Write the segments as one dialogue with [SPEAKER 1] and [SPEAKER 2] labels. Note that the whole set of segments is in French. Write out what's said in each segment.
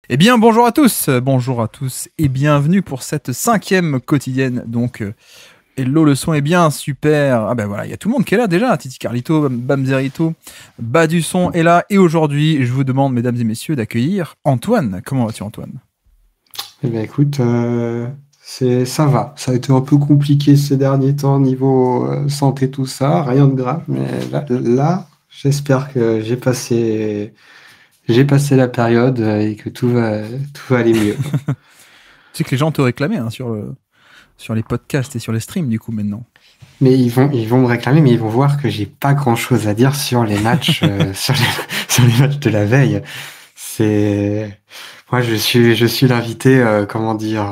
[SPEAKER 1] Eh bien, bonjour à tous et bienvenue pour cette 5e quotidienne. Donc, hello, le son est bien, super. Ah ben voilà, il y a tout le monde qui est là déjà. Titi Carlito, Bamzerito, Bas du son est là. Et aujourd'hui, je vous demande, mesdames et messieurs, d'accueillir Antoine. Comment vas-tu, Antoine?
[SPEAKER 2] Eh bien, écoute, ça va. Ça a été un peu compliqué ces derniers temps niveau santé, tout ça. Rien de grave, mais là, j'espère que j'ai passé la période et que tout va aller mieux.
[SPEAKER 1] Tu sais que les gens te réclamaient hein, sur les podcasts et sur les streams, du coup, maintenant.
[SPEAKER 2] Mais ils vont me réclamer, mais ils vont voir que j'ai pas grand-chose à dire sur les matchs, sur les matchs de la veille. C'est Moi, je suis l'invité, comment dire,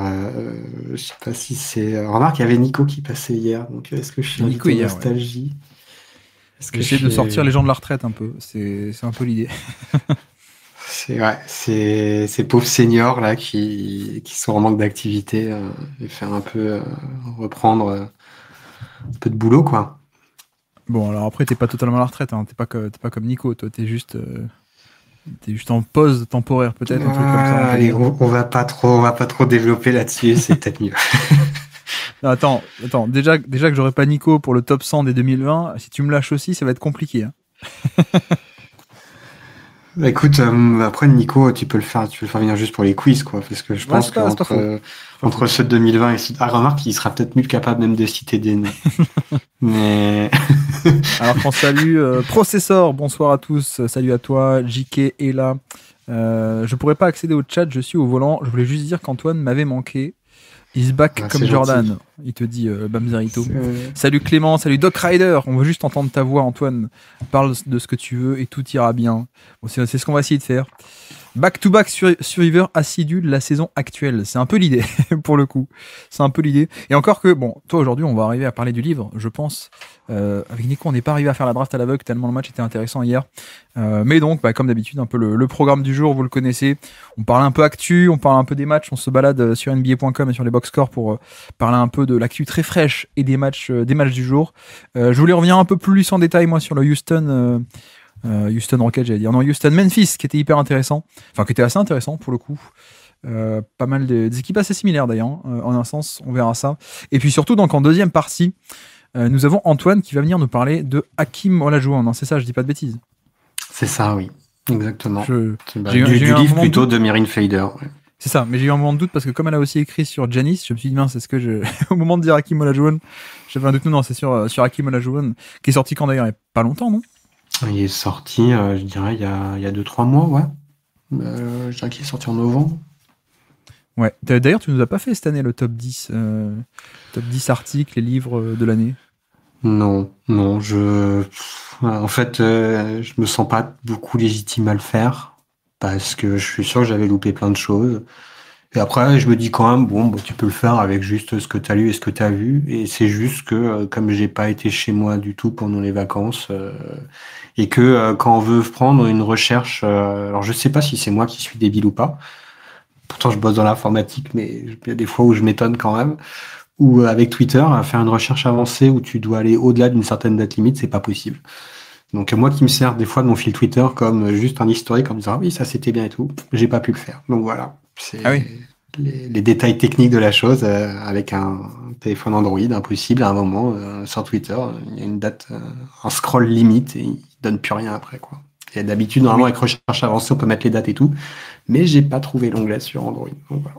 [SPEAKER 2] je sais pas si c'est. Remarque, il y avait Nico qui passait hier, donc est-ce que je suis
[SPEAKER 1] J'ai Nico
[SPEAKER 2] invité
[SPEAKER 1] hier, ouais.
[SPEAKER 2] nostalgie? Est-ce que je
[SPEAKER 1] J'essaie de sortir
[SPEAKER 2] suis.
[SPEAKER 1] les gens de la retraite un peu. C'est un peu l'idée.
[SPEAKER 2] C'est ces pauvres seniors là qui sont en manque d'activité et faire un peu reprendre un peu de boulot, quoi.
[SPEAKER 1] Bon, alors après, t'es pas totalement à la retraite. Hein. T'es pas comme Nico. Toi, t'es juste en pause temporaire, peut-être, un truc comme ça, on peut
[SPEAKER 2] Allez,
[SPEAKER 1] dire.
[SPEAKER 2] on va pas trop développer là-dessus, c'est peut-être mieux.
[SPEAKER 1] Non, attends, déjà que j'aurais pas Nico pour le top 100 des 2020, si tu me lâches aussi, ça va être compliqué. Hein.
[SPEAKER 2] Bah, écoute, après Nico, tu peux le faire venir juste pour les quiz, quoi, parce que je
[SPEAKER 1] Ouais,
[SPEAKER 2] pense
[SPEAKER 1] c'est pas
[SPEAKER 2] qu'entre
[SPEAKER 1] faux. C'est pas
[SPEAKER 2] entre
[SPEAKER 1] faux.
[SPEAKER 2] ceux de 2020 et ceux remarque, il sera peut-être mieux capable même de citer des noms. Mais
[SPEAKER 1] Alors qu'on salue Processor, bonsoir à tous, salut à toi, JK est là. Je pourrais pas accéder au chat, je suis au volant. Je voulais juste dire qu'Antoine m'avait manqué. He's back
[SPEAKER 2] ah, c'est
[SPEAKER 1] comme
[SPEAKER 2] gentil.
[SPEAKER 1] Jordan, il te dit Bamzerito.
[SPEAKER 2] C'est-
[SPEAKER 1] Salut Clément, salut Doc Rider, on veut juste entendre ta voix Antoine. Parle de ce que tu veux et tout ira bien. Bon, c'est ce qu'on va essayer de faire. Back-to-back survivor assidu de la saison actuelle. C'est un peu l'idée, pour le coup. C'est un peu l'idée. Et encore que, bon, toi aujourd'hui, on va arriver à parler du livre, je pense. Avec Nico, on n'est pas arrivé à faire la draft à l'aveugle tellement le match était intéressant hier. Mais donc, bah, comme d'habitude, un peu le programme du jour, vous le connaissez. On parle un peu actu, on parle un peu des matchs, on se balade sur NBA.com et sur les box scores pour parler un peu de l'actu très fraîche et des matchs du jour. Je voulais revenir un peu plus en détail, moi, sur le Houston Rockets, j'allais dire. Non, Houston Memphis, qui était hyper intéressant. Enfin, qui était assez intéressant pour le coup. Pas mal des équipes assez similaires d'ailleurs, hein, en un sens, on verra ça. Et puis surtout, donc en deuxième partie, nous avons Antoine qui va venir nous parler de Hakim Olajuwon. Non, c'est ça, je dis pas de bêtises.
[SPEAKER 2] c'est ça, oui, exactement.
[SPEAKER 1] Je,
[SPEAKER 2] Bah,
[SPEAKER 1] j'ai, eu,
[SPEAKER 2] du,
[SPEAKER 1] j'ai eu
[SPEAKER 2] du
[SPEAKER 1] un
[SPEAKER 2] livre
[SPEAKER 1] moment de
[SPEAKER 2] plutôt
[SPEAKER 1] doute.
[SPEAKER 2] de Merin Fader. Ouais.
[SPEAKER 1] C'est ça, mais j'ai eu un moment de doute parce que comme elle a aussi écrit sur Janice, je me suis dit, mince, c'est ce que je. Au moment de dire Hakim Olajuwon, j'avais un doute. Non, c'est sur Hakim Olajuwon, qui est sorti quand d'ailleurs, il n'y a pas longtemps, non?
[SPEAKER 2] Il est sorti, je dirais, il y a 2-3 mois, ouais. Je dirais qu'il est sorti en novembre.
[SPEAKER 1] Ouais. D'ailleurs, tu nous as pas fait cette année le top 10 articles et livres de l'année.
[SPEAKER 2] Non, non, en fait, je me sens pas beaucoup légitime à le faire parce que je suis sûr que j'avais loupé plein de choses. Et après, je me dis quand même, bon, bah, tu peux le faire avec juste ce que tu as lu et ce que tu as vu. Et c'est juste que, comme j'ai pas été chez moi du tout pendant les vacances, et que quand on veut prendre une recherche, alors je sais pas si c'est moi qui suis débile ou pas. Pourtant, je bosse dans l'informatique, mais il y a des fois où je m'étonne quand même. Ou avec Twitter, à faire une recherche avancée où tu dois aller au-delà d'une certaine date limite, c'est pas possible. Donc moi qui me sers des fois de mon fil Twitter comme juste un historique en me disant ah oui ça c'était bien et tout, j'ai pas pu le faire. Donc voilà,
[SPEAKER 1] Ah
[SPEAKER 2] c'est
[SPEAKER 1] oui.
[SPEAKER 2] les détails techniques de la chose avec un téléphone Android impossible à un moment sur Twitter, il y a une date, un scroll limite et il donne plus rien après quoi. Et d'habitude normalement
[SPEAKER 1] Oui.
[SPEAKER 2] avec recherche avancée on peut mettre les dates et tout, mais j'ai pas trouvé l'onglet sur Android. Donc voilà.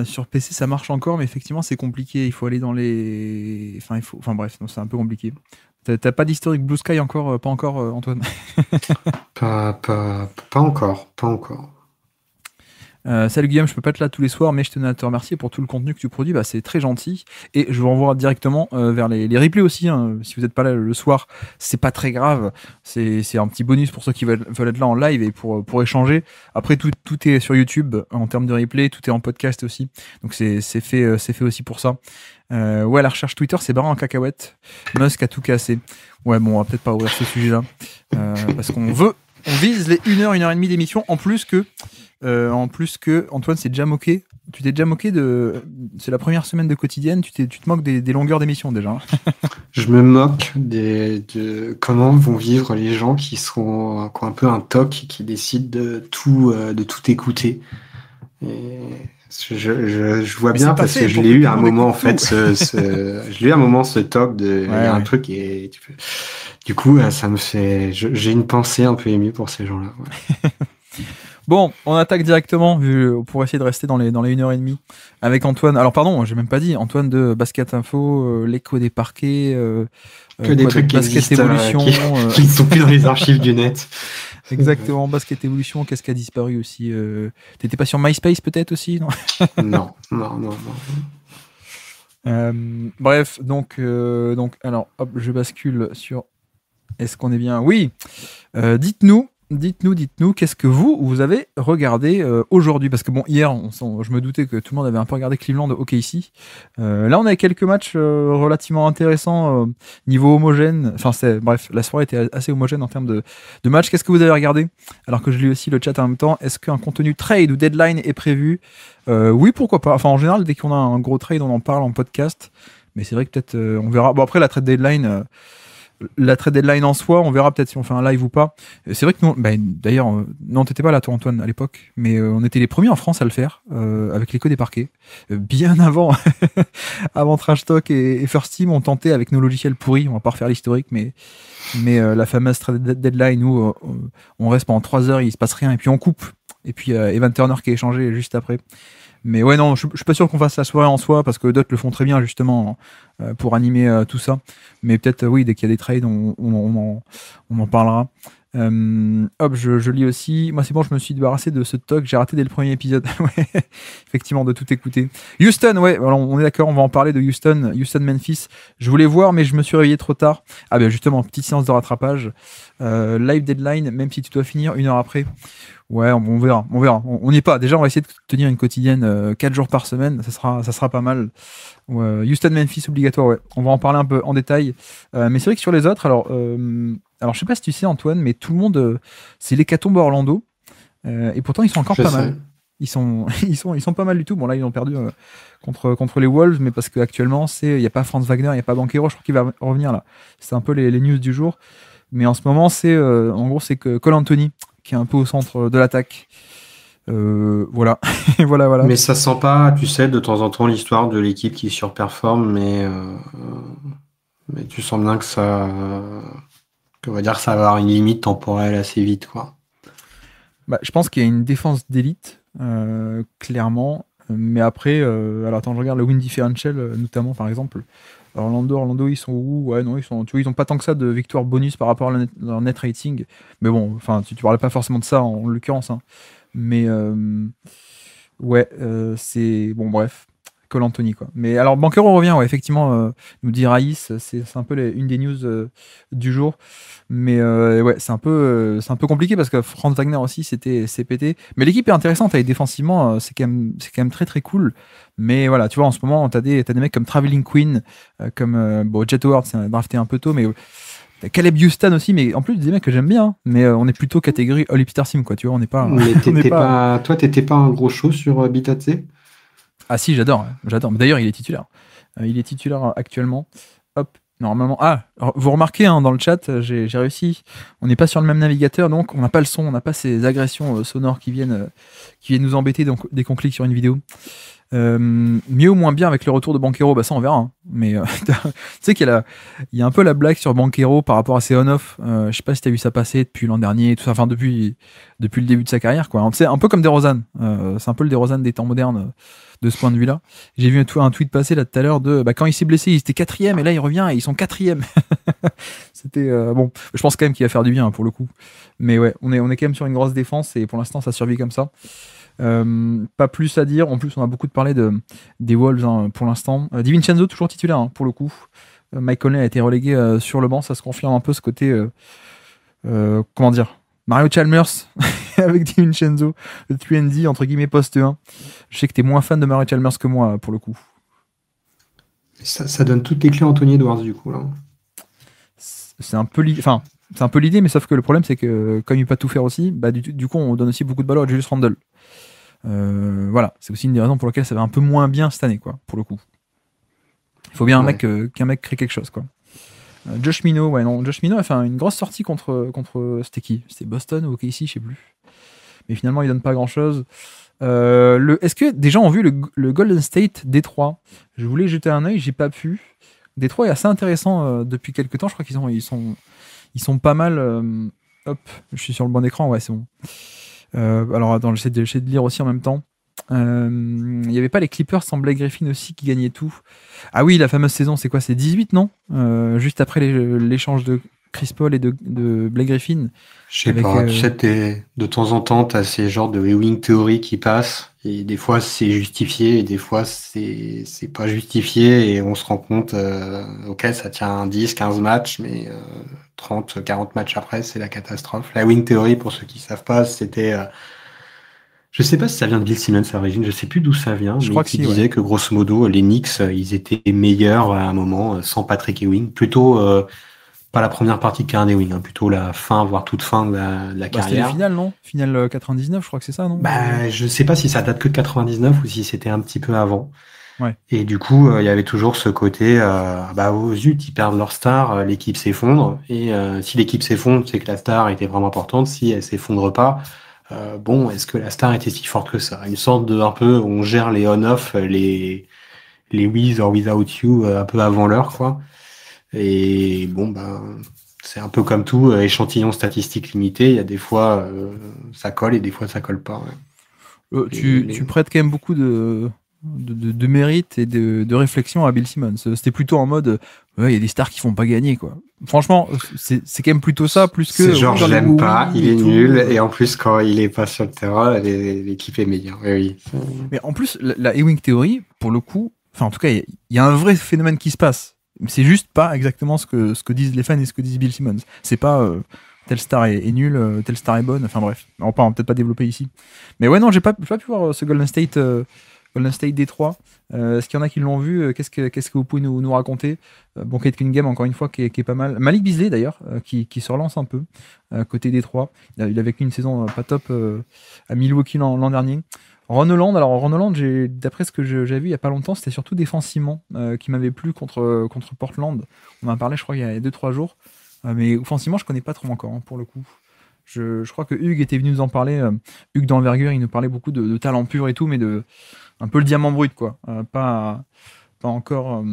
[SPEAKER 1] Sur PC, ça marche encore, mais effectivement, c'est compliqué. Il faut aller dans les. Enfin bref, non, c'est un peu compliqué. T'as pas d'historique Blue Sky encore, pas encore, Antoine.
[SPEAKER 2] Pas encore, pas encore.
[SPEAKER 1] Salut Guillaume, je peux pas être là tous les soirs, mais je tenais à te remercier pour tout le contenu que tu produis. Bah, c'est très gentil. Et je vous renvoie directement vers les replays aussi. Hein. Si vous n'êtes pas là le soir, c'est pas très grave. C'est un petit bonus pour ceux qui veulent être là en live et pour échanger. Après, tout est sur YouTube en termes de replay, tout est en podcast aussi. Donc c'est fait aussi pour ça. Ouais, la recherche Twitter, c'est barré en cacahuète. Musk a tout cassé. Ouais, bon, on va peut-être pas ouvrir ce sujet-là. Parce on vise les 1 heure, 1 heure et demie d'émission. En plus que Antoine s'est déjà moqué Tu t'es déjà moqué de. C'est la première semaine de quotidienne, tu te moques des longueurs d'émission déjà, hein.
[SPEAKER 2] Je me moque de comment vont vivre les gens qui ont un peu un toc et qui décident de tout écouter. Et je vois
[SPEAKER 1] Mais c'est
[SPEAKER 2] bien
[SPEAKER 1] pas
[SPEAKER 2] parce que
[SPEAKER 1] fait
[SPEAKER 2] je
[SPEAKER 1] pour
[SPEAKER 2] l'ai
[SPEAKER 1] que
[SPEAKER 2] eu
[SPEAKER 1] tout
[SPEAKER 2] à
[SPEAKER 1] le
[SPEAKER 2] un
[SPEAKER 1] monde
[SPEAKER 2] moment, en
[SPEAKER 1] écoute
[SPEAKER 2] fait,
[SPEAKER 1] tout.
[SPEAKER 2] je l'ai eu à un moment, ce toc il y
[SPEAKER 1] Ouais,
[SPEAKER 2] a un
[SPEAKER 1] ouais.
[SPEAKER 2] truc et du coup, ça me fait, j'ai une pensée un peu émue pour ces gens-là. Ouais.
[SPEAKER 1] Bon, on attaque directement pour essayer de rester dans les 1h30 avec Antoine. Alors, pardon, j'ai même pas dit. Antoine de Basket Info, l'écho des parquets,
[SPEAKER 2] Que des
[SPEAKER 1] quoi d'autre?
[SPEAKER 2] trucs qui
[SPEAKER 1] Basket
[SPEAKER 2] existent,
[SPEAKER 1] Evolution.
[SPEAKER 2] qui ne sont plus dans les archives du net.
[SPEAKER 1] Exactement, Basket Evolution. Qu'est-ce qui a disparu aussi? T'étais pas sur MySpace peut-être aussi, non?
[SPEAKER 2] Non, non, non, non.
[SPEAKER 1] Bref, alors, hop, je bascule sur. Est-ce qu'on est bien? Oui. Dites-nous, qu'est-ce que vous avez regardé aujourd'hui? Parce que bon, hier, je me doutais que tout le monde avait un peu regardé Cleveland OKC. Là, on a quelques matchs relativement intéressants, niveau homogène. Enfin, bref, la soirée était assez homogène en termes de matchs. Qu'est-ce que vous avez regardé? Alors que je lis aussi le chat en même temps. Est-ce qu'un contenu trade ou deadline est prévu? Oui, pourquoi pas. Enfin, en général, dès qu'on a un gros trade, on en parle en podcast. Mais c'est vrai que peut-être on verra. Bon, après, la trade deadline en soi, on verra peut-être si on fait un live ou pas. C'est vrai que nous, d'ailleurs, non, t'étais pas là, toi, Antoine, à l'époque, mais on était les premiers en France à le faire, avec l'écho des parquets. Bien avant, avant Trash Talk et First Team, on tentait avec nos logiciels pourris, on va pas refaire l'historique, mais la fameuse trade deadline où on reste pendant 3 heures, il se passe rien, et puis on coupe. Et puis Evan Turner qui est échangé juste après. Mais ouais, non, je suis pas sûr qu'on fasse la soirée en soi parce que d'autres le font très bien justement pour animer tout ça. Mais peut-être, oui, dès qu'il y a des trades, on en parlera. Hop, je lis aussi. Moi, c'est bon, je me suis débarrassé de ce talk. J'ai raté dès le premier épisode. Ouais, effectivement, de tout écouter. Houston, ouais, alors, on est d'accord, on va en parler de Houston, Memphis. Je voulais voir, mais je me suis réveillé trop tard. Ah, ben justement, petite séance de rattrapage. Live deadline, même si tu dois finir 1 heure après. Ouais, on verra. On n'y est pas. Déjà, on va essayer de tenir une quotidienne 4 jours par semaine. Ça sera pas mal. Ouais, Houston, Memphis obligatoire, ouais. On va en parler un peu en détail. Mais c'est vrai que sur les autres, alors je sais pas si tu sais, Antoine, mais tout le monde, c'est l'hécatombe à Orlando. Et pourtant, ils sont encore
[SPEAKER 2] Je
[SPEAKER 1] pas
[SPEAKER 2] sais.
[SPEAKER 1] mal. Ils sont pas mal du tout. Bon, là, ils ont perdu contre les Wolves, mais parce qu'actuellement, il n'y a pas Franz Wagner, il n'y a pas Banchero. Je crois qu'il va revenir là. C'est un peu les news du jour. Mais en ce moment, en gros, c'est que Cole Anthony qui est un peu au centre de l'attaque. Voilà. Voilà.
[SPEAKER 2] Mais ça sent pas, tu sais, de temps en temps l'histoire de l'équipe qui surperforme, mais tu sens bien qu'on va dire que ça va avoir une limite temporelle assez vite, quoi.
[SPEAKER 1] Bah, je pense qu'il y a une défense d'élite, clairement. Mais après, alors attends, je regarde le win differential, notamment par exemple. Orlando, ils sont où? Ouais, non, tu vois, ils ont pas tant que ça de victoire bonus par rapport à leur net rating. Mais bon, enfin, tu parlais pas forcément de ça en l'occurrence, hein. Mais ouais, c'est bon, bref. Cole Anthony, quoi. Mais alors, Banchero revient, ouais, effectivement, nous dit Raïs, c'est un peu une des news du jour. Mais ouais, c'est un peu compliqué parce que Franz Wagner aussi, c'est pété. Mais l'équipe est intéressante, et défensivement, c'est quand même très très cool. Mais voilà, tu vois, en ce moment, t'as des mecs comme Traveling Queen, comme bon, Jet Howard, c'est drafté un peu tôt, mais t'as Caleb Houston aussi, mais en plus, des mecs que j'aime bien, hein. Mais on est plutôt catégorie All Hipster Sim, quoi, tu vois, on n'est pas.
[SPEAKER 2] Mais
[SPEAKER 1] On n'est pas.
[SPEAKER 2] toi, t'étais pas un gros show sur Bitatse?
[SPEAKER 1] Ah si, j'adore, ouais, j'adore. Mais d'ailleurs, il est titulaire. Il est titulaire actuellement. Hop, normalement. Ah, alors, vous remarquez, hein, dans le chat, j'ai réussi. On n'est pas sur le même navigateur, donc on n'a pas le son, on n'a pas ces agressions sonores qui viennent nous embêter donc, dès qu'on clique sur une vidéo. Mieux ou moins bien avec le retour de Banchero, bah ça on verra, hein. Mais tu sais il y a un peu la blague sur Banchero par rapport à ses on-off. Je sais pas si t'as vu ça passer depuis l'an dernier, tout ça, enfin depuis le début de sa carrière, quoi. C'est un peu comme DeRozan. C'est un peu le DeRozan des temps modernes de ce point de vue-là. J'ai vu un tweet passer là tout à l'heure de quand il s'est blessé, il était 4ème et là il revient et ils sont 4ème. C'était bon. Je pense quand même qu'il va faire du bien, hein, pour le coup. Mais ouais, on est quand même sur une grosse défense et pour l'instant ça survit comme ça. Pas plus à dire. En plus, on a beaucoup de parlé des Wolves, hein, pour l'instant. DiVincenzo toujours titulaire, hein, pour le coup. Mike Conley a été relégué sur le banc. Ça se confirme un peu ce côté. Comment dire, Mario Chalmers avec DiVincenzo, le 3&D entre guillemets poste 1. Je sais que t'es moins fan de Mario Chalmers que moi, pour le coup.
[SPEAKER 2] Ça donne toutes les clés à Anthony Edwards, du coup, là.
[SPEAKER 1] C'est un peu l'idée. Enfin, c'est un peu l'idée, mais sauf que le problème, c'est que comme il peut pas tout faire aussi, bah, du coup, on donne aussi beaucoup de ballons à Julius Randle. Voilà, c'est aussi une des raisons pour lesquelles ça va un peu moins bien cette année, quoi, pour le coup. Il faut bien qu'un mec crée quelque chose, quoi. Josh Minot, Josh Minot a fait une grosse sortie contre c'était qui? C'était Boston ou OKC, je sais plus. Mais finalement, il donne pas grand chose. Est-ce que des gens ont vu le Golden State Détroit? Je voulais jeter un œil, j'ai pas pu. Détroit est assez intéressant depuis quelques temps. Je crois ils sont pas mal. Hop, je suis sur le bon écran, ouais, c'est bon. Alors attends, j'essaie de lire aussi en même temps. Il n'y avait pas les Clippers sans Blake Griffin aussi qui gagnaient tout. Ah oui, la fameuse saison, c'est quoi? C'est 18, non? Juste après l'échange de Chris Paul et de Blake Griffin.
[SPEAKER 2] Je sais pas, tu sais, de temps en temps, t'as ces genres de wing theory qui passent, et des fois c'est justifié, et des fois c'est pas justifié, et on se rend compte, ok, ça tient 10, 15 matchs, mais 30, 40 matchs après, c'est la catastrophe. La wing theory, pour ceux qui savent pas, c'était... je sais pas si ça vient de Bill Simmons à l'origine, je sais plus d'où ça vient,
[SPEAKER 1] Je
[SPEAKER 2] mais
[SPEAKER 1] crois que
[SPEAKER 2] qui
[SPEAKER 1] si,
[SPEAKER 2] disait
[SPEAKER 1] ouais.
[SPEAKER 2] que grosso modo, les Knicks, ils étaient meilleurs à un moment sans Patrick Ewing. Plutôt pas la première partie de carrière d'Ewing, hein, plutôt la fin, voire toute fin de la
[SPEAKER 1] Bah, c'était les
[SPEAKER 2] carrière.
[SPEAKER 1] finales, non? Finale 99, je crois que c'est ça, non?
[SPEAKER 2] Bah, je sais pas si ça date que de 99 ou si c'était un petit peu avant.
[SPEAKER 1] Ouais.
[SPEAKER 2] Et du coup, il y avait toujours ce côté, bah, oh zut, ils perdent leur star, l'équipe s'effondre. Et si l'équipe s'effondre, c'est que la star était vraiment importante. Si elle s'effondre pas, bon, est-ce que la star était si forte que ça? Une sorte de, un peu, on gère les on-off, les with or without you, un peu avant l'heure, quoi. Et bon, ben, c'est un peu comme tout, échantillon statistique limité. Il y a des fois, ça colle et des fois, ça colle pas. Ouais.
[SPEAKER 1] Tu prêtes quand même beaucoup de mérite et de réflexion à Bill Simmons. C'était plutôt en mode, ouais, il y a des stars qui font pas gagner, quoi. Franchement, c'est quand même plutôt ça, plus que.
[SPEAKER 2] C'est genre, je l'aime pas, il est
[SPEAKER 1] tout.
[SPEAKER 2] nul, et en plus, quand il est pas sur le terrain, l'équipe est meilleure. Oui, oui.
[SPEAKER 1] Mais en plus, la Ewing Theory, pour le coup, enfin, en tout cas, il y a un vrai phénomène qui se passe. C'est juste pas exactement ce que disent les fans et ce que disent Bill Simmons. C'est pas telle star est nulle, telle star est bonne. Enfin bref, on va peut-être pas développer ici. Mais ouais, non, j'ai pas pu voir ce Golden State Détroit. Est-ce qu'il y en a qui l'ont vu? Qu'est-ce que vous pouvez nous raconter? Bon, Kate Cunningham, encore une fois, qui est pas mal. Malik Beasley, d'ailleurs, qui se relance un peu côté Détroit. Il a vécu une saison pas top à Milwaukee l'an dernier. Ron Holland, d'après ce que j'avais vu il y a pas longtemps, c'était surtout défensivement qui m'avait plu contre Portland. On en a parlé, je crois, il y a 2-3 jours. Mais offensivement, je connais pas trop encore, hein, pour le coup. Je crois que Hugues était venu nous en parler. Hugues d'Envergure, il nous parlait beaucoup de talent pur et tout, mais de un peu le diamant brut, quoi. Pas encore,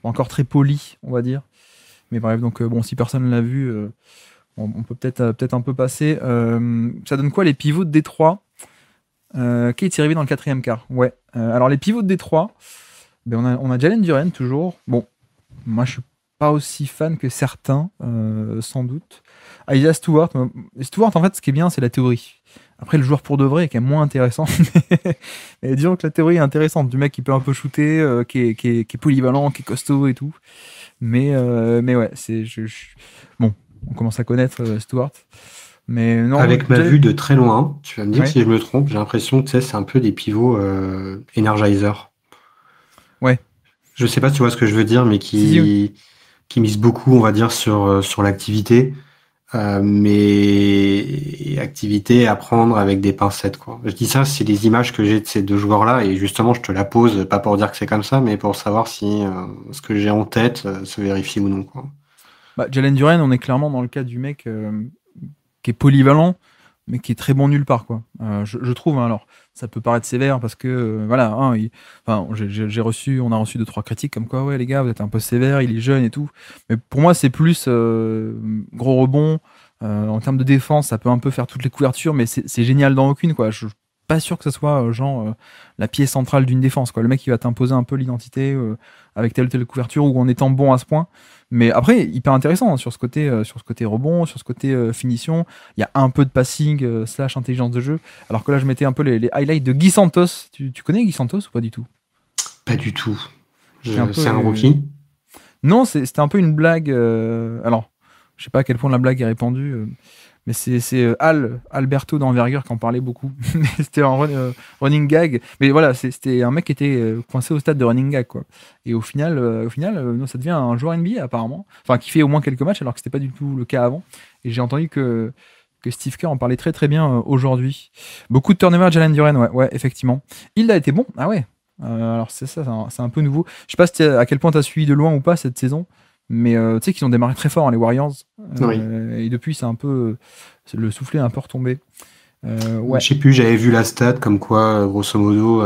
[SPEAKER 1] pas encore très poli, on va dire. Mais bref, donc bon, si personne l'a vu, on peut peut-être un peu passer. Ça donne quoi les pivots de Détroit? Kate est arrivé dans le quatrième quart. Ouais. Alors les pivots de Détroit, ben on a Jalen Duren toujours. Bon, moi je suis pas aussi fan que certains, sans doute. Isaiah Stewart. Stewart, en fait, ce qui est bien, c'est la théorie. Après, le joueur pour de vrai est quand même moins intéressant. Mais disons que la théorie est intéressante. Du mec qui peut un peu shooter, qui est polyvalent, qui est costaud et tout. Mais ouais, bon, on commence à connaître Stewart. Mais non,
[SPEAKER 2] Avec ma vue de très loin, tu vas me dire
[SPEAKER 1] ouais.
[SPEAKER 2] si je me trompe, j'ai l'impression que c'est un peu des pivots Energizer.
[SPEAKER 1] Ouais.
[SPEAKER 2] Je sais pas si tu vois ce que je veux dire, mais
[SPEAKER 1] Si.
[SPEAKER 2] qui misent beaucoup, on va dire, sur l'activité. Mais activité à prendre avec des pincettes, quoi. Je dis ça, c'est les images que j'ai de ces deux joueurs-là, et justement, je te la pose, pas pour dire que c'est comme ça, mais pour savoir si ce que j'ai en tête se vérifie ou non, quoi.
[SPEAKER 1] Bah, Jalen Duren, on est clairement dans le cas du mec qui est polyvalent, mais qui est très bon nulle part, quoi. Je trouve, hein. Alors, ça peut paraître sévère parce que, voilà, hein, enfin, on a reçu 2-3 critiques comme quoi, ouais, les gars, vous êtes un peu sévère, il est jeune et tout. Mais pour moi, c'est plus gros rebond. En termes de défense, ça peut un peu faire toutes les couvertures, mais c'est génial dans aucune, quoi. Je suis pas sûr que ce soit la pièce centrale d'une défense, quoi. Le mec qui va t'imposer un peu l'identité avec telle ou telle couverture ou en étant bon à ce point. Mais après, hyper intéressant, hein, sur ce côté rebond, sur ce côté finition. Il y a un peu de passing slash intelligence de jeu. Alors que là, je mettais un peu les highlights de Guy Santos. Tu connais Guy Santos ou pas du tout?
[SPEAKER 2] Pas du tout.
[SPEAKER 1] C'est
[SPEAKER 2] C'est un rookie.
[SPEAKER 1] Non, c'était un peu une blague. Alors, je sais pas à quel point la blague est répandue, mais c'est Alberto d'Envergure qui en parlait beaucoup. C'était un running gag. Mais voilà, c'était un mec qui était coincé au stade de running gag, quoi. Et au final, non, ça devient un joueur NBA apparemment. Enfin, qui fait au moins quelques matchs alors que c'était pas du tout le cas avant. Et j'ai entendu que que Steve Kerr en parlait très très bien aujourd'hui. Beaucoup de turnover, Jalen Duren, ouais, effectivement. Il a été bon, ah ouais. Alors c'est ça, c'est un peu nouveau. Je sais pas à quel point tu as suivi de loin ou pas cette saison, mais tu sais qu'ils ont démarré très fort, hein, les Warriors.
[SPEAKER 2] Oui.
[SPEAKER 1] Et depuis, c'est un peu. Le soufflet est un peu retombé. Ouais.
[SPEAKER 2] Je sais plus, j'avais vu la stat comme quoi, grosso modo,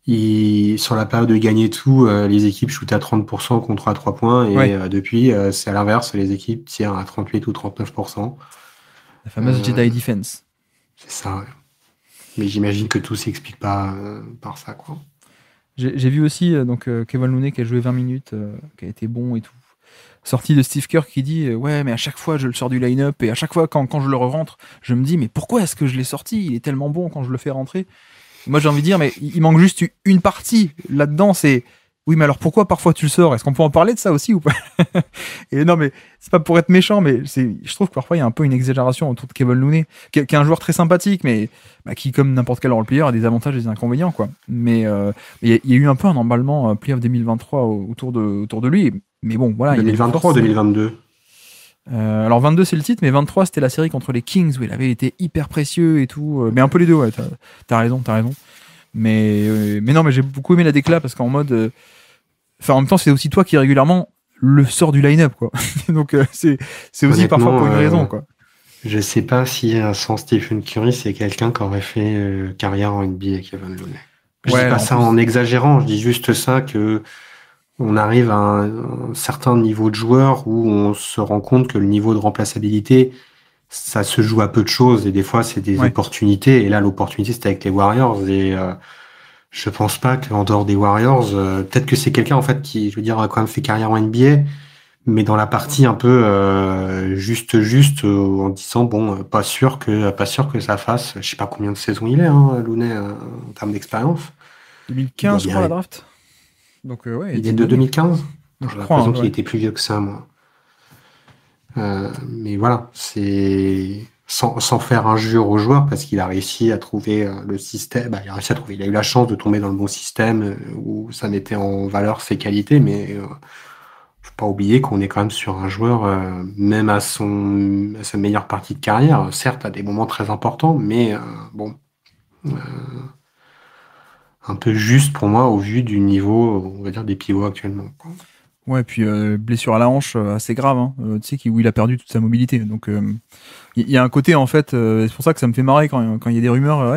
[SPEAKER 2] sur la période de gagner tout, les équipes shootaient à 30% contre à 3 points, et
[SPEAKER 1] Ouais.
[SPEAKER 2] depuis, c'est à l'inverse, les équipes tirent à 38 ou 39%.
[SPEAKER 1] La fameuse
[SPEAKER 2] Euh,
[SPEAKER 1] Jedi Defense.
[SPEAKER 2] C'est ça, ouais. Mais j'imagine que tout s'explique pas par ça, quoi.
[SPEAKER 1] J'ai vu aussi Kevin Looney qui a joué 20 minutes, qui a été bon et tout. Sorti de Steve Kerr qui dit ouais, mais à chaque fois je le sors du line-up et à chaque fois quand je le rentre, je me dis mais pourquoi est-ce que je l'ai sorti? Il est tellement bon quand je le fais rentrer. Moi j'ai envie de dire mais il manque juste une partie là-dedans, c'est oui, mais alors pourquoi parfois tu le sors? Est-ce qu'on peut en parler de ça aussi ou pas? Et non, mais c'est pas pour être méchant, mais je trouve que parfois il y a un peu une exagération autour de Kevin Looney, qui est un joueur très sympathique, mais qui, comme n'importe quel role-player, a des avantages et des inconvénients, quoi. Mais il y a eu un peu un emballement playoff 2023 autour de lui. Mais bon, voilà.
[SPEAKER 2] 2023 ou 2022?
[SPEAKER 1] Alors 22 c'est le titre, mais 23 c'était la série contre les Kings où il avait été hyper précieux et tout. Mais un peu les deux, ouais. T'as raison. Mais non, mais j'ai beaucoup aimé la déclat parce qu'en mode. Enfin, en même temps, c'est aussi toi qui régulièrement le sort du line-up, quoi. Donc, c'est aussi
[SPEAKER 2] Honnêtement,
[SPEAKER 1] parfois pour une raison, quoi.
[SPEAKER 2] Je sais pas si sans Stephen Curry, c'est quelqu'un qui aurait fait carrière en NBA, Kevin Looney. Je dis pas ça en exagérant, je dis juste ça que on arrive à un certain niveau de joueur où on se rend compte que le niveau de remplaçabilité, ça se joue à peu de choses et des fois c'est des opportunités. Et là, l'opportunité c'était avec les Warriors et je pense pas qu'en dehors des Warriors, peut-être que c'est quelqu'un en fait qui, je veux dire, a quand même fait carrière en NBA, mais dans la partie un peu juste en disant bon, pas sûr que ça fasse, je sais pas combien de saisons il est, hein, Looney, en termes d'expérience.
[SPEAKER 1] 2015 je crois la draft. Donc ouais.
[SPEAKER 2] Il est de 2015.
[SPEAKER 1] Donc,
[SPEAKER 2] j'ai l'impression qu'il était plus vieux que ça, moi. Mais voilà, c'est sans faire injure aux joueurs parce qu'il a réussi à trouver le système. Bah, il a eu la chance de tomber dans le bon système où ça mettait en valeur ses qualités, mais faut pas oublier qu'on est quand même sur un joueur, même à sa meilleure partie de carrière, certes à des moments très importants, mais bon, un peu juste pour moi au vu du niveau, on va dire, des pivots actuellement, quoi.
[SPEAKER 1] Ouais, puis blessure à la hanche assez grave, hein, tu sais, où il a perdu toute sa mobilité. Donc il y a un côté en fait, c'est pour ça que ça me fait marrer quand il y a des rumeurs,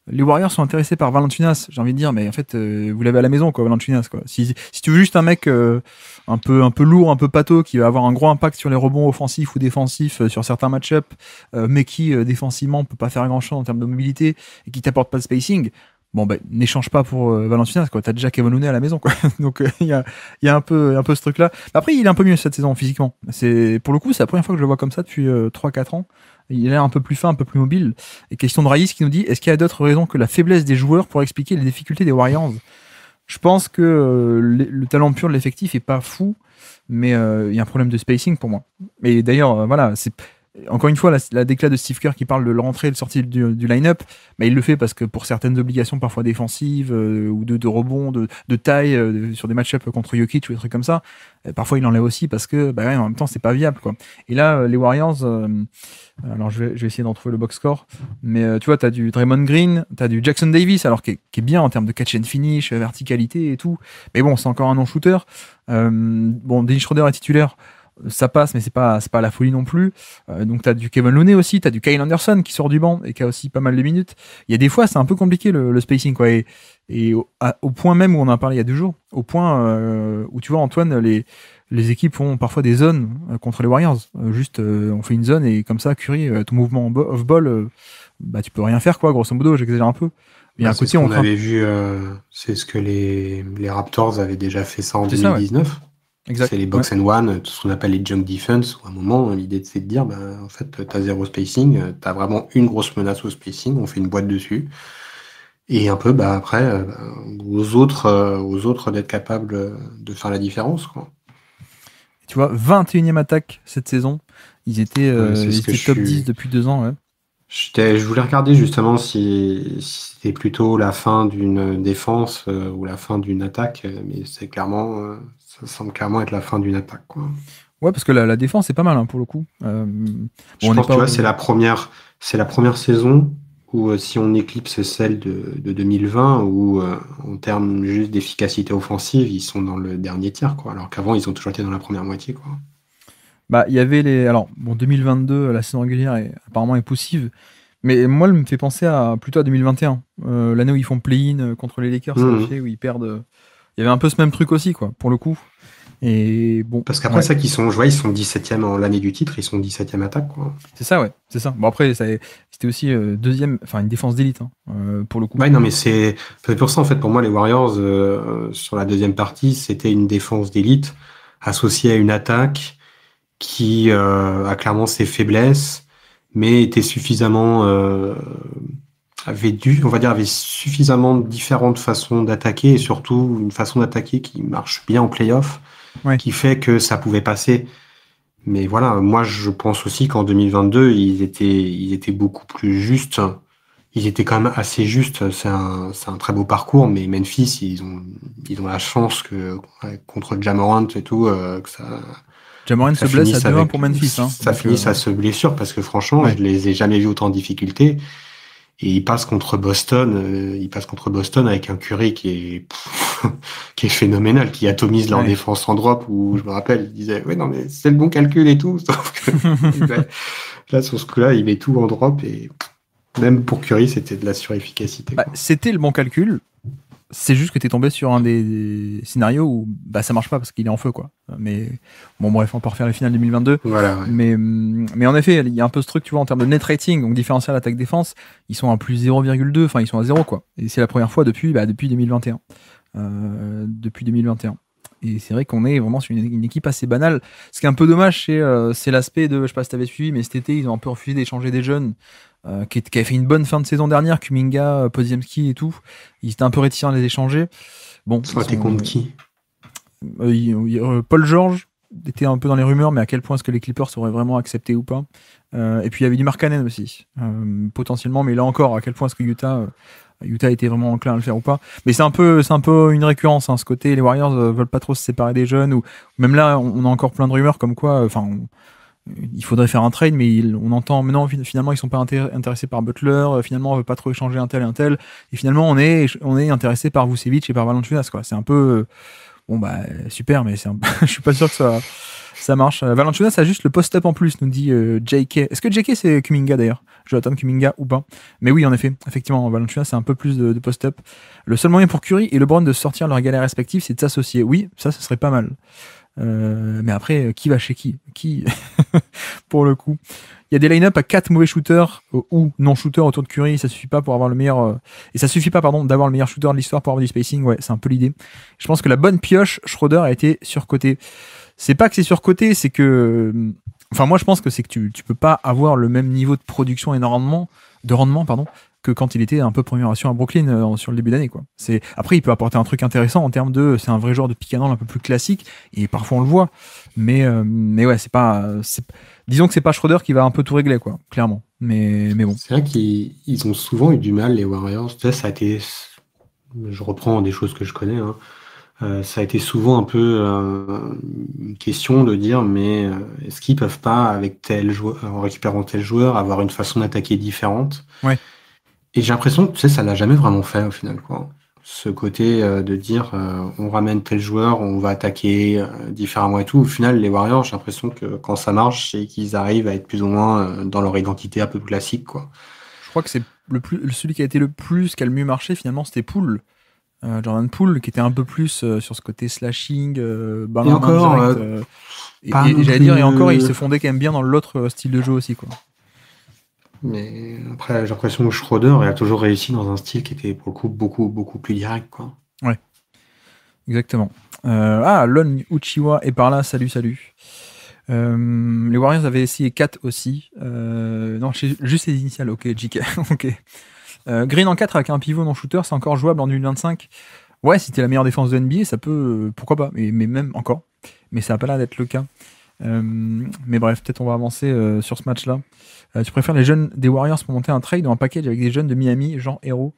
[SPEAKER 1] les Warriors sont intéressés par Valanciunas. J'ai envie de dire, mais en fait, vous l'avez à la maison, quoi, Valanciunas, quoi. Si tu veux juste un mec un peu lourd, un peu pâteau, qui va avoir un gros impact sur les rebonds offensifs ou défensifs sur certains match-ups, mais qui défensivement peut pas faire grand-chose en termes de mobilité et qui t'apporte pas de spacing. Bon, ben, n'échange pas pour Valanciunas, quoi. T'as déjà Kevin Looney à la maison, quoi. Donc, il y a un peu ce truc-là. Après, il est un peu mieux cette saison physiquement. Pour le coup, c'est la première fois que je le vois comme ça depuis 3-4 ans. Il a l'air un peu plus fin, un peu plus mobile. Et question de Raïs qui nous dit, est-ce qu'il y a d'autres raisons que la faiblesse des joueurs pour expliquer les difficultés des Warriors? Je pense que le talent pur de l'effectif est pas fou, mais il y a un problème de spacing pour moi. Et d'ailleurs, voilà, c'est encore une fois, la déclat de Steve Kerr qui parle de le rentrer et de sortir du line-up, bah, il le fait parce que pour certaines obligations parfois défensives ou de rebond, de taille sur des match-ups contre Jokic ou des trucs comme ça, parfois il enlève aussi parce que bah, ouais, en même temps c'est pas viable, quoi. Et là, les Warriors, alors je vais essayer d'en trouver le box score, mais tu vois, t'as du Draymond Green, t'as du Jackson Davis, alors qui est bien en termes de catch and finish, verticalité et tout, mais bon, c'est encore un non-shooter. Bon, Dennis Schroeder est titulaire. Ça passe, mais c'est pas la folie non plus. Donc t'as du Kevin Looney aussi, t'as du Kyle Anderson qui sort du banc et qui a aussi pas mal de minutes. Il y a des fois, c'est un peu compliqué le spacing, quoi. Et au point même où on en a parlé il y a 2 jours, au point où tu vois, Antoine, les équipes font parfois des zones contre les Warriors. Juste, on fait une zone et comme ça, Curry, ton mouvement off-ball, bah tu peux rien faire, quoi. Grosso modo, j'exagère un peu. Mais à
[SPEAKER 2] C'est
[SPEAKER 1] côté,
[SPEAKER 2] ce qu'on avait vu, c'est ce que les Raptors avaient déjà fait ça en 2019. Ça, ouais.
[SPEAKER 1] Exact.
[SPEAKER 2] C'est les box and one, tout ce qu'on appelle les junk defense, où à un moment, l'idée c'est de dire, en fait, t'as zéro spacing, t'as vraiment une grosse menace au spacing, on fait une boîte dessus. Et un peu, après, aux autres d'être capables de faire la différence, quoi.
[SPEAKER 1] Tu vois, 21e attaque cette saison. Ils étaient top 10 depuis 2 ans, ouais.
[SPEAKER 2] Je voulais regarder justement si c'était plutôt la fin d'une défense ou la fin d'une attaque, mais ça semble clairement être la fin d'une attaque, quoi.
[SPEAKER 1] Ouais, parce que la défense, c'est pas mal, hein, pour le coup.
[SPEAKER 2] Je pense, tu vois, c'est la première saison où, si on éclipse celle de 2020, où, en termes juste d'efficacité offensive, ils sont dans le dernier tiers, quoi. Alors qu'avant, ils ont toujours été dans la première moitié, quoi.
[SPEAKER 1] Bah, il y avait les. Alors, bon, 2022, la saison régulière apparemment est poussive. Mais moi, elle me fait penser plutôt à 2021. L'année où ils font play-in contre les Lakers, ça
[SPEAKER 2] Mhm.
[SPEAKER 1] fait, où ils perdent. Il y avait un peu ce même truc aussi, quoi, pour le coup. Et bon,
[SPEAKER 2] Parce qu'après
[SPEAKER 1] ouais,
[SPEAKER 2] ça, je vois, ils sont 17e en l'année du titre, ils sont 17e attaque, quoi.
[SPEAKER 1] c'est ça, ouais, c'est ça. Bon, après, c'était aussi deuxième, enfin, une défense d'élite, hein, pour le coup.
[SPEAKER 2] Ouais, non, mais c'est pour ça, en fait, pour moi, les Warriors, sur la deuxième partie, c'était une défense d'élite associée à une attaque qui a clairement ses faiblesses, mais était suffisamment, on va dire, avait suffisamment différentes façons d'attaquer et surtout une façon d'attaquer qui marche bien en playoff,
[SPEAKER 1] Ouais.
[SPEAKER 2] qui fait que ça pouvait passer. Mais voilà, moi, je pense aussi qu'en 2022, ils étaient beaucoup plus justes. Ils étaient quand même assez justes. C'est un très beau parcours, mais Memphis, ils ont la chance que, ouais, contre Ja Morant et tout,
[SPEAKER 1] Ja Morant
[SPEAKER 2] que
[SPEAKER 1] se
[SPEAKER 2] ça
[SPEAKER 1] blesse à
[SPEAKER 2] finisse
[SPEAKER 1] 2-1
[SPEAKER 2] avec,
[SPEAKER 1] pour Memphis, hein,
[SPEAKER 2] ça
[SPEAKER 1] donc,
[SPEAKER 2] finisse à se blessure parce que franchement, je
[SPEAKER 1] ouais.
[SPEAKER 2] les ai jamais vus autant en difficulté. Et ils passent contre Boston avec un Curry qui est phénoménal, qui atomise leur
[SPEAKER 1] Ouais.
[SPEAKER 2] défense en drop, où je me rappelle, il disait, ouais, non, mais c'est le bon calcul et tout, sauf que, là, sur ce coup-là, il met tout en drop et même pour Curry, c'était de la surefficacité,
[SPEAKER 1] Bah,
[SPEAKER 2] quoi.
[SPEAKER 1] c'était le bon calcul. C'est juste que t'es tombé sur un des scénarios où bah, ça marche pas parce qu'il est en feu, quoi. Mais bon, bref, on peut refaire les finales 2022.
[SPEAKER 2] Voilà, ouais.
[SPEAKER 1] Mais en effet, il y a un peu ce truc, tu vois, en termes de net rating, donc différentiel attaque-défense, ils sont à plus 0,2, enfin, ils sont à 0, quoi. Et c'est la première fois depuis 2021. Depuis 2021. Et c'est vrai qu'on est vraiment sur une équipe assez banale. Ce qui est un peu dommage, c'est l'aspect de, je sais pas si t'avais suivi, mais cet été, ils ont un peu refusé d'échanger des jeunes qui avaient fait une bonne fin de saison dernière, Kuminga, Podziemski et tout. Ils étaient un peu réticents à les échanger. Bon,
[SPEAKER 2] Ça aurait été contre qui?
[SPEAKER 1] Paul George était un peu dans les rumeurs, mais à quel point est-ce que les Clippers auraient vraiment accepté ou pas. Et puis il y avait du Markkanen aussi, potentiellement, mais là encore, à quel point est-ce que Utah était vraiment enclin à le faire ou pas. Mais c'est un peu une récurrence, hein, ce côté. Les Warriors veulent pas trop se séparer des jeunes, ou même là, on a encore plein de rumeurs comme quoi, il faudrait faire un trade, mais on entend maintenant finalement ils sont pas intéressés par Butler, finalement on veut pas trop échanger un tel, et finalement on est intéressé par Vucevic et par Valanciunas, quoi. C'est un peu bon bah super, mais je suis pas sûr que ça marche. Valanciunas a juste le post-up en plus, nous dit JK. Est-ce que JK c'est Kuminga d'ailleurs, Jonathan Kuminga ou pas? Mais oui, en effet, effectivement, Valanciunas c'est un peu plus de post-up. Le seul moyen pour Curry et LeBron de sortir leurs galères respectives, c'est de s'associer. Oui, ça ce serait pas mal. Mais après, qui va chez qui pour le coup. Il y a des line-up à 4 mauvais shooters ou non-shooters autour de Curry, ça suffit pas pour avoir le meilleur et ça suffit pas pardon d'avoir le meilleur shooter de l'histoire pour avoir du spacing. Ouais, c'est un peu l'idée. Je pense que la bonne pioche Schroeder a été surcoté. C'est pas que c'est surcoté, c'est que enfin moi je pense que c'est que tu peux pas avoir le même niveau de production et de rendement pardon que quand il était un peu première ration à Brooklyn sur le début d'année, quoi. Après il peut apporter un truc intéressant en termes de c'est un vrai joueur de pick and roll un peu plus classique et parfois on le voit, mais ouais disons que c'est pas Schroeder qui va un peu tout régler, quoi, clairement, mais bon.
[SPEAKER 2] C'est vrai qu'ils ont souvent eu du mal, les Warriors. Tu sais, je reprends des choses que je connais, hein. Ça a été souvent un peu une question de dire, mais est-ce qu'ils peuvent pas, avec tel joueur, en récupérant tel joueur, avoir une façon d'attaquer différente?
[SPEAKER 1] Ouais.
[SPEAKER 2] Et j'ai l'impression que, tu sais, ça l'a jamais vraiment fait au final, quoi. Ce côté de dire, on ramène tel joueur, on va attaquer différemment et tout. Au final, les Warriors, j'ai l'impression que quand ça marche, c'est qu'ils arrivent à être plus ou moins dans leur identité un peu classique, quoi.
[SPEAKER 1] Je crois que c'est celui qui a été qui a le mieux marché finalement, c'était Poole. Jordan Poole, qui était un peu plus sur ce côté slashing, balle
[SPEAKER 2] Et
[SPEAKER 1] en main
[SPEAKER 2] encore,
[SPEAKER 1] direct.
[SPEAKER 2] pas non
[SPEAKER 1] J'allais
[SPEAKER 2] plus.
[SPEAKER 1] dire, et encore, il se fondait quand même bien dans l'autre style de jeu aussi, quoi.
[SPEAKER 2] Mais après, j'ai l'impression que Schroeder, il a toujours réussi dans un style qui était pour le coup beaucoup, beaucoup plus direct, quoi.
[SPEAKER 1] Ouais, exactement. Lon Uchiwa est par là, salut. Les Warriors avaient essayé 4 aussi. Non, juste les initiales, ok, JK. Ok. Green en 4 avec un pivot non-shooter, c'est encore jouable en 2025. Ouais, si t'es la meilleure défense de NBA, ça peut. Pourquoi pas, mais même encore. Mais ça n'a pas l'air d'être le cas. Mais bref, peut-être on va avancer sur ce match-là. Tu préfères les jeunes des Warriors pour monter un trade ou un package avec des jeunes de Miami, genre héros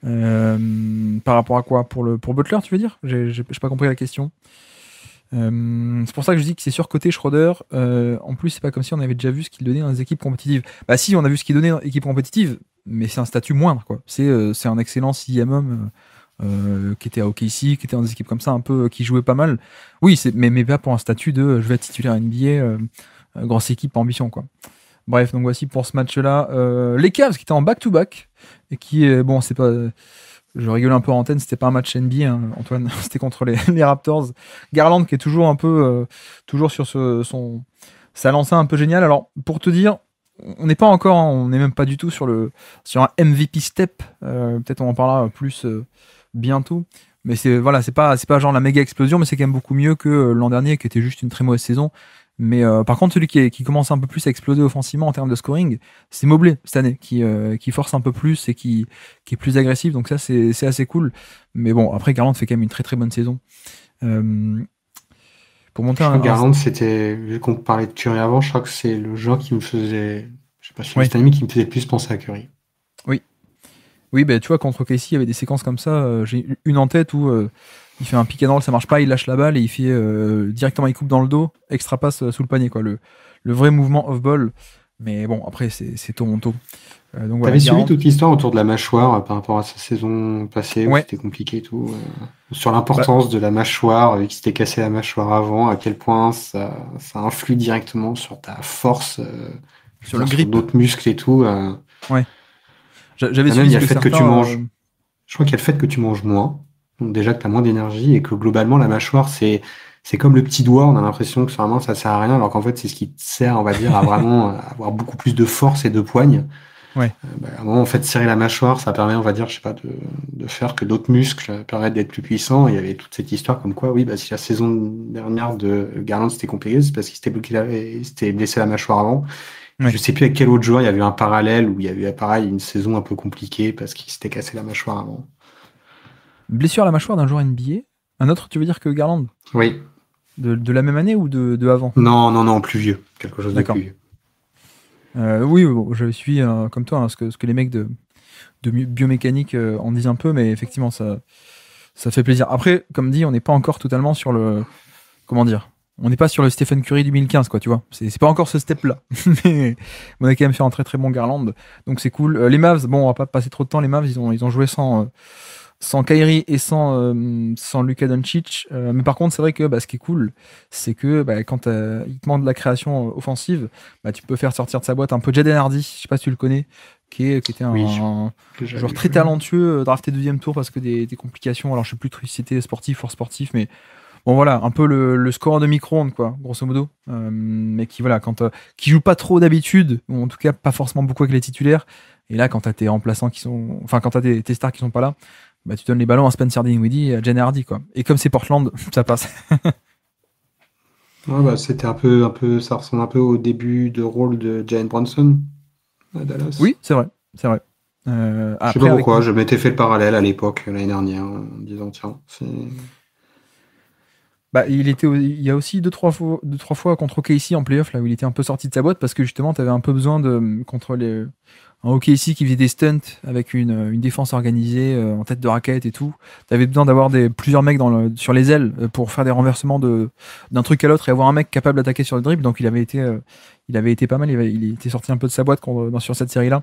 [SPEAKER 1] par rapport à quoi pour Butler, tu veux dire? J'ai pas compris la question. C'est pour ça que je dis que c'est surcoté Schroeder. En plus, c'est pas comme si on avait déjà vu ce qu'il donnait dans les équipes compétitives. Bah si, on a vu ce qu'il donnait dans les équipes compétitives, mais c'est un statut moindre, quoi. C'est un excellent sixième homme qui était à OKC, qui était dans des équipes comme ça, un peu qui jouait pas mal. Oui, mais pas pour un statut de je vais être titulaire NBA, grosse équipe, ambition, quoi. Bref, donc voici pour ce match-là. Les Cavs qui étaient en back-to-back et qui, bon, c'est pas. Je rigole un peu en antenne, c'était pas un match NBA, hein, Antoine, c'était contre les Raptors. Garland qui est toujours un peu, toujours sur sa lancée un peu géniale. Alors, pour te dire, on n'est pas encore, hein, on n'est même pas du tout sur un MVP step. Peut-être on en parlera plus bientôt. Mais voilà, c'est pas genre la méga explosion, mais c'est quand même beaucoup mieux que l'an dernier, qui était juste une très mauvaise saison. Mais par contre, celui qui commence un peu plus à exploser offensivement en termes de scoring, c'est Mobley cette année, qui force un peu plus et qui est plus agressif. Donc ça, c'est assez cool. Mais bon, après, Garland fait quand même une très très bonne saison. Pour monter
[SPEAKER 2] Garland, c'était, vu qu'on parlait de Curry avant, je crois que c'est le joueur qui me faisait, je sais pas si
[SPEAKER 1] Oui.
[SPEAKER 2] c'est qui me faisait plus penser à Curry.
[SPEAKER 1] Oui, bah, tu vois, contre OKC, il y avait des séquences comme ça. J'ai une en tête où il fait un pick and roll, ça marche pas, il lâche la balle et il fait directement, il coupe dans le dos, extra passe sous le panier, quoi. Le vrai mouvement off-ball. Mais bon, après, c'est Toronto. Donc voilà,
[SPEAKER 2] T'avais suivi toute l'histoire autour de la mâchoire par rapport à sa saison passée où c'était compliqué et tout, sur l'importance de la mâchoire, qui s'était cassé la mâchoire avant, à quel point ça influe directement sur ta force,
[SPEAKER 1] sur le grip,
[SPEAKER 2] sur d'autres muscles et tout.
[SPEAKER 1] Ouais. J'avais
[SPEAKER 2] suivi que certains, tu manges. Je crois qu'il y a le fait que tu manges moins, donc déjà que tu as moins d'énergie et que globalement la mâchoire c'est comme le petit doigt, on a l'impression que vraiment ça sert à rien, alors qu'en fait c'est ce qui te sert, on va dire, à vraiment avoir beaucoup plus de force et de poigne.
[SPEAKER 1] Ouais.
[SPEAKER 2] À un moment, en fait, serrer la mâchoire, ça permet, on va dire, je sais pas, de faire que d'autres muscles permettent d'être plus puissants. Il y avait toute cette histoire comme quoi, oui, bah, si la saison dernière de Garland c'était compliqué, c'est parce qu'il s'était blessé la mâchoire avant. Ouais. Je sais plus avec quel autre joueur il y avait eu un parallèle où il y avait eu pareil une saison un peu compliquée parce qu'il s'était cassé la mâchoire avant.
[SPEAKER 1] Blessure à la mâchoire d'un joueur NBA? Un autre, tu veux dire que Garland?
[SPEAKER 2] Oui.
[SPEAKER 1] De la même année ou de avant?
[SPEAKER 2] Non, plus vieux. Quelque chose de plus vieux.
[SPEAKER 1] Oui, j'avais suivi comme toi ce que les mecs de biomécanique en disent un peu, mais effectivement, ça fait plaisir. Après, comme dit, on n'est pas encore totalement sur le... Comment dire? On n'est pas sur le Stephen Curry 2015, quoi, tu vois. C'est pas encore ce step-là. Mais on a quand même fait un très très bon Garland. Donc c'est cool. Les Mavs, bon, on va pas passer trop de temps. Les Mavs, ils ont joué sans Kyrie et sans Luka Doncic. Mais par contre, c'est vrai que ce qui est cool, c'est que quand il te manque de la création offensive, tu peux faire sortir de sa boîte un peu Jaden Hardy, je sais pas si tu le connais, qui était un joueur très talentueux, drafté deuxième tour parce que des complications. Alors je sais plus si c'était sportif ou sportif, mais bon voilà, un peu le scoreur de micro-ondes, quoi, grosso modo. Mais qui qui joue pas trop d'habitude, ou en tout cas pas forcément beaucoup avec les titulaires. Et là, quand t'as tes remplaçants quand t'as tes stars qui sont pas là, tu donnes les ballons à Spencer Dinwiddie et à Jaden Hardy, quoi. Et comme c'est Portland, ça passe.
[SPEAKER 2] Ouais, c'était un peu, ça ressemble un peu au début de rôle de Jalen Brunson à Dallas.
[SPEAKER 1] Oui, c'est vrai.
[SPEAKER 2] Je sais pas pourquoi, je m'étais fait le parallèle à l'époque, l'année dernière, en disant tiens, c'est...
[SPEAKER 1] il y a aussi 2-3 fois contre OKC en playoff, là où il était un peu sorti de sa boîte parce que justement, tu avais un peu besoin contre un OKC qui faisait des stunts avec une défense organisée en tête de raquette et tout. Tu avais besoin d'avoir plusieurs mecs sur les ailes pour faire des renversements d'un truc à l'autre et avoir un mec capable d'attaquer sur le dribble. Donc il avait été pas mal, il était sorti un peu de sa boîte sur cette série-là.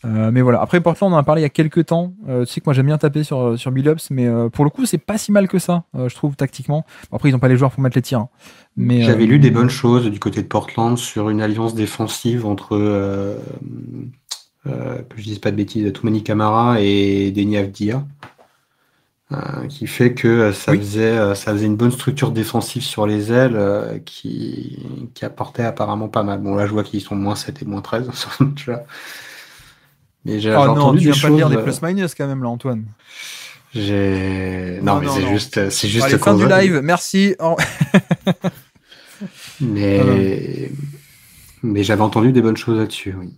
[SPEAKER 1] Mais voilà. Après, Portland, on en a parlé il y a quelques temps. Tu sais que moi, j'aime bien taper sur Billups, mais pour le coup, c'est pas si mal que ça, je trouve, tactiquement. Bon, après, ils n'ont pas les joueurs pour mettre les tirs. Hein. Mais,
[SPEAKER 2] j'avais lu des bonnes choses du côté de Portland sur une alliance défensive entre, que je dise pas de bêtises, Toumani Camara et Deni Avdija, qui fait que ça faisait une bonne structure défensive sur les ailes qui apportait apparemment pas mal. Bon, là, je vois qu'ils sont -7 et -13 sur ce match-là. Mais j'ai entendu
[SPEAKER 1] tu
[SPEAKER 2] des
[SPEAKER 1] viens
[SPEAKER 2] choses.
[SPEAKER 1] Pas de dire des plus-minus quand même là, Antoine.
[SPEAKER 2] Non, mais c'est juste
[SPEAKER 1] allez, fin du live, merci.
[SPEAKER 2] Mais j'avais entendu des bonnes choses là-dessus, oui.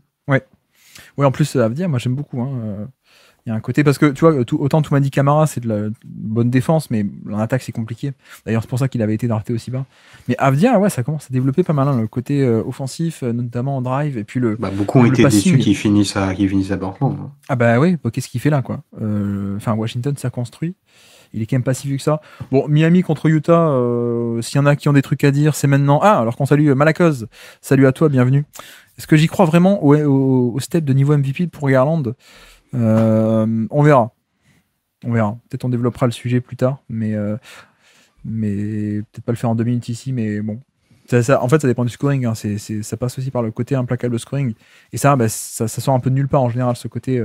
[SPEAKER 1] Oui, en plus, Avdija, moi j'aime beaucoup. Il y a un côté, parce que tu vois, autant Toumani Camara, c'est de la bonne défense, mais en attaque, c'est compliqué. D'ailleurs, c'est pour ça qu'il avait été drafté aussi bas. Mais Avdija, ça commence à développer pas mal, le côté offensif, notamment en drive, et puis
[SPEAKER 2] beaucoup ont été déçus qu'il finisse à Portland.
[SPEAKER 1] Ah oui, qu'est-ce qu'il fait là, quoi. Washington s'est construit. il est quand même pas si vieux que ça. Bon, Miami contre Utah, s'il y en a qui ont des trucs à dire, c'est maintenant. Ah, alors qu'on salue Malakoz. Salut à toi, bienvenue. Est-ce que j'y crois vraiment au step de niveau MVP pour Garland? On verra. On verra. Peut-être on développera le sujet plus tard, mais peut-être pas le faire en 2 minutes ici, mais bon. En fait, ça dépend du scoring. Hein. Ça passe aussi par le côté implacable scoring. Et ça, ça sort un peu de nulle part en général, ce côté,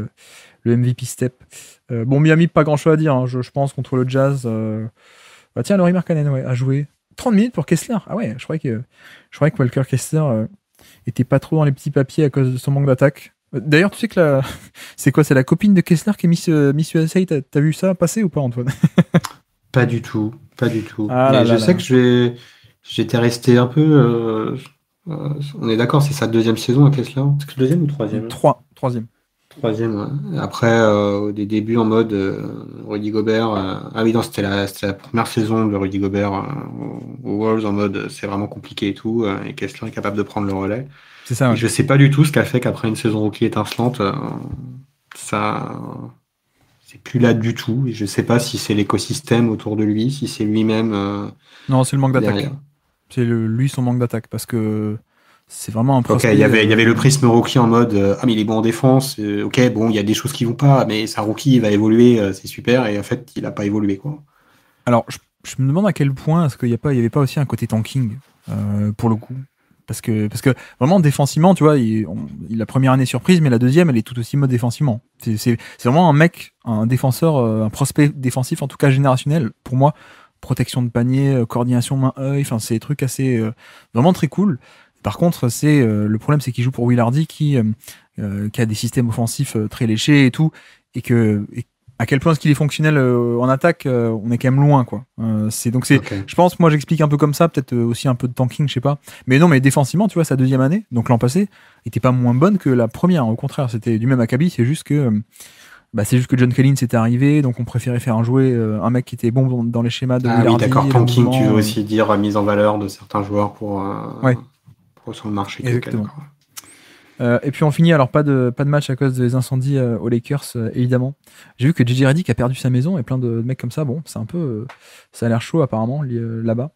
[SPEAKER 1] le MVP step. Bon, Miami, pas grand-chose à dire, hein, je pense, contre le Jazz. Bah, tiens, Laurie Markkanen a joué 30 minutes pour Kessler. Ah ouais, je croyais que Walker Kessler était pas trop dans les petits papiers à cause de son manque d'attaque. D'ailleurs, tu sais que c'est quoi? C'est la copine de Kessler qui est Miss USA. T'as vu ça passer ou pas, Antoine?
[SPEAKER 2] Pas du tout, pas du tout.
[SPEAKER 1] Ah
[SPEAKER 2] Mais
[SPEAKER 1] là
[SPEAKER 2] je
[SPEAKER 1] là
[SPEAKER 2] sais
[SPEAKER 1] là.
[SPEAKER 2] que j'étais resté un peu. On est d'accord, c'est sa deuxième saison à Kessler. C'est que deuxième ou troisième?
[SPEAKER 1] Troisième.
[SPEAKER 2] Troisième, ouais. Après, des débuts en mode Rudy Gobert. Ah oui, non, c'était la première saison de Rudy Gobert aux Wolves en mode c'est vraiment compliqué et tout. Et Kessler est capable de prendre le relais.
[SPEAKER 1] C'est ça,
[SPEAKER 2] Et
[SPEAKER 1] ouais.
[SPEAKER 2] je sais pas du tout ce qu'a fait qu'après une saison rookie étincelante, ça, c'est plus là du tout. Et je sais pas si c'est l'écosystème autour de lui, si c'est lui-même
[SPEAKER 1] Non, c'est le manque d'attaque.
[SPEAKER 2] derrière.
[SPEAKER 1] C'est lui son manque d'attaque parce que c'est vraiment un
[SPEAKER 2] Ok,
[SPEAKER 1] prospect.
[SPEAKER 2] il y avait le prisme rookie en mode ah mais il est bon en défense. Ok, bon, il y a des choses qui vont pas, mais c'est un rookie, il va évoluer, c'est super. Et en fait, il a pas évolué quoi.
[SPEAKER 1] Alors, je me demande à quel point est-ce qu'il y avait pas aussi un côté tanking pour le coup. Parce que vraiment défensivement, tu vois, la première année surprise, mais la deuxième, elle est tout aussi mode défensivement. C'est vraiment un mec, un défenseur, un prospect défensif, en tout cas générationnel. Pour moi, protection de panier, coordination main-œil, enfin, c'est des trucs assez vraiment très cool. Par contre, le problème, c'est qu'il joue pour Will Hardy qui a des systèmes offensifs très léchés et tout, et à quel point est-ce qu'il est fonctionnel en attaque, on est quand même loin, quoi.
[SPEAKER 2] Ok.
[SPEAKER 1] Je pense, moi, j'explique un peu comme ça, peut-être aussi un peu de tanking, je sais pas. Mais non, mais défensivement, tu vois, sa deuxième année, donc l'an passé, était pas moins bonne que la première. Au contraire, c'était du même acabit. C'est juste que John Collins était arrivé, donc on préférait faire jouer un mec qui était bon dans les schémas de
[SPEAKER 2] Ah
[SPEAKER 1] Will
[SPEAKER 2] oui,
[SPEAKER 1] Hardy,
[SPEAKER 2] d'accord.
[SPEAKER 1] le
[SPEAKER 2] Tanking, tu veux
[SPEAKER 1] mouvement.
[SPEAKER 2] aussi dire mise en valeur de certains joueurs
[SPEAKER 1] Ouais,
[SPEAKER 2] pour sur le marché. Ok,
[SPEAKER 1] exactement.
[SPEAKER 2] d'accord.
[SPEAKER 1] Et puis on finit, alors pas de match à cause des incendies aux Lakers, évidemment. J'ai vu que JJ Redick a perdu sa maison et plein de mecs comme ça. Bon, c'est un peu. Ça a l'air chaud apparemment là-bas.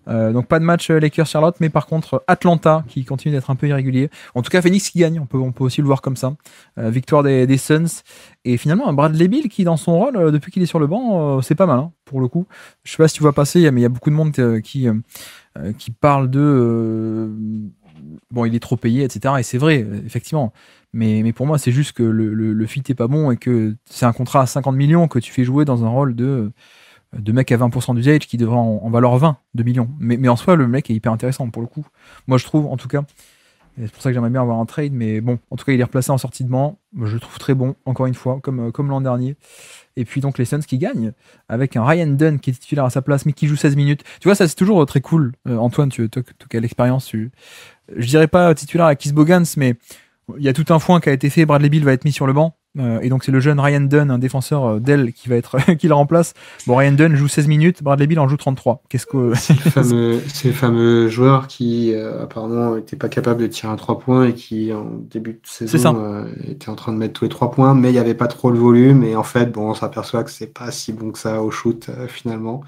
[SPEAKER 1] Donc pas de match Lakers-Charlotte, mais par contre Atlanta qui continue d'être un peu irrégulier. En tout cas, Phoenix qui gagne, on peut aussi le voir comme ça. Victoire des Suns. Et finalement, un Bradley Beal qui, dans son rôle, depuis qu'il est sur le banc, c'est pas mal hein, pour le coup. Je sais pas si tu vois passer, mais il y a beaucoup de monde qui parle de. Bon, il est trop payé, etc. Et c'est vrai, effectivement. Mais pour moi, c'est juste que le fit est pas bon et que c'est un contrat à 50 millions que tu fais jouer dans un rôle de mec à 20% d'usage qui devrait en valoir 20 de millions. Mais en soi, le mec est hyper intéressant pour le coup. Moi, je trouve, en tout cas. Et c'est pour ça que j'aimerais bien avoir un trade. Mais bon, en tout cas, il est replacé en sortie de banc. Je le trouve très bon, encore une fois, comme l'an dernier. Et puis donc les Suns qui gagnent avec un Ryan Dunn qui est titulaire à sa place mais qui joue 16 minutes. Tu vois, ça c'est toujours très cool. Antoine, toi qui as l'expérience, je dirais pas titulaire à Kiss Bogans, mais il y a tout un foin qui a été fait. Bradley Beal va être mis sur le banc. Et donc c'est le jeune Ryan Dunn, un défenseur d'aile qui qui le remplace. Bon, Ryan Dunn joue 16 minutes, Bradley Beal en joue 33. Qu'est-ce que
[SPEAKER 2] C'est le fameux joueur qui apparemment n'était pas capable de tirer un 3 points et qui en début de
[SPEAKER 1] C'est
[SPEAKER 2] saison
[SPEAKER 1] ça.
[SPEAKER 2] était en train de mettre tous les 3 points, mais il n'y avait pas trop le volume et en fait bon on s'aperçoit que c'est pas si bon que ça au shoot finalement.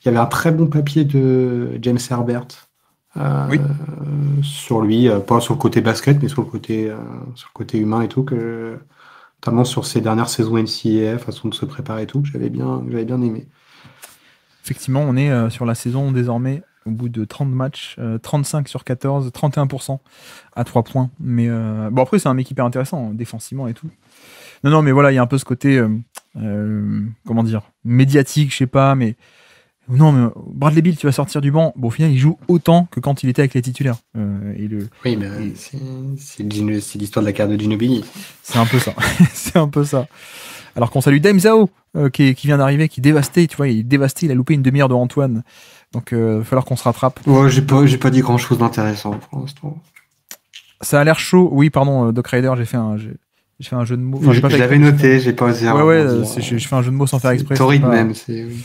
[SPEAKER 2] Il y avait un très bon papier de James Herbert euh,
[SPEAKER 1] Oui.
[SPEAKER 2] sur lui, pas sur le côté basket mais sur le côté humain et tout que notamment sur ses dernières saisons NCAA, façon de se préparer et tout, que j'avais bien aimé.
[SPEAKER 1] Effectivement, on est sur la saison désormais au bout de 30 matchs, 35 sur 14, 31% à 3 points. Mais bon, après, c'est un mec hyper intéressant, défensivement et tout. Non, mais voilà, il y a un peu ce côté, comment dire, médiatique, je sais pas, mais. Non, mais Bradley Beal, tu vas sortir du banc. Bon, au final, il joue autant que quand il était avec les titulaires.
[SPEAKER 2] Oui, mais c'est l'histoire de la carrière de Ginobili.
[SPEAKER 1] C'est un peu ça. C'est un peu ça. Alors qu'on salue Dame Zhao, qui vient d'arriver, qui est dévasté. Tu vois, il est dévasté. Il a loupé une demi-heure de Antoine. Donc, il va falloir qu'on se rattrape.
[SPEAKER 2] Ouais, j'ai pas dit grand chose d'intéressant pour l'instant.
[SPEAKER 1] Ça a l'air chaud. Oui, pardon, Doc Rider, j'ai fait un jeu de mots. Enfin, j'ai pas fait
[SPEAKER 2] J'avais
[SPEAKER 1] exprès.
[SPEAKER 2] noté, j'ai pas osé.
[SPEAKER 1] Ouais, je fais un jeu de mots sans faire exprès.
[SPEAKER 2] Torride
[SPEAKER 1] pas...
[SPEAKER 2] même, oui.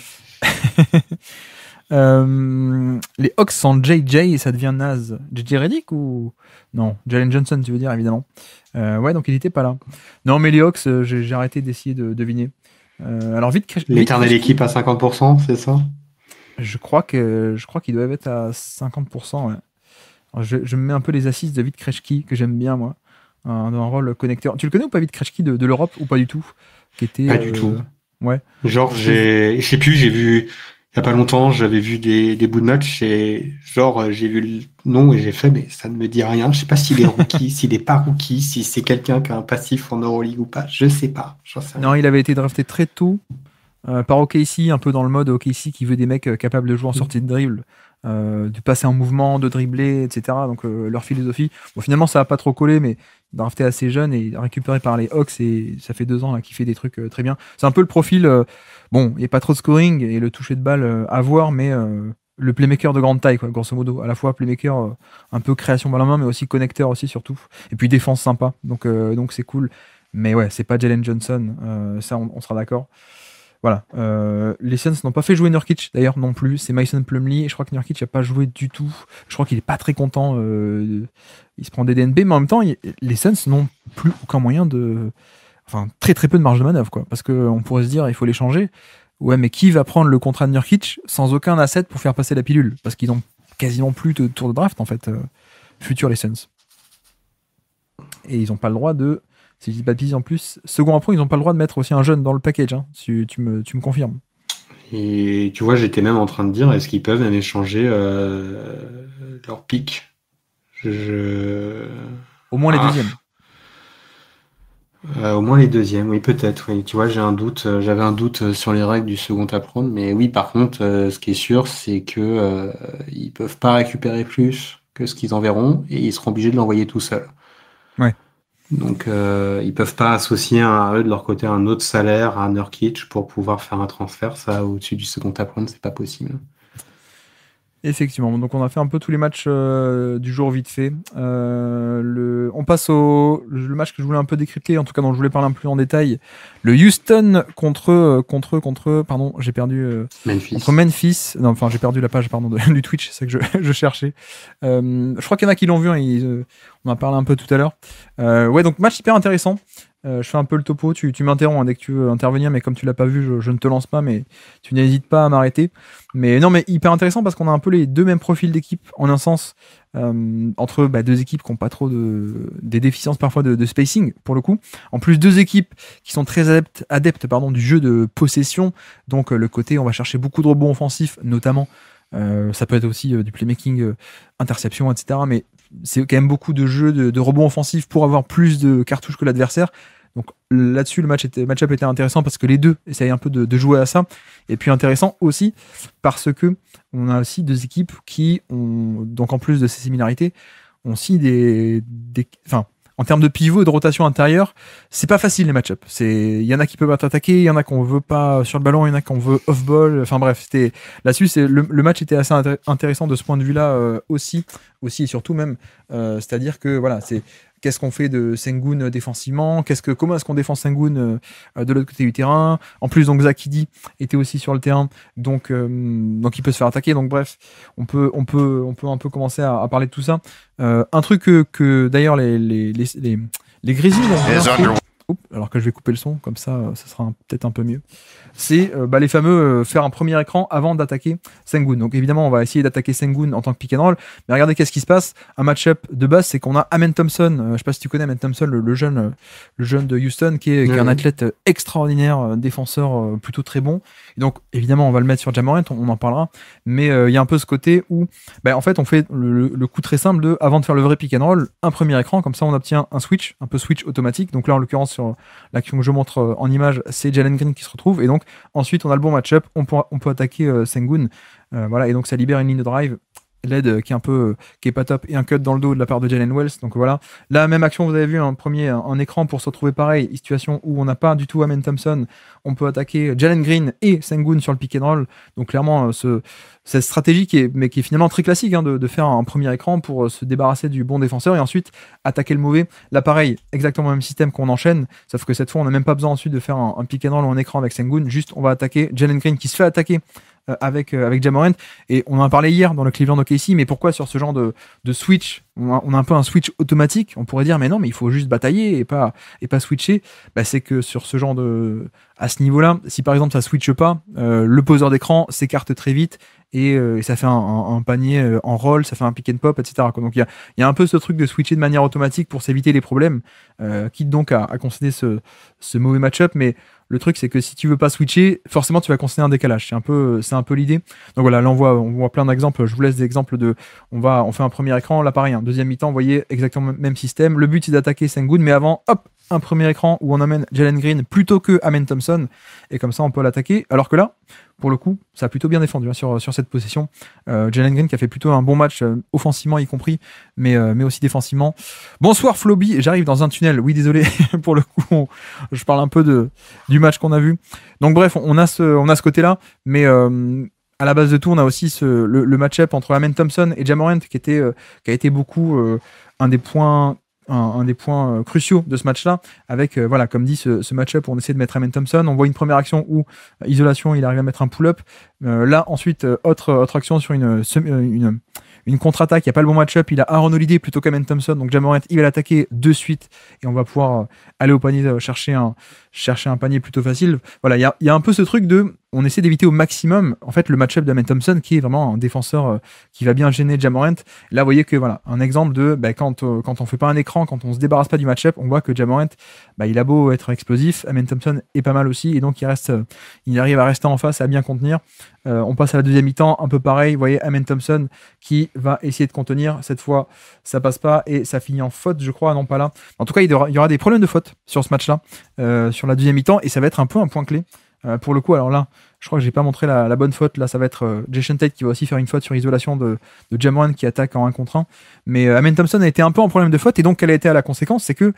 [SPEAKER 1] Les Hawks sans JJ et ça devient naze. JJ Redick ou non, Jalen Johnson, tu veux dire, évidemment. Ouais, donc il était pas là. Non, mais les Hawks, j'ai arrêté d'essayer de deviner. Alors vite,
[SPEAKER 2] L'éternelle équipe à 50%, c'est ça?
[SPEAKER 1] je crois qu'ils doivent être à 50%. Ouais. Alors, je me mets un peu les assists de Vit Krejci, que j'aime bien, moi, dans un rôle connecteur. Tu le connais ou pas, Vit Krejci, de l'Europe, ou pas du tout? Qui était,
[SPEAKER 2] Pas du tout.
[SPEAKER 1] Ouais.
[SPEAKER 2] Genre, je sais plus, j'ai vu, il y a pas longtemps, j'avais vu des bouts de match et genre, j'ai vu le nom et j'ai fait, mais ça ne me dit rien. Je sais pas s'il est rookie, s'il est pas rookie, si c'est quelqu'un qui a un passif en Euroleague ou pas. Je sais pas. J'en sais
[SPEAKER 1] Non,
[SPEAKER 2] rien.
[SPEAKER 1] il avait été drafté très tôt par OKC, un peu dans le mode OKC qui veut des mecs capables de jouer en sortie de dribble, de passer en mouvement, de dribbler, etc. Donc leur philosophie. Bon, finalement, ça n'a pas trop collé, mais drafté assez jeune et récupéré par les Hawks, et ça fait 2 ans là, qu'il fait des trucs très bien. C'est un peu le profil. Bon, il n'y a pas trop de scoring et le toucher de balle à voir, mais le playmaker de grande taille, quoi, grosso modo. À la fois playmaker, un peu création balle en main, mais aussi connecteur aussi, surtout. Et puis défense sympa. Donc c'est cool. Mais ouais, c'est pas Jalen Johnson. Ça, on sera d'accord. Voilà. Les Suns n'ont pas fait jouer Nurkic d'ailleurs non plus. C'est Mason Plumlee. Et je crois que Nurkic n'a pas joué du tout. Je crois qu'il est pas très content. Il se prend des DNB, mais en même temps, les Suns n'ont plus aucun moyen de. Enfin, très très peu de marge de manœuvre, quoi. Parce qu'on pourrait se dire, il faut les changer. Ouais, mais qui va prendre le contrat de Nurkic sans aucun asset pour faire passer la pilule? Parce qu'ils n'ont quasiment plus de tour de draft, en fait, futur les Suns. Et ils n'ont pas le droit de. Si je dis pas de bêtises en plus, second apprend, ils n'ont pas le droit de mettre aussi un jeune dans le package, hein, si tu me confirmes.
[SPEAKER 2] Et tu vois, j'étais même en train de dire, est-ce qu'ils peuvent même échanger leur pick? Je...
[SPEAKER 1] Au moins les
[SPEAKER 2] Ah,
[SPEAKER 1] deuxièmes.
[SPEAKER 2] au moins les deuxièmes, oui, peut-être. Oui. Tu vois, j'ai un doute, j'avais un doute sur les règles du second à prendre, mais oui, par contre, ce qui est sûr, c'est que ils peuvent pas récupérer plus que ce qu'ils enverront et ils seront obligés de l'envoyer tout seuls.
[SPEAKER 1] Ouais.
[SPEAKER 2] Donc, ils peuvent pas associer à eux de leur côté un autre salaire à Nurkic pour pouvoir faire un transfert. Ça, au-dessus du second à prendre, c'est pas possible.
[SPEAKER 1] Effectivement, donc on a fait un peu tous les matchs du jour vite fait. On passe au le match que je voulais un peu décrypter, en tout cas dont je voulais parler un peu plus en détail. Le Houston pardon, j'ai perdu
[SPEAKER 2] Memphis.
[SPEAKER 1] contre Memphis. Non, enfin j'ai perdu la page pardon du Twitch, c'est ça que je cherchais. Je crois qu'il y en a qui l'ont vu, hein, on en a parlé un peu tout à l'heure. Ouais, donc match hyper intéressant. Je fais un peu le topo, tu m'interromps hein, dès que tu veux intervenir, mais comme tu l'as pas vu, je ne te lance pas, mais tu n'hésites pas à m'arrêter. Mais non, mais hyper intéressant parce qu'on a un peu les deux mêmes profils d'équipe en un sens, entre deux équipes qui n'ont pas trop des déficiences parfois de spacing pour le coup. En plus, deux équipes qui sont très adeptes du jeu de possession, donc le côté on va chercher beaucoup de rebonds offensifs notamment. Ça peut être aussi du playmaking, interception, etc. Mais c'est quand même beaucoup de jeux de rebonds offensifs pour avoir plus de cartouches que l'adversaire. Donc là-dessus, le match-up était intéressant parce que les deux essayent un peu de jouer à ça. Et puis intéressant aussi parce que on a aussi deux équipes qui ont, donc en plus de ces similarités, ont aussi enfin, en termes de pivot et de rotation intérieure, c'est pas facile les match-up. Il y en a qui peuvent être attaqués, il y en a qu'on veut pas sur le ballon, il y en a qu'on veut off-ball. Enfin bref, là-dessus, le match était assez intéressant de ce point de vue-là aussi et surtout même. C'est-à-dire que voilà, qu'est-ce qu'on fait de Sengun défensivement, comment est-ce qu'on défend Sengun de l'autre côté du terrain. En plus, donc Zakidi était aussi sur le terrain, donc il peut se faire attaquer. Donc bref, on peut un peu commencer à parler de tout ça. Un truc que d'ailleurs les Grizzlies alors que je vais couper le son, comme ça sera peut-être un peu mieux. C'est les fameux faire un premier écran avant d'attaquer Sengun. Donc évidemment, on va essayer d'attaquer Sengun en tant que pick and roll. Mais regardez qu'est-ce qui se passe. Un match-up de base, c'est qu'on a Amen Thompson. Je sais pas si tu connais Amen Thompson, le jeune de Houston, qui est un athlète extraordinaire, défenseur plutôt très bon. Et donc évidemment, on va le mettre sur Ja Morant, on en parlera. Mais il y a un peu ce côté où, en fait, on fait le coup très simple de, avant de faire le vrai pick and roll, un premier écran. Comme ça, on obtient un switch automatique. Donc là, en l'occurrence, sur l'action que je montre en image, c'est Jalen Green qui se retrouve. Et donc, ensuite, on a le bon match-up, on peut attaquer Sengun. Voilà, et donc ça libère une ligne de drive. L'aide qui est pas top, et un cut dans le dos de la part de Jalen Wells. Donc voilà, la même action, vous avez vu un écran pour se retrouver pareil, situation où on n'a pas du tout Amen Thompson, on peut attaquer Jalen Green et Sengun sur le pick and roll. Donc clairement, cette stratégie qui est finalement très classique, hein, de faire un premier écran pour se débarrasser du bon défenseur et ensuite attaquer le mauvais. Là pareil, exactement le même système qu'on enchaîne, sauf que cette fois on n'a même pas besoin ensuite de faire un pick and roll ou un écran avec Sengun, juste on va attaquer Jalen Green qui se fait attaquer avec Ja Morant. Et on en a parlé hier dans le Cleveland OKC, mais pourquoi sur ce genre de switch, on a un peu un switch automatique, on pourrait dire mais non, mais il faut juste batailler et pas switcher. C'est que sur ce genre à ce niveau-là, si par exemple ça switche pas, le poseur d'écran s'écarte très vite et ça fait un panier en roll, ça fait un pick and pop, etc. Donc il y a un peu ce truc de switcher de manière automatique pour s'éviter les problèmes, quitte donc à concéder ce mauvais match-up. Mais le truc, c'est que si tu veux pas switcher, forcément tu vas concéder un décalage. C'est un peu l'idée. Donc voilà, là on voit plein d'exemples. Je vous laisse des exemples on fait un premier écran, là pareil, deuxième mi-temps, vous voyez, exactement le même système. Le but c'est d'attaquer Sengun, mais avant, hop, un premier écran où on amène Jalen Green plutôt que Amen Thompson, et comme ça on peut l'attaquer. Alors que là, pour le coup, ça a plutôt bien défendu sur cette possession. Jalen Green qui a fait plutôt un bon match, offensivement y compris, mais aussi défensivement. Bonsoir Floby, j'arrive dans un tunnel. Oui, désolé, pour le coup, je parle un peu du match qu'on a vu. Donc bref, on a ce côté-là, mais à la base de tout, on a aussi le match-up entre Amen Thompson et Ja Morant qui a été beaucoup un des points cruciaux de ce match-là, avec, comme dit, ce match-up où on essaie de mettre Amen Thompson. On voit une première action où, isolation, il arrive à mettre un pull-up. Là, ensuite, autre action sur une contre-attaque, il n'y a pas le bon match-up, il a Aaron Holiday plutôt qu'Amen Thompson, donc Ja Morant, il va l'attaquer de suite, et on va pouvoir aller au panier, chercher un panier plutôt facile. Voilà, il y a un peu ce truc on essaie d'éviter au maximum en fait le match-up d'Amen Thompson qui est vraiment un défenseur qui va bien gêner Ja Morant. Là, vous voyez que un exemple de quand on fait pas un écran, quand on se débarrasse pas du match-up, on voit que Ja Morant, il a beau être explosif, Amen Thompson est pas mal aussi, et donc il arrive à rester en face, à bien contenir. On passe à la deuxième mi-temps, un peu pareil, vous voyez Amen Thompson qui va essayer de contenir. Cette fois, ça passe pas et ça finit en faute, je crois, non pas là. En tout cas, il y aura des problèmes de faute sur ce match-là, sur la deuxième mi-temps, et ça va être un peu un point clé. Pour le coup, alors là, je crois que j'ai pas montré la bonne faute. Là, ça va être Jason Tate qui va aussi faire une faute sur isolation de Ja Morant qui attaque en 1 contre 1. Mais Amen Thompson a été un peu en problème de faute, et donc quelle a été la conséquence? C'est que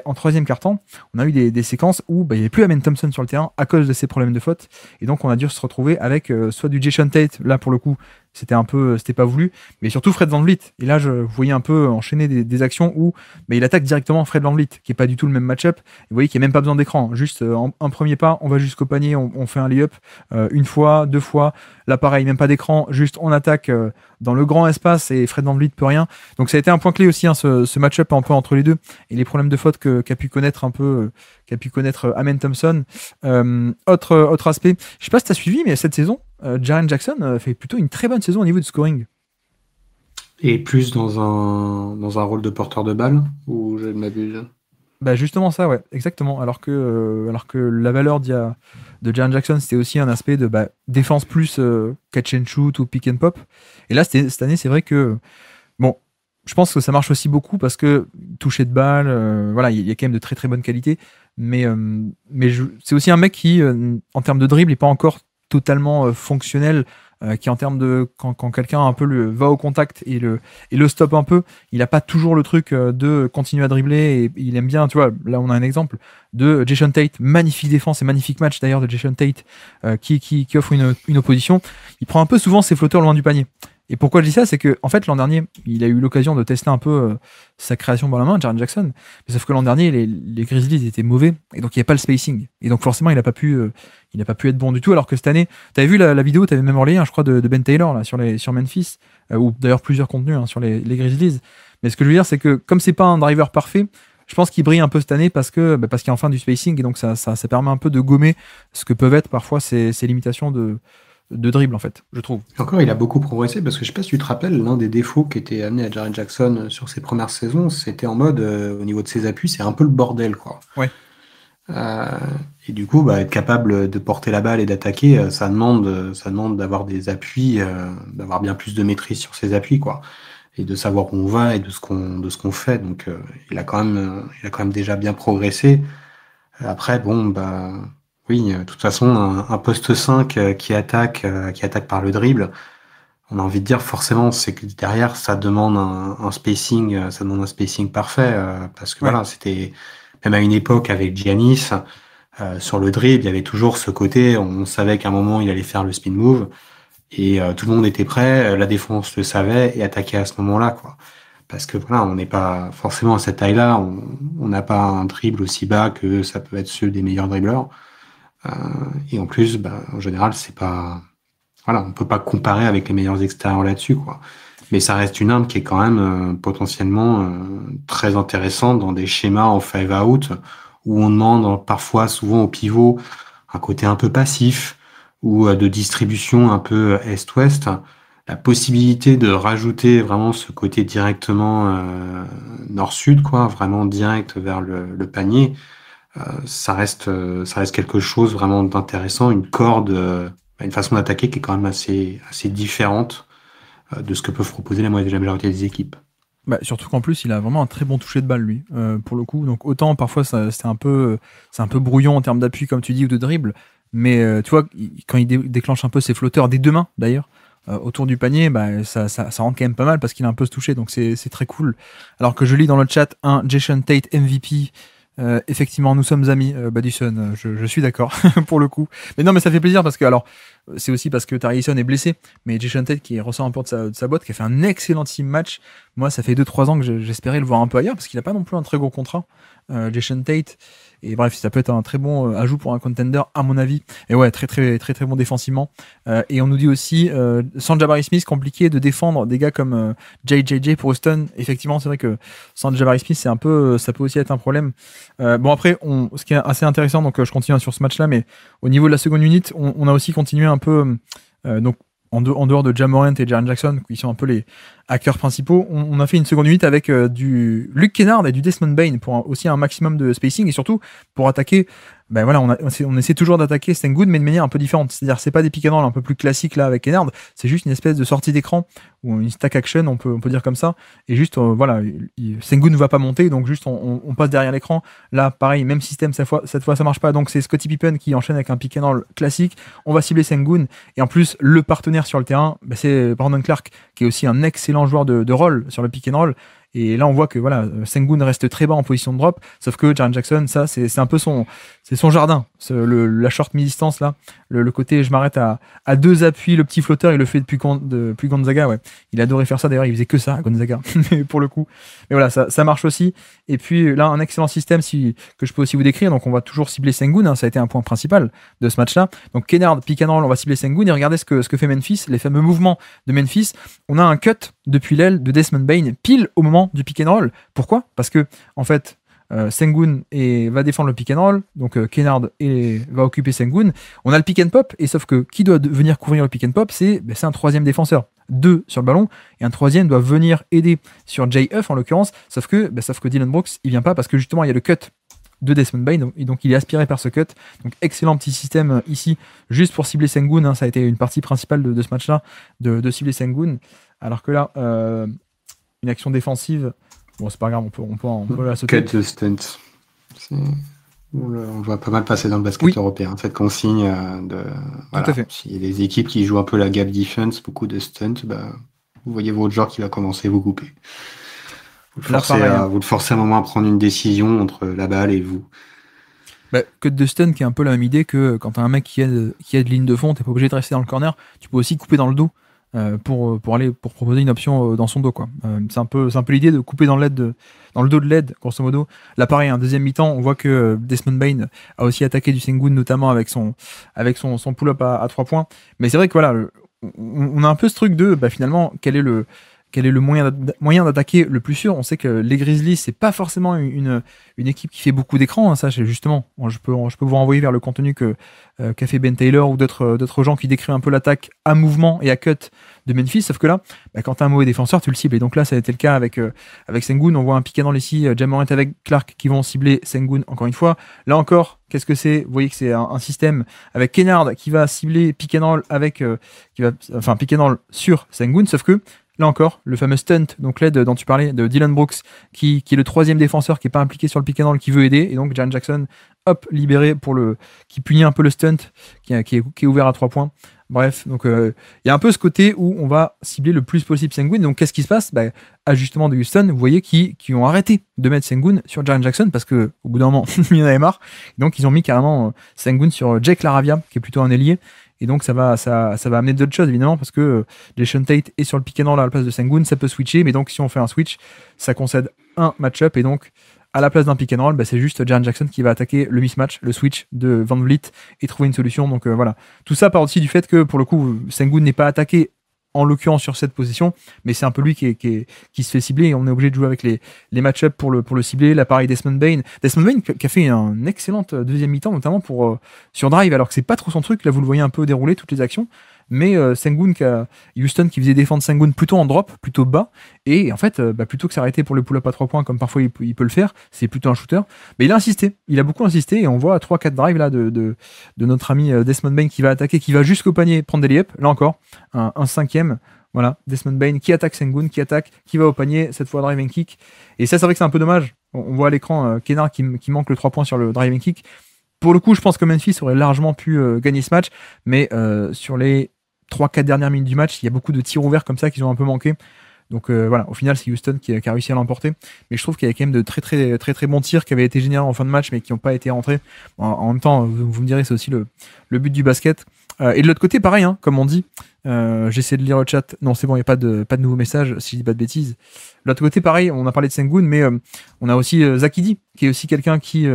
[SPEAKER 1] en troisième quart-temps, on a eu des séquences où il n'y avait plus Amen Thompson sur le terrain à cause de ces problèmes de faute, et donc on a dû se retrouver avec soit du Jason Tate, là pour le coup c'était pas voulu, mais surtout Fred VanVleet. Et là, vous voyez un peu enchaîner des actions où il attaque directement Fred VanVleet, qui est pas du tout le même match-up. Et vous voyez qu'il n'y a même pas besoin d'écran. Juste un premier pas, on va jusqu'au panier, on fait un lay-up une fois, 2 fois. Là, pareil, même pas d'écran, juste on attaque dans le grand espace et Fred VanVleet peut rien. Donc ça a été un point clé aussi, ce match-up un peu entre les deux et les problèmes de faute qu'a pu connaître Amen Thompson. Autre aspect, je sais pas si tu as suivi, mais cette saison, Jaren Jackson fait plutôt une très bonne saison au niveau du scoring.
[SPEAKER 2] Et plus dans un rôle de porteur de balle, ou je m'abuse?
[SPEAKER 1] Justement ça, ouais, exactement. Alors que la valeur de Jaren Jackson, c'était aussi un aspect de défense plus catch and shoot ou pick and pop. Et là, cette année, c'est vrai que je pense que ça marche aussi beaucoup parce que toucher de balle, il y a quand même de très très bonnes qualités. Mais c'est aussi un mec qui, en termes de dribble, n'est pas encore totalement fonctionnel, qui en termes de quand quelqu'un un peu va au contact et le stoppe un peu, il a pas toujours le truc de continuer à dribbler, et il aime bien, tu vois, là on a un exemple de Jason Tate, magnifique défense et magnifique match d'ailleurs de Jason Tate, qui offre une opposition. Il prend un peu souvent ses flotteurs loin du panier. Et pourquoi je dis ça, c'est que en fait l'an dernier, il a eu l'occasion de tester un peu sa création par la main, Jaren Jackson. Mais sauf que l'an dernier, les Grizzlies étaient mauvais, et donc il n'y a pas le spacing. Et donc forcément, il n'a pas pu être bon du tout. Alors que cette année, t'avais vu la vidéo, t'avais même relayé, je crois, de Ben Taylor là sur Memphis, ou d'ailleurs plusieurs contenus sur les Grizzlies. Mais ce que je veux dire, c'est que comme c'est pas un driver parfait, je pense qu'il brille un peu cette année parce qu'il y a enfin du spacing, et donc ça permet un peu de gommer ce que peuvent être parfois ces limitations de dribble, en fait, je trouve.
[SPEAKER 2] Encore, il a beaucoup progressé, parce que je sais pas si tu te rappelles, l'un des défauts qui était amené à Jaren Jackson sur ses premières saisons, c'était en mode, au niveau de ses appuis, c'est un peu le bordel, quoi.
[SPEAKER 1] Ouais.
[SPEAKER 2] Et du coup, être capable de porter la balle et d'attaquer, ça demande d'avoir des appuis, d'avoir bien plus de maîtrise sur ses appuis, quoi, et de savoir où on va et de ce qu'on fait. Donc, il a quand même déjà bien progressé. Après, oui, de toute façon, un poste 5 qui attaque par le dribble, on a envie de dire forcément, c'est que derrière, ça demande un spacing, parfait, parce que voilà, c'était même à une époque avec Giannis, sur le dribble, il y avait toujours ce côté, on savait qu'à un moment, il allait faire le spin move, et tout le monde était prêt, la défense le savait, et attaquait à ce moment-là, quoi. Parce que voilà, on n'est pas forcément à cette taille-là, on n'a pas un dribble aussi bas que ça peut être ceux des meilleurs dribbleurs. Et en plus, en général, c'est pas voilà, on peut pas comparer avec les meilleurs extérieurs là-dessus, quoi. Mais ça reste une arme qui est quand même potentiellement très intéressante dans des schémas en five out où on demande parfois, souvent au pivot, un côté un peu passif ou de distribution un peu est-ouest. La possibilité de rajouter vraiment ce côté directement nord-sud, quoi, vraiment direct vers le panier, ça reste quelque chose vraiment d'intéressant, une corde, une façon d'attaquer qui est quand même assez différente de ce que peuvent proposer la majorité des équipes.
[SPEAKER 1] Bah, surtout qu'en plus, il a vraiment un très bon toucher de balle, lui, pour le coup. Donc, autant parfois, c'est un peu brouillon en termes d'appui, comme tu dis, ou de dribble. Mais tu vois, quand il déclenche un peu ses flotteurs, des deux mains d'ailleurs, autour du panier, bah, ça rentre quand même pas mal parce qu'il a un peu ce toucher. Donc, c'est très cool. Alors que je lis dans le chat un Jason Tate MVP. Effectivement, nous sommes amis, Badison, je suis d'accord pour le coup. Mais non, mais ça fait plaisir parce que, alors, c'est aussi parce que Tarison est blessé, mais Jason Tate qui ressort un peu de sa boîte, qui a fait un excellentissime match. Moi, ça fait 2-3 ans que j'espérais le voir un peu ailleurs parce qu'il n'a pas non plus un très gros contrat, Jason Tate. Et bref, ça peut être un très bon ajout pour un contender, à mon avis. Et ouais, très très très très bon défensivement. Et on nous dit aussi, sans Jabari Smith, compliqué de défendre des gars comme JJJ pour Houston. Effectivement, c'est vrai que sans Jabari Smith, ça peut aussi être un problème. Bon après, ce qui est assez intéressant, donc je continue sur ce match-là, mais au niveau de la seconde unité, on a aussi continué un peu, donc en dehors de Ja Morant et Jaren Jackson, qui sont un peu les hackers principaux, on a fait une seconde unité avec du Luke Kennard et du Desmond Bane pour aussi un maximum de spacing et surtout pour attaquer. Ben voilà, on essaie toujours d'attaquer Sengun, mais de manière un peu différente. C'est-à-dire, c'est pas des pick and roll un peu plus classiques là avec Kennard, c'est juste une espèce de sortie d'écran ou une stack action, on peut dire comme ça. Et juste, voilà, Sengun ne va pas monter, donc juste on passe derrière l'écran. Là, pareil, même système, cette fois ça marche pas. Donc c'est Scottie Pippen qui enchaîne avec un pick and roll classique. On va cibler Sengun et en plus le partenaire sur le terrain, ben, c'est Brandon Clark qui est aussi un excellent joueur de rôle sur le pick and roll. Et là, on voit que voilà, Sengun reste très bas en position de drop, sauf que Jaren Jackson, ça, c'est un peu son jardin. La short mi-distance, là, le côté, je m'arrête à deux appuis, le petit flotteur, il le fait depuis Gonzaga, ouais. Il adorait faire ça, d'ailleurs, il faisait que ça, Gonzaga, mais pour le coup. Mais voilà, ça marche aussi. Et puis là, un excellent système que je peux aussi vous décrire. Donc, on va toujours cibler Sengun, hein, ça a été un point principal de ce match-là. Donc, Kennard, pick and roll, on va cibler Sengun. Et regardez ce que fait Memphis, les fameux mouvements de Memphis. On a un cut depuis l'aile de Desmond Bane, pile au moment du pick and roll. Pourquoi ? Parce que, en fait, Sengun va défendre le pick and roll, donc Kennard va occuper Sengun. On a le pick and pop, et sauf que qui doit venir couvrir le pick and pop, c'est un troisième défenseur. 2 sur le ballon, et un troisième doit venir aider sur JF en l'occurrence, sauf que Dillon Brooks, il vient pas parce que justement il y a le cut de Desmond Bane, et donc il est aspiré par ce cut. Donc excellent petit système ici, juste pour cibler Sengun, hein, ça a été une partie principale de ce match-là, de cibler Sengun, alors que là, une action défensive, bon c'est pas grave, on peut la sauter.
[SPEAKER 2] Cut the stunt. On voit pas mal passer dans le basket européen, cette consigne voilà, si les équipes qui jouent un peu la gap defense, beaucoup de stunts, vous voyez votre joueur qui va commencer à vous couper. Vous le forcez à un moment à prendre une décision entre la balle et vous.
[SPEAKER 1] Cut de stun qui est un peu la même idée que quand t'as un mec qui aide ligne de fond, t'es pas obligé de rester dans le corner, tu peux aussi couper dans le dos pour proposer une option dans son dos, quoi. C'est un peu l'idée de couper dans le dos de l'aide, grosso modo. Là pareil, un deuxième mi-temps, on voit que Desmond Bane a aussi attaqué du Sengun, notamment avec son pull-up à 3 points. Mais c'est vrai que voilà, on a un peu ce truc de finalement quel est le moyen d'attaquer le plus sûr. On sait que les Grizzlies, c'est pas forcément une équipe qui fait beaucoup d'écrans, hein, ça justement. Je peux vous renvoyer vers le contenu qu'a fait Ben Taylor ou d'autres gens qui décrivent un peu l'attaque à mouvement et à cut de Memphis, sauf que là, quand t'as un mauvais défenseur, tu le cibles. Et donc là, ça a été le cas avec Sengun. On voit un pick and roll ici, Ja Morant avec Clark qui vont cibler Sengun encore une fois. Là encore, qu'est-ce que c'est ? Vous voyez que c'est un système avec Kennard qui va cibler pick and roll pick and roll sur Sengun, sauf que là encore, le fameux stunt, donc l'aide dont tu parlais, de Dillon Brooks, qui est le troisième défenseur qui n'est pas impliqué sur le pick and roll, qui veut aider, et donc Jaren Jackson, hop, libéré qui punit un peu le stunt, qui est ouvert à 3 points. Bref, donc il y a un peu ce côté où on va cibler le plus possible Sengun. Donc qu'est-ce qui se passe ? Ajustement de Houston, vous voyez qui ont arrêté de mettre Sengun sur Jaren Jackson parce que au bout d'un moment, il y en avait marre. Donc ils ont mis carrément Sengun sur Jake LaRavia, qui est plutôt un ailier. Et donc ça va amener d'autres choses évidemment parce que Jason Tate est sur le pick and roll à la place de Sengun, ça peut switcher, mais donc si on fait un switch, ça concède un match-up et donc à la place d'un pick and roll, c'est juste Jaren Jackson qui va attaquer le mismatch, le switch de Van Vliet et trouver une solution. Donc voilà. Tout ça part aussi du fait que pour le coup, Sengun n'est pas attaqué en l'occurrence sur cette position, mais c'est un peu lui qui se fait cibler et on est obligé de jouer avec les match-ups pour le cibler. Là, pareil, Desmond Bane qui a fait une excellente deuxième mi-temps, notamment sur drive, alors que c'est pas trop son truc. Là, vous le voyez un peu dérouler toutes les actions. Mais Sengun, Houston qui faisait défendre Sengun plutôt en drop, plutôt bas, et en fait, plutôt que s'arrêter pour le pull-up à 3 points, comme parfois il peut le faire, c'est plutôt un shooter, mais il a insisté, il a beaucoup insisté, et on voit 3-4 drives là de notre ami Desmond Bane qui va attaquer, qui va jusqu'au panier prendre des layups, là encore, un cinquième, voilà, Desmond Bane qui attaque Sengun, qui va au panier, cette fois drive and kick, et ça c'est vrai que c'est un peu dommage, on voit à l'écran Kennard qui manque le 3 points sur le drive and kick. Pour le coup, je pense que Memphis aurait largement pu gagner ce match, mais sur les 3-4 dernières minutes du match, il y a beaucoup de tirs ouverts comme ça qui ont un peu manqué. Donc voilà, au final, c'est Houston qui a réussi à l'emporter. Mais je trouve qu'il y avait quand même de très très très très bons tirs qui avaient été générés en fin de match, mais qui n'ont pas été rentrés. En même temps, vous me direz, c'est aussi le but du basket. Et de l'autre côté, pareil, hein, comme on dit, j'essaie de lire le chat. Non, c'est bon, il n'y a pas de nouveaux messages, si je dis pas de bêtises. De l'autre côté, pareil, on a parlé de Sengun, mais on a aussi Zakidi, qui est aussi quelqu'un qui,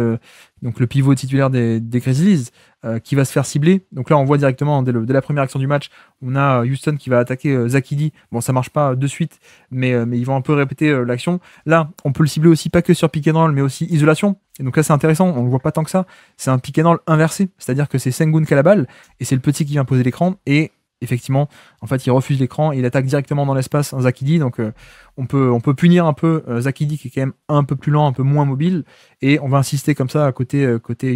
[SPEAKER 1] donc le pivot titulaire des Grizzlies, qui va se faire cibler. Donc là, on voit directement, dès la première action du match, on a Houston qui va attaquer Zakidi. Bon, ça marche pas de suite, mais ils vont un peu répéter l'action. Là, on peut le cibler aussi, pas que sur pick and roll, mais aussi isolation. Et donc là, c'est intéressant, on le voit pas tant que ça. C'est un pick and roll inversé, c'est-à-dire que c'est Sengun qui a la balle, et c'est le petit qui vient poser l'écran, et effectivement, en fait, il refuse l'écran, il attaque directement dans l'espace un Zakidi, donc on peut punir un peu Zakidi qui est quand même un peu plus lent, un peu moins mobile, et on va insister comme ça à côté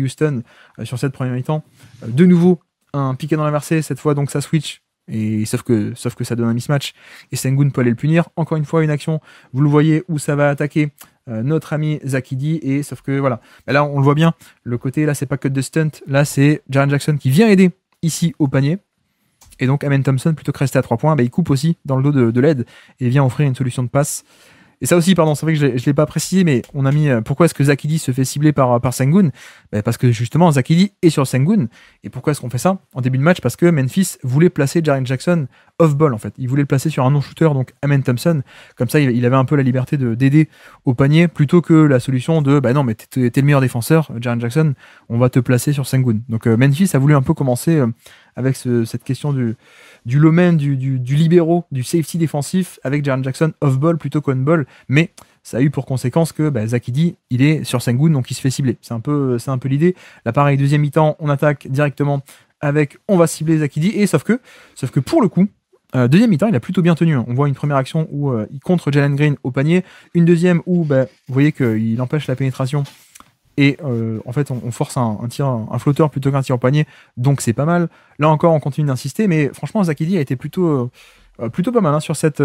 [SPEAKER 1] Houston sur cette première mi-temps. De nouveau, un pick and roll inversé, cette fois donc ça switch, et sauf que ça donne un mismatch, et Sengun peut aller le punir. Encore une fois, une action, vous le voyez, où ça va attaquer notre ami Zakidi, et sauf que voilà, là on le voit bien, le côté là c'est pas que de stunt, là c'est Jaren Jackson qui vient aider ici au panier. Et donc Amen Thompson, plutôt que rester à 3 points, il coupe aussi dans le dos de l'aide et vient offrir une solution de passe. Et ça aussi, pardon, c'est vrai que je ne l'ai pas précisé, mais on a mis pourquoi est-ce que Zakidi se fait cibler par Sengun, parce que justement Zakidi est sur Sengun. Et pourquoi est-ce qu'on fait ça en début de match? Parce que Memphis voulait placer Jaren Jackson off-ball en fait. Il voulait le placer sur un non-shooter, donc Amen Thompson. Comme ça, il avait un peu la liberté d'aider au panier, plutôt que la solution de non, mais t'es le meilleur défenseur, Jaren Jackson, on va te placer sur Sengun. Donc Memphis a voulu un peu commencer avec cette question du low man, du libéraux, du safety défensif avec Jaren Jackson off-ball plutôt qu'on-ball, mais ça a eu pour conséquence que Zakidi, il est sur Sengun, donc il se fait cibler. C'est un peu l'idée. Là, pareil, deuxième mi-temps, on attaque directement avec on va cibler Zakidi, et sauf que pour le coup, deuxième mi-temps, il a plutôt bien tenu. On voit une première action où il contre Jalen Green au panier, une deuxième où vous voyez qu'il empêche la pénétration. Et en fait, on force un tir, un flotteur plutôt qu'un tir au panier, donc c'est pas mal. Là encore, on continue d'insister, mais franchement, Zakidi a été plutôt pas mal sur cette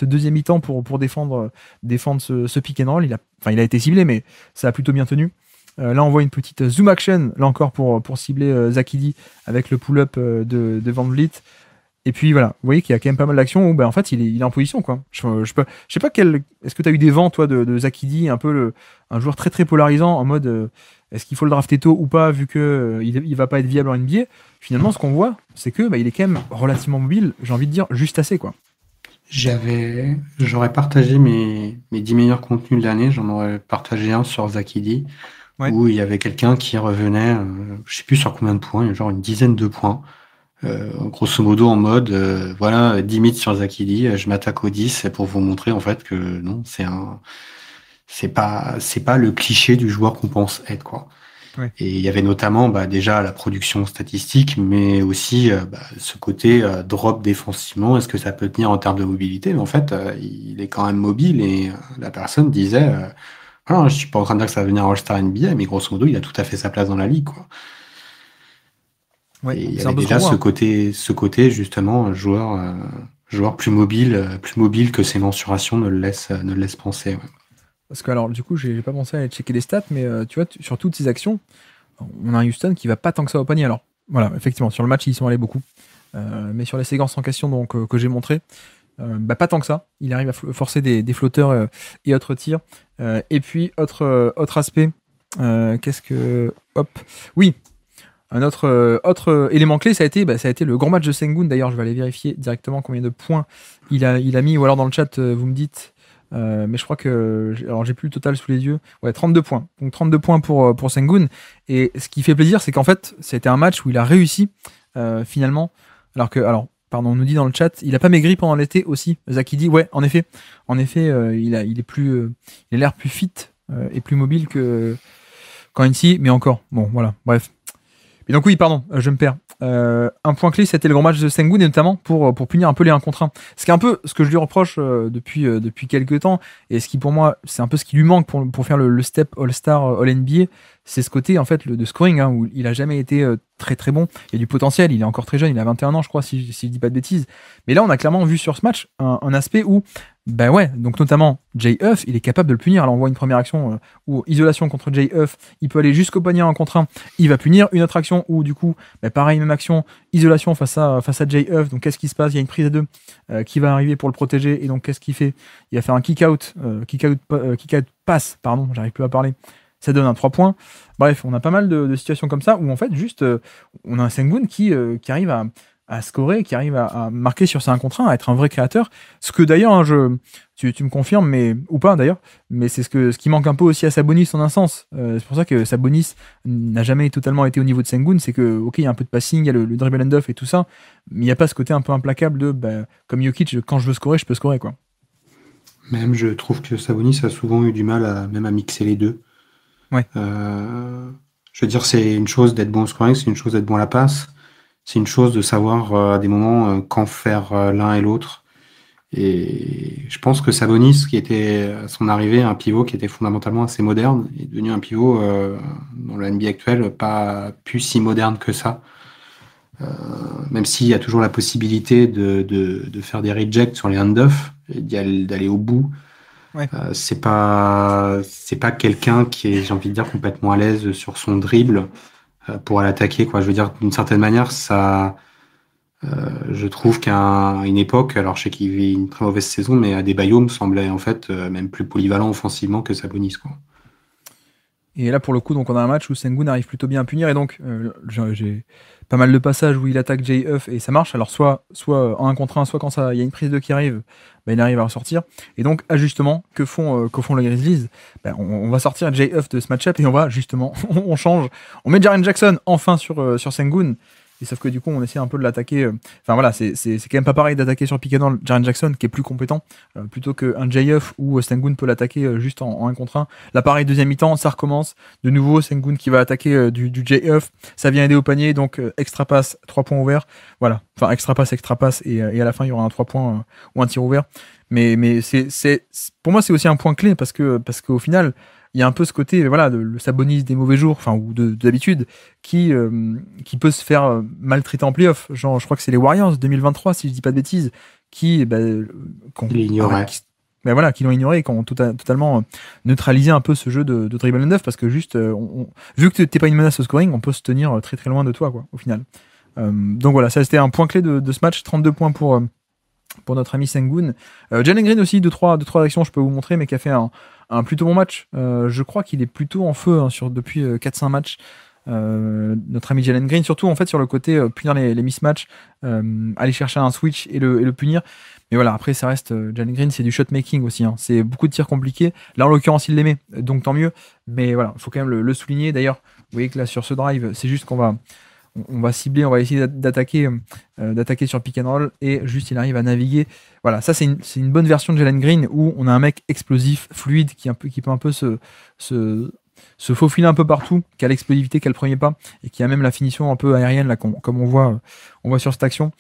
[SPEAKER 1] deuxième mi-temps pour défendre ce pick and roll. Il a été ciblé, mais ça a plutôt bien tenu. Là, on voit une petite zoom action, là encore pour cibler Zakidi avec le pull-up de Van Vliet. Et puis voilà, vous voyez qu'il y a quand même pas mal d'actions où en fait il est en position quoi. Je sais pas est-ce que tu as eu des vents toi de Zakidi, un peu un joueur très très polarisant en mode est-ce qu'il faut le drafter tôt ou pas vu que il va pas être viable en NBA. Finalement, ce qu'on voit, c'est que il est quand même relativement mobile, j'ai envie de dire juste assez quoi.
[SPEAKER 2] J'aurais partagé mes 10 meilleurs contenus de l'année, j'en aurais partagé un sur Zakidi, ouais, où il y avait quelqu'un qui revenait, je sais plus sur combien de points, genre une dizaine de points. Grosso modo en mode 10 mythes sur Zakidi, je m'attaque aux 10 pour vous montrer en fait que non, c'est pas le cliché du joueur qu'on pense être quoi. Ouais. Et il y avait notamment déjà la production statistique, mais aussi ce côté drop défensivement, est-ce que ça peut tenir en termes de mobilité? Mais en fait il est quand même mobile, et la personne disait je suis pas en train de dire que ça va devenir un All-Star NBA, mais grosso modo il a tout à fait sa place dans la ligue quoi. Ouais, et il y avait déjà ce côté justement joueur plus mobile que ses mensurations ne le laissent penser. Ouais.
[SPEAKER 1] Parce que alors du coup j'ai pas pensé à aller checker les stats, mais tu vois sur toutes ces actions, on a un Houston qui va pas tant que ça au panier. Alors voilà, effectivement sur le match ils y sont allés beaucoup, mais sur les séquences en question donc que j'ai montré, pas tant que ça. Il arrive à forcer des flotteurs et autres tirs. Et puis autre aspect, oui. Un autre élément clé, ça a été le grand match de Sengun. D'ailleurs, je vais aller vérifier directement combien de points il a mis, ou alors dans le chat, vous me dites Mais je crois que... Alors, j'ai plus le total sous les yeux. Ouais, 32 points. Donc, 32 points pour Sengun. Et ce qui fait plaisir, c'est qu'en fait, c'était un match où il a réussi, finalement. Alors, pardon, on nous dit dans le chat, il a pas maigri pendant l'été aussi. Zaki dit, ouais, en effet, il a l'air plus fit et plus mobile que quand NC, mais encore. Bon, voilà, bref. Et donc oui, pardon, je me perds. Un point clé, c'était le grand match de Sengun, et notamment pour punir un peu les 1 contre 1. Ce qui est un peu ce que je lui reproche depuis quelques temps, et ce qui pour moi, c'est un peu ce qui lui manque pour faire le step All-Star, All-NBA, c'est ce côté en fait de scoring, hein, où il a jamais été très très bon. Il y a du potentiel, il est encore très jeune, il a 21 ans je crois, si je dis pas de bêtises. Mais là, on a clairement vu sur ce match un aspect où, ben ouais, donc notamment Jay Huff, il est capable de le punir. Alors on voit une première action où isolation contre Jay Huff, il peut aller jusqu'au panier en contre 1, il va punir. Une autre action où du coup, ben pareil, même action, isolation face à Jay Huff. Donc qu'est-ce qui se passe? Il y a une prise à 2 qui va arriver pour le protéger, et donc qu'est-ce qu'il fait? Il va faire un kick-out pass, pardon, j'arrive plus à parler. Ça donne un 3 points. Bref, on a pas mal de situations comme ça où en fait juste on a un Sengun qui arrive à scorer, qui arrive à marquer sur ses 1 contre 1, à être un vrai créateur. Ce que d'ailleurs, hein, tu me confirmes, mais ou pas d'ailleurs, mais c'est ce qui manque un peu aussi à Sabonis en un sens. C'est pour ça que Sabonis n'a jamais totalement été au niveau de Sengun. C'est que, ok, il y a un peu de passing, il y a le dribble and off et tout ça, mais il n'y a pas ce côté un peu implacable de, comme Jokic, quand je veux scorer, je peux scorer, quoi.
[SPEAKER 2] Même je trouve que Sabonis a souvent eu du mal à mixer les deux.
[SPEAKER 1] Ouais.
[SPEAKER 2] Je veux dire, c'est une chose d'être bon au scoring, c'est une chose d'être bon à la passe, c'est une chose de savoir à des moments quand faire l'un et l'autre. Et je pense que Sabonis, qui était à son arrivée un pivot qui était fondamentalement assez moderne, est devenu un pivot dans la NBA actuelle pas plus si moderne que ça. Même s'il y a toujours la possibilité de faire des rejects sur les hand-off et d'aller au bout.
[SPEAKER 1] Ouais.
[SPEAKER 2] C'est pas quelqu'un qui est, j'ai envie de dire, complètement à l'aise sur son dribble pour aller attaquer, quoi. Je veux dire, d'une certaine manière, ça, je trouve qu'à une époque, alors je sais qu'il vit une très mauvaise saison, mais Adebayo me semblait en fait même plus polyvalent offensivement que Sabonis, quoi.
[SPEAKER 1] Et là, pour le coup, donc on a un match où Sengun arrive plutôt bien à punir, et donc j'ai pas mal de passages où il attaque Jay Huff et ça marche. Alors soit en 1 contre 1, soit quand il y a une prise 2 qui arrive, il arrive à ressortir. Et donc, ajustement, que font les Grizzlies? On va sortir Jay Huff de ce match-up et on va justement, on change. On met Jaren Jackson enfin sur Sengun. Et sauf que du coup, on essaie un peu de l'attaquer. Enfin voilà, c'est quand même pas pareil d'attaquer sur pick and roll Jaren Jackson, qui est plus compétent, plutôt qu'un J.F. où Sengun peut l'attaquer juste en 1 contre 1. Là, pareil, deuxième mi-temps, ça recommence. De nouveau, Sengun qui va attaquer du J.F. Ça vient aider au panier, donc extra passe, 3 points ouverts. Voilà, enfin extra passe, et à la fin, il y aura un 3 points ou un tir ouvert. Mais pour moi, c'est aussi un point clé parce qu'au final, il y a un peu ce côté, voilà, le Sabonis des mauvais jours, enfin, ou d'habitude, qui peut se faire maltraiter en playoff. Genre, je crois que c'est les Warriors 2023, si je dis pas de bêtises, qui l'ont ignoré et qui ont totalement neutralisé un peu ce jeu de dribble and off, parce que juste, vu que t'es pas une menace au scoring, on peut se tenir très très loin de toi, quoi, au final. Donc voilà, ça c'était un point clé de ce match, 32 points pour notre ami Sengun. Jalen Green aussi, 2-3 actions, je peux vous montrer, mais qui a fait un plutôt bon match. Je crois qu'il est plutôt en feu depuis 4-5 matchs. Notre ami Jalen Green, surtout en fait sur le côté punir les mismatchs, aller chercher un switch et le punir. Mais voilà, après ça reste Jalen Green, c'est du shot making aussi, hein. C'est beaucoup de tirs compliqués. Là en l'occurrence il les met, donc tant mieux. Mais voilà, il faut quand même le souligner. D'ailleurs, vous voyez que là sur ce drive, c'est juste qu'on va cibler, on va essayer d'attaquer sur pick and roll, et juste il arrive à naviguer. Voilà, ça c'est une bonne version de Jalen Green où on a un mec explosif, fluide, qui peut un peu se faufiler un peu partout, qui a l'explosivité, qui a le premier pas, et qui a même la finition un peu aérienne là, comme on voit sur cette action.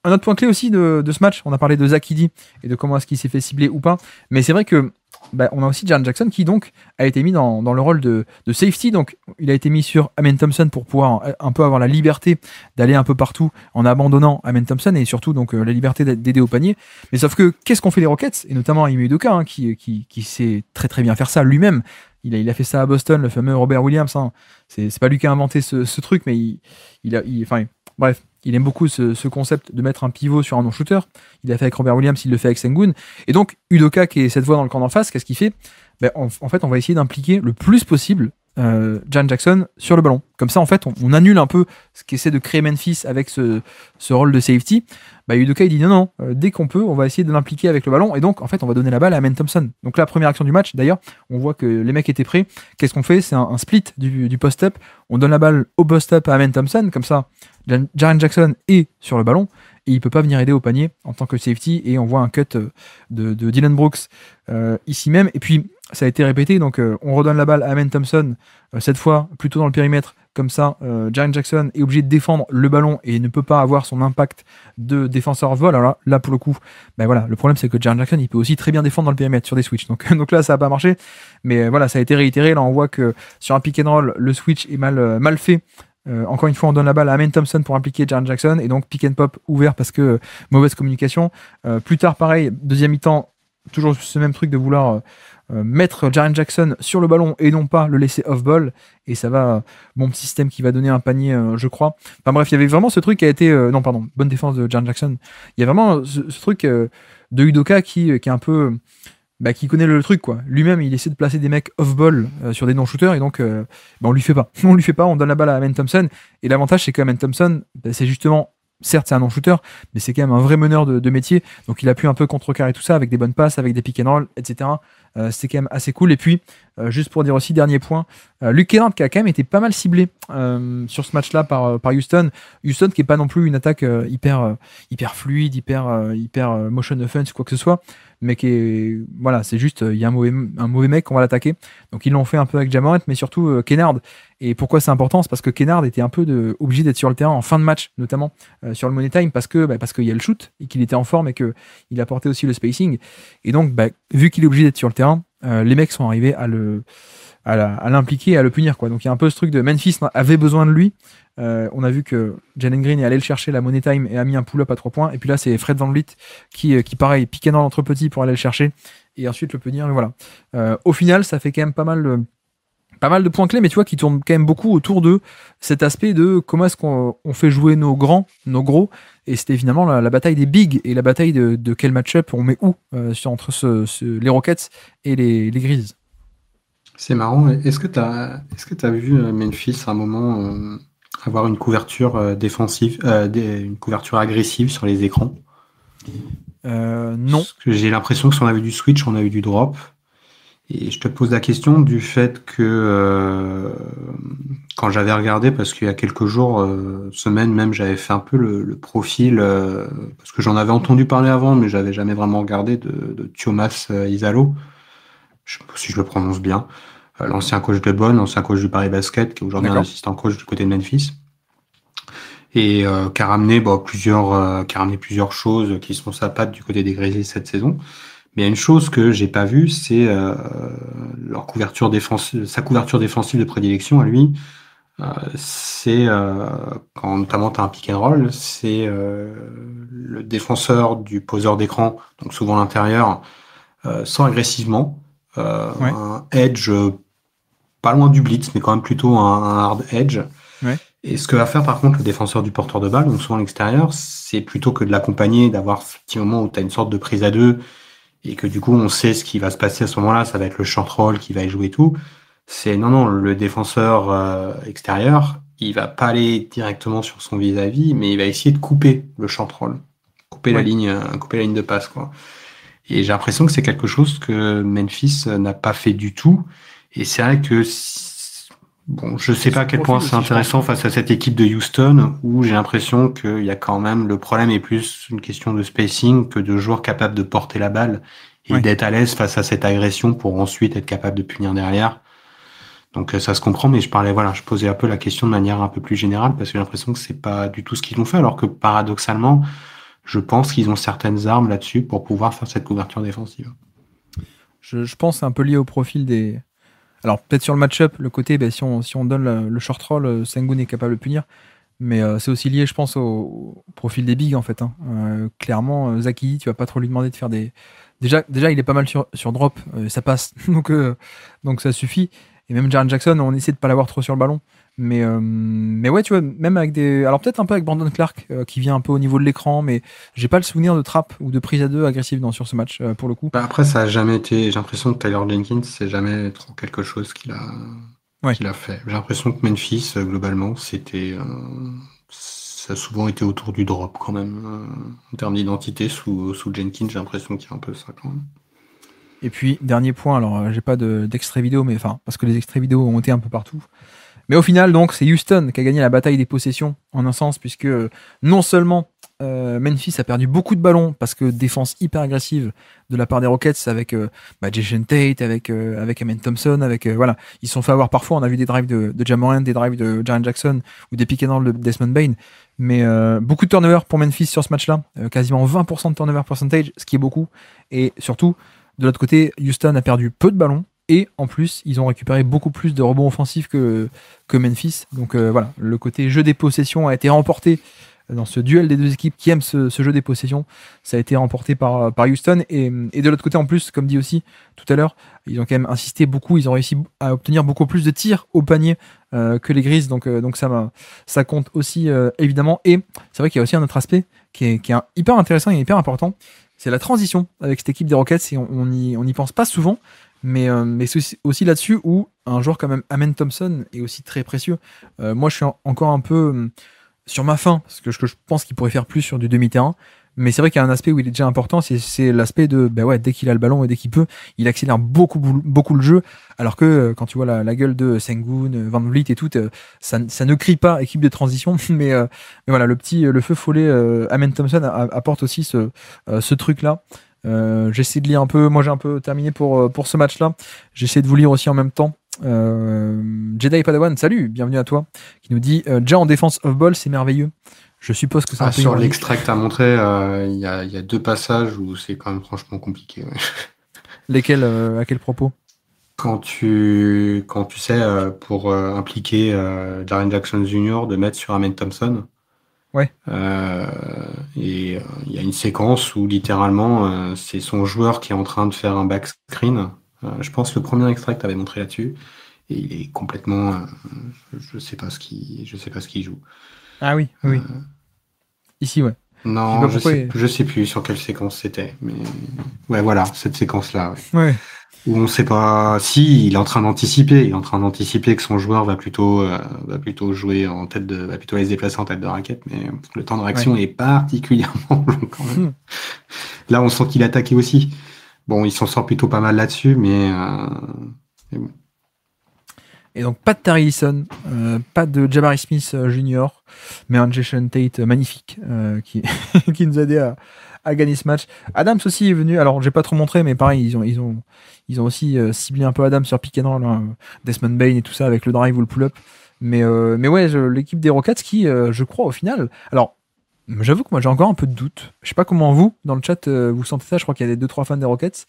[SPEAKER 1] Un autre point clé aussi de ce match, on a parlé de Zach Edey et de comment est-ce qu'il s'est fait cibler ou pas, mais c'est vrai que on a aussi Jaren Jackson qui donc a été mis dans le rôle de safety. Donc il a été mis sur Amen Thompson pour pouvoir un peu avoir la liberté d'aller un peu partout en abandonnant Amen Thompson, et surtout donc la liberté d'aider au panier. Mais sauf que qu'est-ce qu'on fait les Rockets, et notamment Ime Udoka, hein, qui sait très très bien faire ça lui-même. Il a fait ça à Boston, le fameux Robert Williams, hein. C'est pas lui qui a inventé ce truc, mais bref, il aime beaucoup ce concept de mettre un pivot sur un non-shooter. Il l'a fait avec Robert Williams, il le fait avec Sengun. Et donc, Udoka, qui est cette voix dans le camp d'en face, qu'est-ce qu'il fait? En fait, on va essayer d'impliquer le plus possible Jaren Jackson sur le ballon. Comme ça, en fait, on annule un peu ce qu'essaie de créer Memphis avec ce rôle de safety. Udoka, il dit non, dès qu'on peut, on va essayer de l'impliquer avec le ballon. Et donc, en fait, on va donner la balle à Amen Thompson. Donc, la première action du match, d'ailleurs, on voit que les mecs étaient prêts. Qu'est-ce qu'on fait? C'est un split du post-up. On donne la balle au post-up à Amen Thompson. Comme ça, Jaren Jackson est sur le ballon. Et il peut pas venir aider au panier en tant que safety. Et on voit un cut de Dylan Brooks ici même. Et puis, ça a été répété. Donc, on redonne la balle à Amen Thompson. Cette fois, plutôt dans le périmètre. Comme ça, Jaren Jackson est obligé de défendre le ballon et ne peut pas avoir son impact de défenseur vol. Alors là pour le coup, voilà, le problème c'est que Jaren Jackson il peut aussi très bien défendre dans le périmètre sur des switches. Donc là ça n'a pas marché. Mais voilà, ça a été réitéré. Là on voit que sur un pick and roll, le switch est mal fait. Encore une fois, on donne la balle à Amen Thompson pour impliquer Jaren Jackson et donc pick and pop ouvert parce que mauvaise communication. Plus tard, pareil, deuxième mi-temps, toujours ce même truc de vouloir mettre Jaren Jackson sur le ballon et non pas le laisser off-ball. Et ça va, bon système qui va donner un panier, je crois. Enfin bref, il y avait vraiment ce truc qui a été... non, pardon, bonne défense de Jaren Jackson. Il y a vraiment ce truc de Udoka qui est un peu... qui connaît le truc, quoi. Lui-même, il essaie de placer des mecs off-ball sur des non-shooters et donc on lui fait pas. On lui fait pas, on donne la balle à Amen Thompson. Et l'avantage, c'est qu'Amen Thompson, c'est justement... Certes, c'est un non-shooter, mais c'est quand même un vrai meneur de métier. Donc, il a pu un peu contrecarrer tout ça avec des bonnes passes, avec des pick and roll, etc. C'est quand même assez cool. Et puis, juste pour dire aussi, dernier point, Luke Kennard qui a quand même été pas mal ciblé sur ce match-là par Houston. Houston qui est pas non plus une attaque hyper fluide, hyper motion offense, quoi que ce soit, mais qui est, voilà, c'est juste, il y a un mauvais mec, on va l'attaquer. Donc, ils l'ont fait un peu avec Ja Morant, mais surtout Kennard. Et pourquoi c'est important? C'est parce que Kennard était un peu obligé d'être sur le terrain en fin de match, notamment sur le Money Time, parce qu'il y a le shoot et qu'il était en forme et qu'il apportait aussi le spacing. Et donc, vu qu'il est obligé d'être sur le terrain, les mecs sont arrivés à l'impliquer et à le punir, quoi. Donc il y a un peu ce truc de Memphis avait besoin de lui. On a vu que Jalen Green est allé le chercher la Money Time et a mis un pull-up à 3 points. Et puis là, c'est Fred VanVleet qui pareil, piquait dans l'entre petits pour aller le chercher et ensuite le punir. Et voilà. Au final, ça fait quand même pas mal de points clés, mais tu vois, qui tournent quand même beaucoup autour de cet aspect de comment est-ce qu'on fait jouer nos grands, nos gros, et c'était finalement la bataille des bigs, et la bataille de quel match-up on met où entre les Rockets et les Grizzlies.
[SPEAKER 2] C'est marrant. Est-ce que tu as vu Memphis à un moment avoir une couverture défensive, une couverture agressive sur les écrans?
[SPEAKER 1] Non.
[SPEAKER 2] Parce que j'ai l'impression que si on avait du switch, on a eu du drop. Et je te pose la question du fait que quand j'avais regardé, parce qu'il y a quelques jours, semaines même, j'avais fait un peu le profil, parce que j'en avais entendu parler avant, mais j'avais jamais vraiment regardé de Thomas Isalo, je sais pas si je le prononce bien, l'ancien coach de Bonn, l'ancien coach du Paris Basket, qui est aujourd'hui un assistant coach du côté de Memphis, et qui a ramené plusieurs choses qui sont sa patte du côté des Grizzlies cette saison. Mais il y a une chose que j'ai pas vue, c'est sa couverture défensive de prédilection à lui. C'est quand notamment tu as un pick and roll, c'est le défenseur du poseur d'écran, donc souvent l'intérieur, sans agressivement, un edge pas loin du blitz, mais quand même plutôt un hard edge.
[SPEAKER 1] Ouais.
[SPEAKER 2] Et ce que va faire par contre le défenseur du porteur de balle, donc souvent à l'extérieur, c'est plutôt que de l'accompagner, d'avoir ce petit moment où tu as une sorte de prise à deux, et que du coup on sait ce qui va se passer à ce moment-là, ça va être le short roll qui va y jouer tout. C'est non, le défenseur extérieur, il va pas aller directement sur son vis-à-vis, mais il va essayer de couper le short roll, couper la ligne de passe, quoi. Et j'ai l'impression que c'est quelque chose que Memphis n'a pas fait du tout. Et c'est vrai que je sais pas à quel point c'est intéressant face à cette équipe de Houston, où j'ai l'impression qu'il y a quand même, le problème est plus une question de spacing que de joueurs capables de porter la balle et d'être à l'aise face à cette agression pour ensuite être capable de punir derrière. Donc ça se comprend, mais je posais un peu la question de manière un peu plus générale, parce que j'ai l'impression que c'est pas du tout ce qu'ils ont fait, alors que paradoxalement, je pense qu'ils ont certaines armes là-dessus pour pouvoir faire cette couverture défensive.
[SPEAKER 1] Je pense que c'est un peu lié au profil des... Alors peut-être sur le match-up, le côté, si on donne le short roll, Sengun est capable de punir, mais c'est aussi lié, je pense, au profil des bigs en fait. Clairement, Zaki, tu vas pas trop lui demander de faire des... Déjà il est pas mal sur drop, ça passe, donc ça suffit. Et même Jaren Jackson, on essaie de pas l'avoir trop sur le ballon. Mais ouais, tu vois, même avec des... Alors peut-être un peu avec Brandon Clark, qui vient un peu au niveau de l'écran, mais j'ai pas le souvenir de trappe ou de prise à deux agressive sur ce match, pour le coup.
[SPEAKER 2] Après, ça a jamais été... J'ai l'impression que Tyler Jenkins, c'est jamais trop quelque chose qu'il a
[SPEAKER 1] Ouais.
[SPEAKER 2] qu'il a fait. J'ai l'impression que Memphis, globalement, ça a souvent été autour du drop quand même. En termes d'identité, sous Jenkins, j'ai l'impression qu'il y a un peu ça quand même.
[SPEAKER 1] Et puis, dernier point, alors j'ai pas d'extrait vidéo, mais enfin, parce que les extraits vidéo ont été un peu partout. Mais au final, donc, c'est Houston qui a gagné la bataille des possessions, en un sens, puisque non seulement Memphis a perdu beaucoup de ballons, parce que défense hyper agressive de la part des Rockets, avec Jason Tate, avec Amen Thompson, voilà. Ils se sont fait avoir parfois, on a vu des drives de Ja Morant, des drives de Jaren Jackson, ou des pick and roll de Desmond Bane. Mais beaucoup de turnover pour Memphis sur ce match-là, quasiment 20% de turnover percentage, ce qui est beaucoup. Et surtout, de l'autre côté, Houston a perdu peu de ballons. Et en plus, ils ont récupéré beaucoup plus de rebonds offensifs que Memphis. Donc voilà, le côté jeu des possessions a été remporté dans ce duel des deux équipes qui aiment ce jeu des possessions. Ça a été remporté par Houston. Et de l'autre côté, en plus, comme dit aussi tout à l'heure, ils ont quand même insisté beaucoup. Ils ont réussi à obtenir beaucoup plus de tirs au panier que les Grizzlies. Donc ça compte aussi, évidemment. Et c'est vrai qu'il y a aussi un autre aspect qui est hyper intéressant et hyper important. C'est la transition avec cette équipe des Rockets. Et on n'y pense pas souvent. Mais c'est aussi là-dessus où un joueur comme Amen Thompson est aussi très précieux. Moi, je suis encore un peu sur ma faim, parce que je pense qu'il pourrait faire plus sur du demi-terrain. Mais c'est vrai qu'il y a un aspect où il est déjà important, c'est l'aspect de, dès qu'il a le ballon et dès qu'il peut, il accélère beaucoup, beaucoup le jeu. Alors que quand tu vois la gueule de Sengun, Van Vliet et tout, ça ne crie pas équipe de transition. Mais voilà, le feu follet Amen Thompson apporte aussi ce truc-là. J'essaie de lire un peu, moi j'ai un peu terminé pour ce match-là. J'essaie de vous lire aussi en même temps. Jedi Padawan, salut, bienvenue à toi, qui nous dit déjà en défense off-ball, c'est merveilleux. Je suppose que c'est un peu
[SPEAKER 2] Sur
[SPEAKER 1] ironique.
[SPEAKER 2] l'extrait que tu as montré, il y a 2 passages où c'est quand même franchement compliqué. Ouais.
[SPEAKER 1] Lesquels, à quel propos?
[SPEAKER 2] Quand tu sais, pour impliquer Jaren Jackson Jr., de mettre sur Amen Thompson.
[SPEAKER 1] Ouais.
[SPEAKER 2] Et il y a une séquence où littéralement c'est son joueur qui est en train de faire un back screen. Je pense le premier extrait que tu avais montré là-dessus. Et il est complètement. Je sais pas ce qu'il joue.
[SPEAKER 1] Ah oui. Ici, ouais.
[SPEAKER 2] Non,
[SPEAKER 1] Je sais pas pourquoi.
[SPEAKER 2] je sais plus sur quelle séquence c'était. Mais ouais, voilà, cette séquence-là. Ouais.
[SPEAKER 1] Ouais.
[SPEAKER 2] Où on sait pas si il est en train d'anticiper. Il est en train d'anticiper que son joueur va plutôt jouer en tête va plutôt aller se déplacer en tête de raquette, mais le temps de réaction est particulièrement long quand même. Là, on sent qu'il attaquait aussi. Bon, il s'en sort plutôt pas mal là-dessus, mais bon.
[SPEAKER 1] Et donc pas de Tari Eason, pas de Jabari Smith Jr., mais un Jason Tate magnifique qui qui nous a aidé à gagner ce match. Adams aussi est venu. Alors j'ai pas trop montré, mais pareil, ils ont aussi ciblé un peu Adams sur pick and roll, hein, Desmond Bane et tout ça avec le drive ou le pull-up. Mais ouais, l'équipe des Rockets qui, je crois au final. Alors j'avoue que moi j'ai encore un peu de doute. Je sais pas comment vous dans le chat vous sentez ça. Je crois qu'il y a des 2-3 fans des Rockets.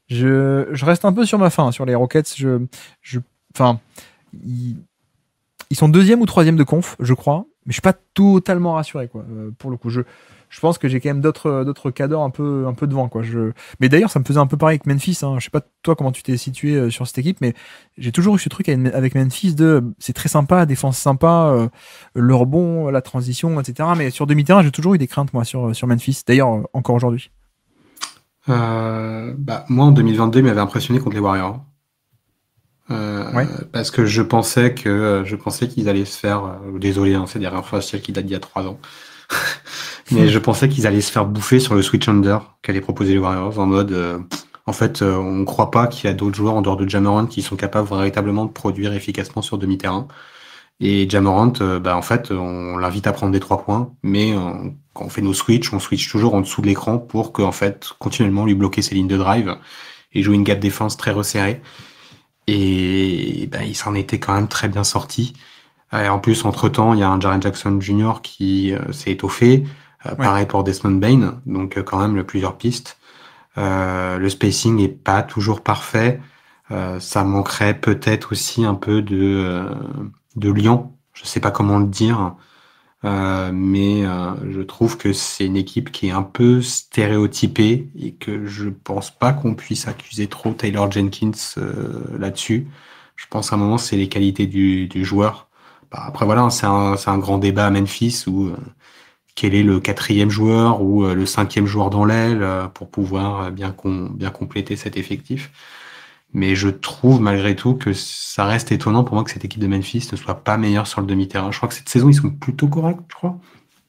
[SPEAKER 1] Je reste un peu sur ma faim sur les Rockets. Enfin, ils sont deuxième ou troisième de conf, je crois, mais je suis pas totalement rassuré, quoi. Pour le coup, je pense que j'ai quand même d'autres cadors un peu devant, quoi. Mais d'ailleurs, ça me faisait un peu pareil avec Memphis. Hein. Je sais pas toi comment tu t'es situé sur cette équipe, mais j'ai toujours eu ce truc avec Memphis c'est très sympa, défense sympa, le rebond, la transition, etc. Mais sur demi-terrain, j'ai toujours eu des craintes, moi, sur Memphis. D'ailleurs, encore aujourd'hui.
[SPEAKER 2] Moi, en 2022, il m'avait impressionné contre les Warriors.
[SPEAKER 1] Ouais.
[SPEAKER 2] Parce que je pensais qu'ils allaient se faire. Désolé, hein, c'est des référentiels qui datent d'il y a 3 ans. Mais je pensais qu'ils allaient se faire bouffer sur le switch under qu'allaient proposer les Warriors en mode. On ne croit pas qu'il y a d'autres joueurs en dehors de Ja Morant qui sont capables véritablement de produire efficacement sur demi-terrain. Et Ja Morant, on l'invite à prendre des 3 points, mais quand on fait nos switches, on switch toujours en dessous de l'écran pour continuellement lui bloquer ses lignes de drive et jouer une gap défense très resserrée. Et il s'en était quand même très bien sorti. En plus, entre-temps, il y a un Jaren Jackson Jr. qui s'est étoffé. Pareil pour Desmond Bane, donc quand même plusieurs pistes. Le spacing est pas toujours parfait. Ça manquerait peut-être aussi un peu de liant. Je sais pas comment le dire. Mais je trouve que c'est une équipe qui est un peu stéréotypée et que je pense pas qu'on puisse accuser trop Taylor Jenkins là-dessus. Je pense à un moment c'est les qualités du joueur. Après voilà, c'est un grand débat à Memphis où quel est le 4e joueur ou le 5e joueur dans l'aile pour pouvoir bien compléter cet effectif. Mais je trouve malgré tout que ça reste étonnant pour moi que cette équipe de Memphis ne soit pas meilleure sur le demi-terrain. Je crois que cette saison, ils sont plutôt corrects, je crois.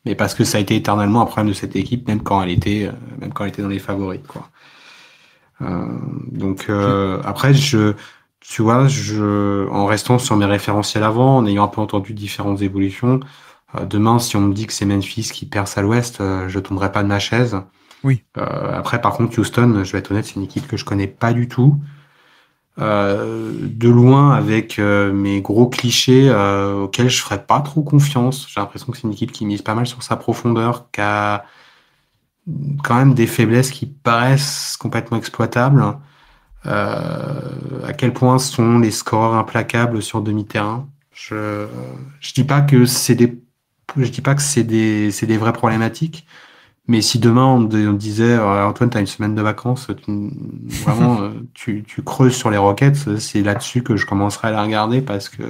[SPEAKER 2] Mais parce que ça a été éternellement un problème de cette équipe, même quand elle était dans les favoris, quoi. Après, tu vois, en restant sur mes référentiels avant, en ayant un peu entendu différentes évolutions, demain, si on me dit que c'est Memphis qui perce à l'Ouest, je tomberai pas de ma chaise.
[SPEAKER 1] Oui.
[SPEAKER 2] Après, par contre, Houston, je vais être honnête, c'est une équipe que je connais pas du tout. De loin, avec mes gros clichés auxquels je ferais pas trop confiance. J'ai l'impression que c'est une équipe qui mise pas mal sur sa profondeur, qui a quand même des faiblesses qui paraissent complètement exploitables. À quel point sont les scoreurs implacables sur demi-terrain. Je dis pas que c'est des vraies problématiques, mais si demain on disait Antoine, t'as une semaine de vacances, vraiment tu creuses sur les Rockets, c'est là-dessus que je commencerai à la regarder parce que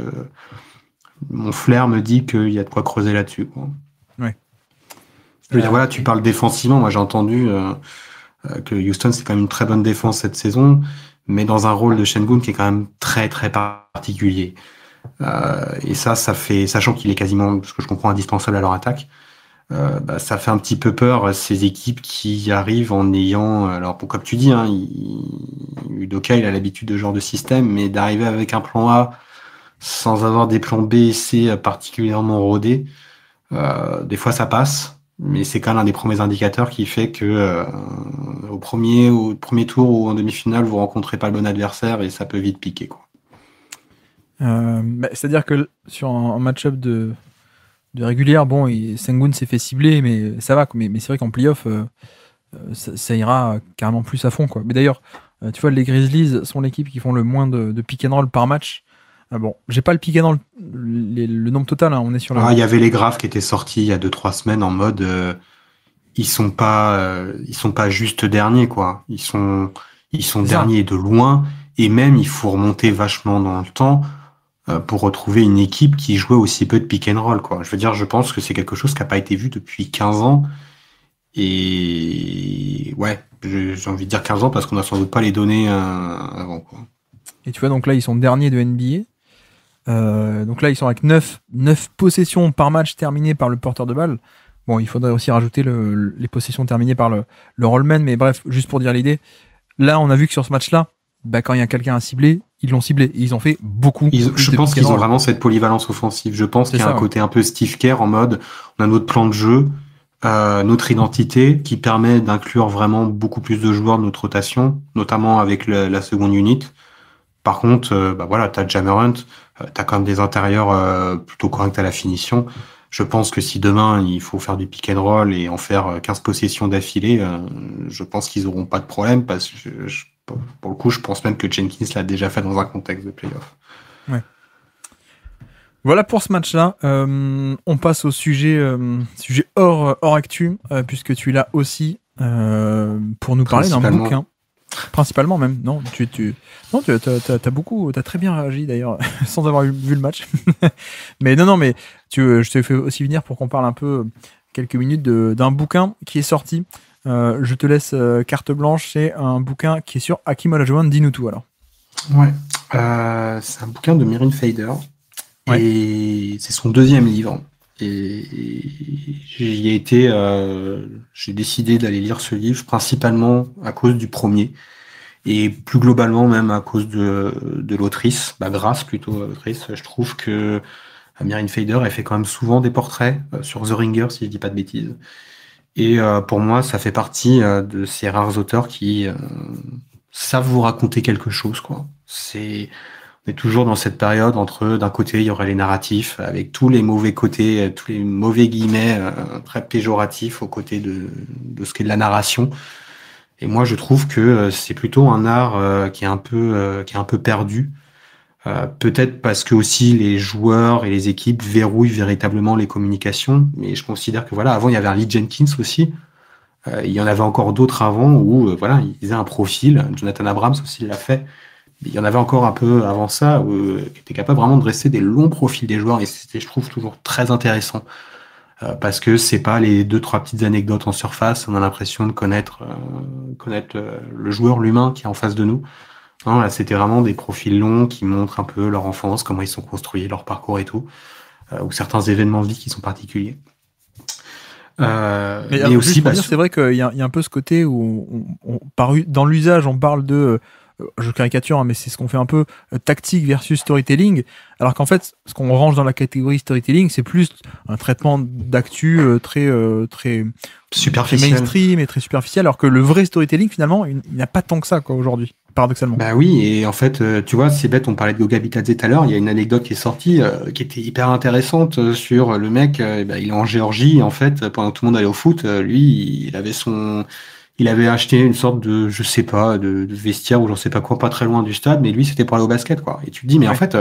[SPEAKER 2] mon flair me dit qu'il y a de quoi creuser là-dessus, quoi.
[SPEAKER 1] Ouais.
[SPEAKER 2] Je veux dire, voilà, tu parles défensivement. Moi, j'ai entendu que Houston, c'est quand même une très bonne défense cette saison, mais dans un rôle de Sengun qui est quand même très, très particulier. Et ça fait, sachant qu'il est quasiment, ce que je comprends, indispensable à leur attaque, ça fait un petit peu peur, ces équipes qui arrivent en ayant, alors bon, comme tu dis, hein, Udoka, il a l'habitude de ce genre de système, mais d'arriver avec un plan A sans avoir des plans B et C particulièrement rodés, des fois ça passe. Mais c'est quand même un des premiers indicateurs qui fait que au premier tour ou en demi-finale, vous rencontrez pas le bon adversaire et ça peut vite piquer, quoi.
[SPEAKER 1] C'est-à-dire que sur un match-up de régulière, bon, Sengun s'est fait cibler, mais ça va. Mais c'est vrai qu'en playoff, ça ira carrément plus à fond, quoi. Mais d'ailleurs, tu vois, les Grizzlies sont l'équipe qui font le moins de pick and roll par match. Bon, j'ai pas le pick and roll, le nombre total, hein, on est sur
[SPEAKER 2] Il y avait les graphes qui étaient sortis il y a 2-3 semaines en mode ils sont pas juste derniers, quoi. Ils sont derniers de loin, et même il faut remonter vachement dans le temps pour retrouver une équipe qui jouait aussi peu de pick and roll, quoi. Je veux dire, je pense que c'est quelque chose qui n'a pas été vu depuis 15 ans. Et ouais, j'ai envie de dire 15 ans parce qu'on n'a sans doute pas les données avant, quoi.
[SPEAKER 1] Et tu vois, donc là, ils sont derniers de NBA. Donc là, ils sont avec 9 possessions par match terminées par le porteur de balle. Bon, il faudrait aussi rajouter les possessions terminées par le rollman, mais bref, juste pour dire l'idée. Là, on a vu que sur ce match-là, quand il y a quelqu'un à cibler, ils l'ont ciblé. Et ils ont fait beaucoup.
[SPEAKER 2] Je pense qu'ils ont vraiment cette polyvalence offensive. Je pense qu'il y a un côté un peu Steve Kerr en mode, on a notre plan de jeu, notre identité qui permet d'inclure vraiment beaucoup plus de joueurs de notre rotation, notamment avec la seconde unit. Par contre, voilà, t'as Jammerant, t'as quand même des intérieurs plutôt corrects à la finition. Je pense que si demain il faut faire du pick and roll et en faire 15 possessions d'affilée, je pense qu'ils auront pas de problème parce que pour le coup, je pense même que Jenkins l'a déjà fait dans un contexte de playoff.
[SPEAKER 1] Ouais. Voilà pour ce match-là. On passe au sujet hors actu, puisque tu es là aussi pour nous parler d'un bouquin. Principalement même. Non, t'as très bien réagi d'ailleurs, sans avoir vu le match. Mais non, mais je t'ai fait aussi venir pour qu'on parle un peu quelques minutes d'un bouquin qui est sorti. Je te laisse carte blanche. C'est un bouquin qui est sur Hakeem Olajuwon. Dis-nous tout alors.
[SPEAKER 2] Ouais, c'est un bouquin de Mirin Fader. Ouais. Et c'est son deuxième livre. Et j'y ai été, j'ai décidé d'aller lire ce livre principalement à cause du premier et plus globalement même à cause de l'autrice, grâce plutôt à l'autrice. Je trouve que Mirin Fader, elle fait quand même souvent des portraits sur The Ringer, si je dis pas de bêtises. Et pour moi, ça fait partie de ces rares auteurs qui savent vous raconter quelque chose, quoi. On est toujours dans cette période entre, d'un côté, il y aurait les narratifs, avec tous les mauvais côtés, tous les mauvais guillemets très péjoratifs aux côtés de ce qu'est de la narration. Et moi, je trouve que c'est plutôt un art qui est un peu perdu. Peut-être parce que aussi les joueurs et les équipes verrouillent véritablement les communications. Mais je considère que voilà, avant, il y avait un Lee Jenkins aussi. Il y en avait encore d'autres avant où voilà, ils faisaient un profil. Jonathan Abrams aussi l'a fait. Il y en avait encore un peu avant ça qui était capable vraiment de dresser des longs profils des joueurs et c'était, je trouve, toujours très intéressant parce que c'est pas les 2-3 petites anecdotes en surface. On a l'impression de connaître le joueur, l'humain qui est en face de nous. Non, là, c'était vraiment des profils longs qui montrent un peu leur enfance, comment ils sont construits, leur parcours et tout, ou certains événements de vie qui sont particuliers.
[SPEAKER 1] Mais
[SPEAKER 2] Mais
[SPEAKER 1] juste
[SPEAKER 2] aussi,
[SPEAKER 1] pour dire, c'est vrai qu'il y a un peu ce côté où, dans l'usage, on parle de, je caricature, hein, mais c'est ce qu'on fait un peu, tactique versus storytelling, alors qu'en fait, ce qu'on range dans la catégorie storytelling, c'est plus un traitement d'actu très
[SPEAKER 2] superficiel.
[SPEAKER 1] mainstream et très superficiel, alors que le vrai storytelling, finalement, il n'a pas tant que ça, quoi, aujourd'hui, paradoxalement.
[SPEAKER 2] Bah oui, et en fait, tu vois, c'est bête, on parlait de Goga Bitadze tout à l'heure, il y a une anecdote qui est sortie, qui était hyper intéressante sur le mec, bah, il est en Géorgie, en fait, pendant que tout le monde allait au foot, lui, il avait acheté une sorte de, je sais pas, de vestiaire ou j'en sais pas quoi, pas très loin du stade, mais lui, c'était pour aller au basket, quoi. Et tu te dis, mais en
[SPEAKER 1] Ouais.
[SPEAKER 2] fait,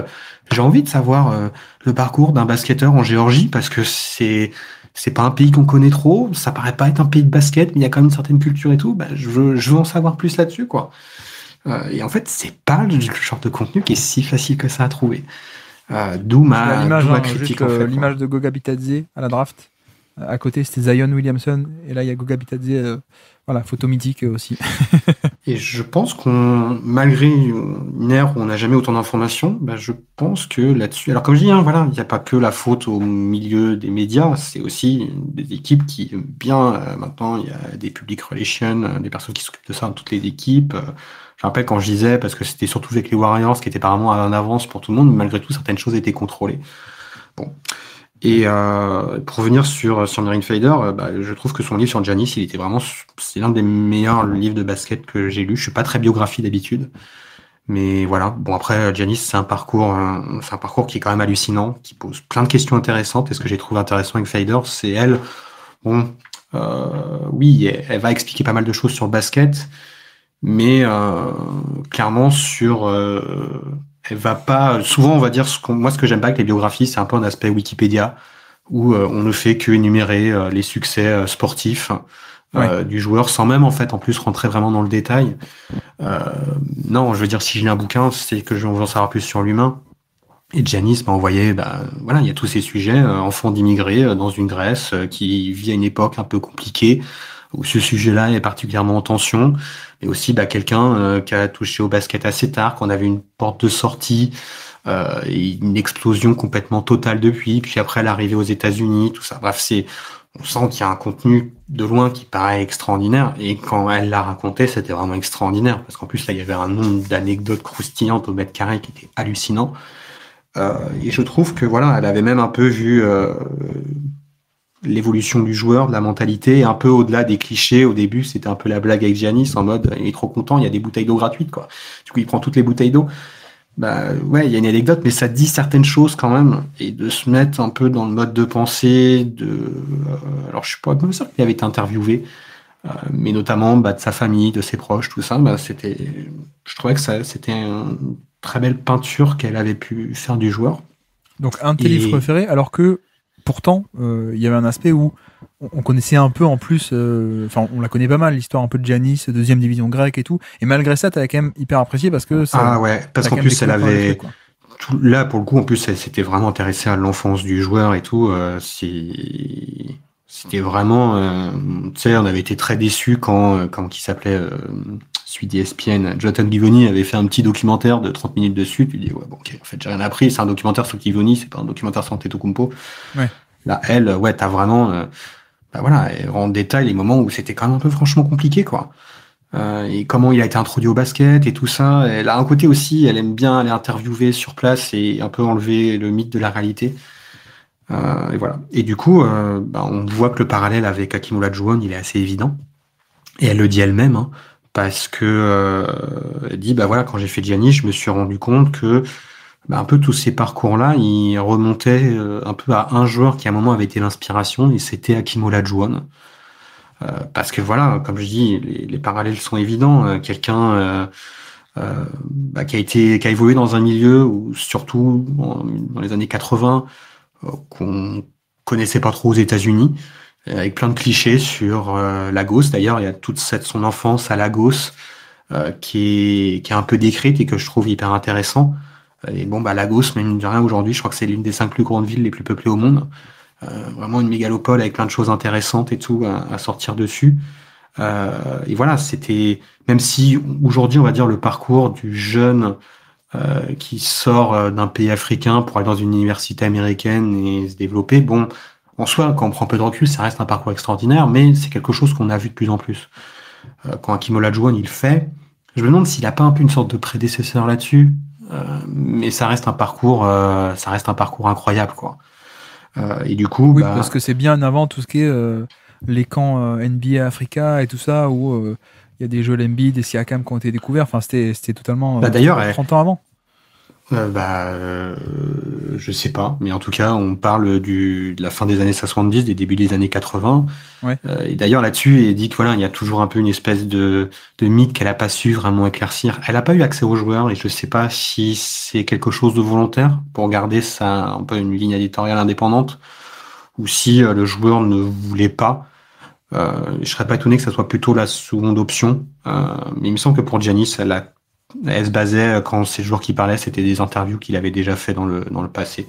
[SPEAKER 2] j'ai envie de savoir le parcours d'un basketteur en Géorgie, parce que c'est pas un pays qu'on connaît trop, ça paraît pas être un pays de basket, mais il y a quand même une certaine culture et tout, bah, je veux en savoir plus là-dessus, quoi. Et en fait, c'est pas le genre de contenu qui est si facile que ça à trouver.
[SPEAKER 1] Et à l'image,
[SPEAKER 2] D'où ma
[SPEAKER 1] hein,
[SPEAKER 2] critique
[SPEAKER 1] juste
[SPEAKER 2] en fait, quoi.
[SPEAKER 1] l'image de Goga Bitadze à la draft. À côté, c'était Zion Williamson. Et là, il y a Goga Bitadze. Voilà, photo mythique aussi.
[SPEAKER 2] Et je pense qu'on, malgré une ère où on n'a jamais autant d'informations, bah, je pense que là-dessus, alors comme je dis, hein, voilà, il n'y a pas que la faute au milieu des médias, c'est aussi des équipes qui aiment bien, maintenant, il y a des public relations, des personnes qui s'occupent de ça dans toutes les équipes. Je me rappelle quand je disais, parce que c'était surtout avec les Warriors qui étaient apparemment en avance pour tout le monde, malgré tout, certaines choses étaient contrôlées. Bon. Et pour revenir sur Marine Fader, bah, je trouve que son livre sur Giannis, il était vraiment, c'est l'un des meilleurs livres de basket que j'ai lu. Je suis pas très biographie d'habitude, mais voilà. Bon après, Giannis, c'est un parcours qui est quand même hallucinant, qui pose plein de questions intéressantes. Et ce que j'ai trouvé intéressant avec Fader, c'est elle. Bon, oui, elle va expliquer pas mal de choses sur le basket, mais clairement elle va pas. Souvent, on va dire moi, ce que j'aime pas avec les biographies, c'est un peu un aspect Wikipédia où on ne fait que énumérer les succès sportifs
[SPEAKER 1] Ouais.
[SPEAKER 2] du joueur sans même en fait en plus rentrer vraiment dans le détail. Euh, non, je veux dire, si j'ai un bouquin, c'est que je veux en savoir plus sur l'humain. Et Giannis m'a envoyé, bah, voilà, il y a tous ces sujets, enfant d'immigrés dans une Grèce qui vit à une époque un peu compliquée, où ce sujet-là est particulièrement en tension, mais aussi bah, quelqu'un qui a touché au basket assez tard, qu'on avait une porte de sortie, et une explosion complètement totale depuis, puis après l'arrivée aux États-Unis, tout ça. Bref, on sent qu'il y a un contenu de loin qui paraît extraordinaire, et quand elle l'a raconté, c'était vraiment extraordinaire, parce qu'en plus là, il y avait un nombre d'anecdotes croustillantes au mètre carré qui était hallucinant. Et je trouve que voilà, elle avait même un peu vu l'évolution du joueur, de la mentalité, un peu au-delà des clichés. Au début, c'était un peu la blague avec Giannis en mode il est trop content, il y a des bouteilles d'eau gratuites quoi. Du coup, il prend toutes les bouteilles d'eau. Bah ouais, il y a une anecdote, mais ça dit certaines choses quand même, et de se mettre un peu dans le mode de pensée alors je suis pas comme ça qu'il avait été interviewé, mais notamment bah, de sa famille, de ses proches, tout ça. Bah je trouvais que c'était une très belle peinture qu'elle avait pu faire du joueur.
[SPEAKER 1] Donc, un de tes livres
[SPEAKER 2] Et
[SPEAKER 1] préférés, alors que pourtant, il y avait un aspect où on connaissait un peu en plus, enfin, on la connaît pas mal, l'histoire un peu de Giannis, deuxième division grecque et tout. Et malgré ça, t'as quand même hyper apprécié parce que
[SPEAKER 2] ah ouais, parce
[SPEAKER 1] t'as
[SPEAKER 2] qu'en
[SPEAKER 1] quand même
[SPEAKER 2] plus elle
[SPEAKER 1] découvert pas mal de trucs,
[SPEAKER 2] avait
[SPEAKER 1] quoi.
[SPEAKER 2] là pour le coup en plus elle s'était vraiment intéressée à l'enfance du joueur et tout. C'était vraiment, tu sais, on avait été très déçus quand qui s'appelait celui d'ESPN, Jonathan Givony avait fait un petit documentaire de 30 minutes dessus. Tu dis ouais bon ok, en fait j'ai rien appris, c'est un documentaire sur Givony, c'est pas un documentaire sur Antetokounmpo.
[SPEAKER 1] Ouais.
[SPEAKER 2] Là elle, ouais t'as vraiment, bah voilà, elle rend en détail les moments où c'était quand même un peu franchement compliqué quoi. Et comment il a été introduit au basket et tout ça. Elle a un côté aussi, elle aime bien aller interviewer sur place et un peu enlever le mythe de la réalité. Et voilà. Et du coup, bah, on voit que le parallèle avec Hakeem Olajuwon, il est assez évident. Et elle le dit elle-même, hein, parce que elle dit, bah voilà, quand j'ai fait Giannis, je me suis rendu compte que bah, un peu tous ces parcours-là, ils remontaient un peu à un joueur qui à un moment avait été l'inspiration, et c'était Hakeem Olajuwon. Parce que voilà, comme je dis, les parallèles sont évidents. Quelqu'un bah, qui a évolué dans un milieu où, surtout dans les années 80, qu'on connaissait pas trop aux États-Unis, avec plein de clichés sur Lagos. D'ailleurs, il y a toute son enfance à Lagos qui est un peu décrite et que je trouve hyper intéressant. Et bon, bah Lagos, même de rien aujourd'hui, je crois que c'est l'une des 5 plus grandes villes les plus peuplées au monde. Vraiment une mégalopole avec plein de choses intéressantes et tout à sortir dessus. Et voilà, c'était, même si aujourd'hui, on va dire, le parcours du jeune qui sort d'un pays africain pour aller dans une université américaine et se développer, bon, en soi, quand on prend un peu de recul, ça reste un parcours extraordinaire, mais c'est quelque chose qu'on a vu de plus en plus. Quand Hakeem Olajuwon il le fait, je me demande s'il n'a pas un peu une sorte de prédécesseur là-dessus, mais ça reste un parcours incroyable, quoi. Et du coup,
[SPEAKER 1] Oui, parce que c'est bien avant tout ce qui est les camps NBA Africa et tout ça, où il y a des Joel Embiid, des Siakam qui ont été découverts. Enfin, c'était totalement
[SPEAKER 2] d'ailleurs,
[SPEAKER 1] 30 ans avant.
[SPEAKER 2] Je sais pas, mais en tout cas, on parle de la fin des années 70, des débuts des années 80.
[SPEAKER 1] Ouais.
[SPEAKER 2] Et d'ailleurs, là-dessus, il dit que voilà, il y a toujours un peu une espèce de mythe qu'elle a pas su vraiment éclaircir. Elle a pas eu accès aux joueurs et je sais pas si c'est quelque chose de volontaire pour garder ça un peu une ligne éditoriale indépendante ou si le joueur ne voulait pas. Je serais pas étonné que ça soit plutôt la seconde option. Mais il me semble que pour Giannis, elle se basait, quand ces joueurs qui parlaient, c'était des interviews qu'il avait déjà fait dans le passé.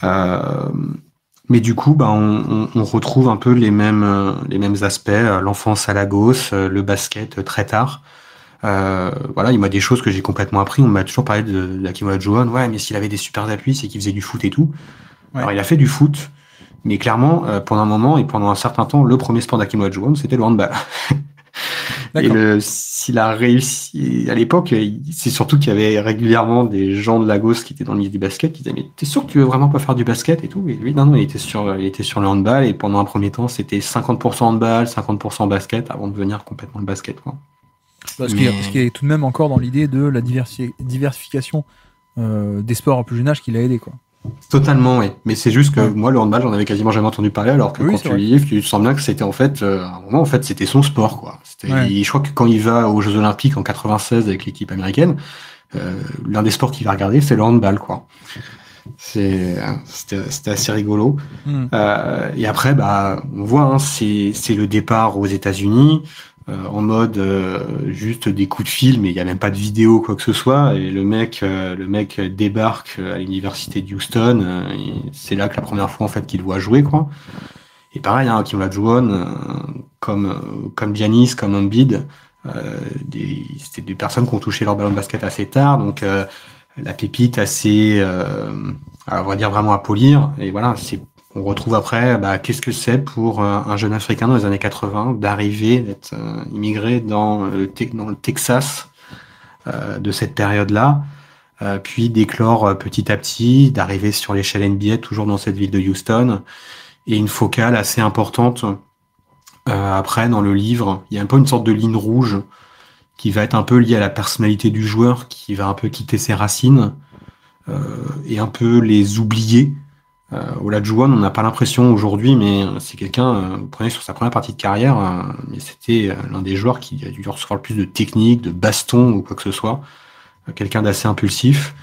[SPEAKER 2] Mais du coup, on retrouve un peu les mêmes aspects, l'enfance à Lagos, le basket très tard. Voilà, il m'a des choses que j'ai complètement appris. On m'a toujours parlé d'Hakeem Olajuwon. Ouais, mais s'il avait des super appuis, c'est qu'il faisait du foot et tout.
[SPEAKER 1] Ouais.
[SPEAKER 2] Alors, il a fait du foot, mais clairement, pendant un moment et pendant un certain temps, le premier sport d'Hakeem Olajuwon, c'était le handball. Et s'il a réussi à l'époque, c'est surtout qu'il y avait régulièrement des gens de Lagos qui étaient dans le milieu du basket qui disaient mais t'es sûr que tu veux vraiment pas faire du basket et tout. Et lui non, il était sur le handball et pendant un premier temps c'était 50% handball, 50% basket avant de devenir complètement le basket, quoi.
[SPEAKER 1] Ce qui est tout de même encore dans l'idée de la diversification des sports à plus jeune âge qui l'a aidé, quoi.
[SPEAKER 2] Totalement, oui. Mais c'est juste que moi, le handball, j'en avais quasiment jamais entendu parler, alors que quand tu lis, tu sens bien que c'était en fait, à un moment, en fait, c'était son sport, quoi. Je crois que quand il va aux Jeux Olympiques en 96 avec l'équipe américaine, l'un des sports qu'il va regarder, c'est le handball, quoi. C'était assez rigolo. Et après, on voit, c'est le départ aux États-Unis. En mode juste des coups de fil, mais il n'y a même pas de vidéo, quoi que ce soit. Et le mec débarque à l'université de Houston. Et c'est là que la première fois en fait qu'il voit jouer, quoi. Et pareil, hein, Hakeem Olajuwon, comme Giannis, comme Embiid, c'était des personnes qui ont touché leur ballon de basket assez tard, donc la pépite assez, on va dire vraiment à polir. Et voilà, on retrouve après, qu'est-ce que c'est pour un jeune Africain dans les années 80 d'arriver, d'être immigré dans le Texas de cette période-là, puis d'éclore petit à petit, d'arriver sur l'échelle NBA, toujours dans cette ville de Houston, et une focale assez importante. Après, dans le livre, il y a un peu une sorte de ligne rouge qui va être un peu liée à la personnalité du joueur, qui va un peu quitter ses racines et un peu les oublier. Olajuwon, on n'a pas l'impression aujourd'hui, mais c'est quelqu'un, vous prenez sur sa première partie de carrière, mais c'était l'un des joueurs qui a dû recevoir le plus de technique, de baston ou quoi que ce soit. Quelqu'un d'assez impulsif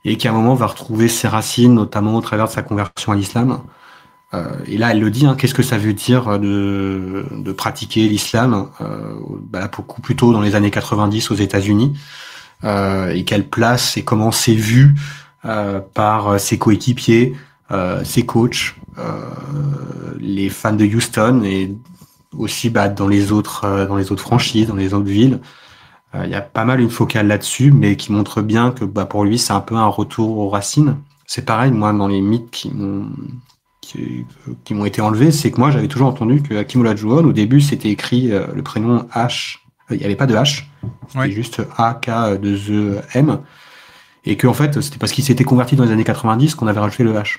[SPEAKER 2] et qui à un moment va retrouver ses racines, notamment au travers de sa conversion à l'islam. Et là, elle le dit, hein, qu'est-ce que ça veut dire de pratiquer l'islam, beaucoup plus tôt dans les années 90 aux États-Unis, et quelle place et comment c'est vu par ses coéquipiers, ses coachs, les fans de Houston et aussi dans les autres franchises, dans les autres villes. Il y a pas mal une focale là-dessus, mais qui montre bien que pour lui, c'est un peu un retour aux racines. C'est pareil, moi, dans les mythes qui m'ont été enlevés, c'est que moi, j'avais toujours entendu que Hakeem Olajuwon, au début, c'était écrit le prénom H. Il n'y avait pas de H, c'était juste A-K-2-E-M. Et que, en fait, c'était parce qu'il s'était converti dans les années 90 qu'on avait rajouté le H.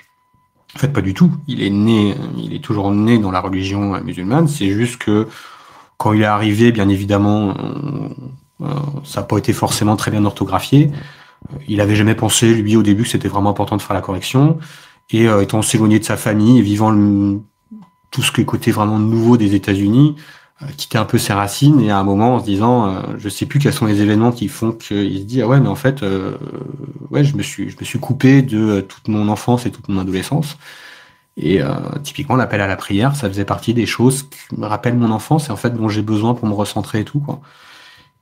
[SPEAKER 2] En fait, pas du tout. Il est toujours né dans la religion musulmane. C'est juste que quand il est arrivé, bien évidemment, ça n'a pas été forcément très bien orthographié. Il avait jamais pensé, lui, au début, que c'était vraiment important de faire la correction. Et étant s'éloigné de sa famille et vivant tout ce qui est côté vraiment nouveau des États-Unis, quitter un peu ses racines et à un moment en se disant, je sais plus quels sont les événements qui font qu'il se dit, ah ouais, mais en fait, je me suis coupé de toute mon enfance et toute mon adolescence. Et typiquement, l'appel à la prière, ça faisait partie des choses qui me rappellent mon enfance et en fait dont j'ai besoin pour me recentrer et tout, quoi.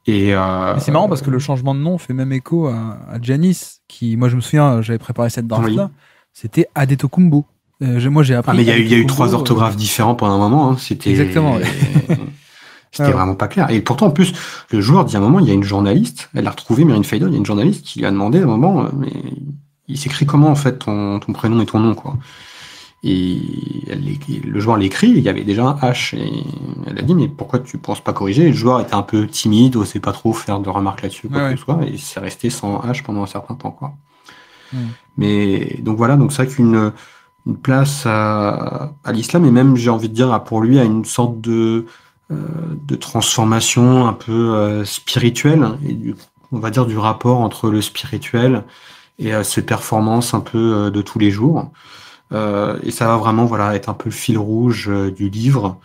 [SPEAKER 2] Et
[SPEAKER 1] c'est marrant parce que le changement de nom fait même écho à Giannis, qui, moi je me souviens, j'avais préparé cette draft-là, c'était Adetokounmpo. Moi j'ai appris.
[SPEAKER 2] Mais il y a eu 3 orthographes différents pendant un moment. Hein. C'était
[SPEAKER 1] exactement.
[SPEAKER 2] C'était vraiment pas clair. Et pourtant, en plus, le joueur dit à un moment, il y a une journaliste, elle a retrouvé Myrine Faydon, il y a une journaliste qui lui a demandé à un moment, mais il s'écrit comment en fait ton prénom et ton nom, quoi. Et le joueur l'écrit, il y avait déjà un H. Et elle a dit, mais pourquoi tu penses pas corriger? Et le joueur était un peu timide, osait pas trop faire de remarques là-dessus, quoi que ce soit, et c'est resté sans H pendant un certain temps, quoi. Mais donc voilà, donc c'est vrai qu'une place à l'islam, et même, j'ai envie de dire, pour lui, à une sorte de transformation un peu spirituelle, et on va dire du rapport entre le spirituel et ses performances un peu de tous les jours. Et ça va vraiment être un peu le fil rouge du livre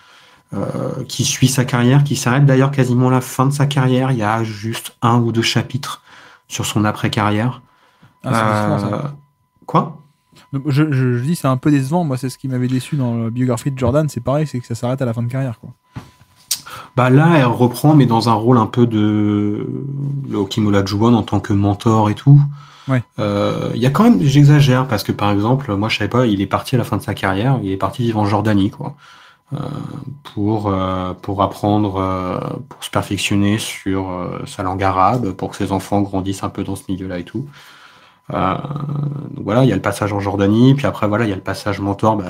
[SPEAKER 2] qui suit sa carrière, qui s'arrête d'ailleurs quasiment à la fin de sa carrière. Il y a juste 1 ou 2 chapitres sur son après-carrière.
[SPEAKER 1] C'est décevant, ça.
[SPEAKER 2] Quoi?
[SPEAKER 1] Je dis c'est un peu décevant. Moi, c'est ce qui m'avait déçu dans la biographie de Jordan. C'est pareil, c'est que ça s'arrête à la fin de carrière, quoi.
[SPEAKER 2] Bah là, elle reprend, mais dans un rôle un peu de Hakeem Olajuwon en tant que mentor et tout.
[SPEAKER 1] Ouais.
[SPEAKER 2] Il y a quand même, j'exagère, parce que par exemple, moi je savais pas, il est parti à la fin de sa carrière, il est parti vivre en Jordanie, quoi, pour apprendre, pour se perfectionner sur sa langue arabe, pour que ses enfants grandissent un peu dans ce milieu-là et tout. Donc voilà, il y a le passage en Jordanie, puis après voilà, il y a le passage mentor.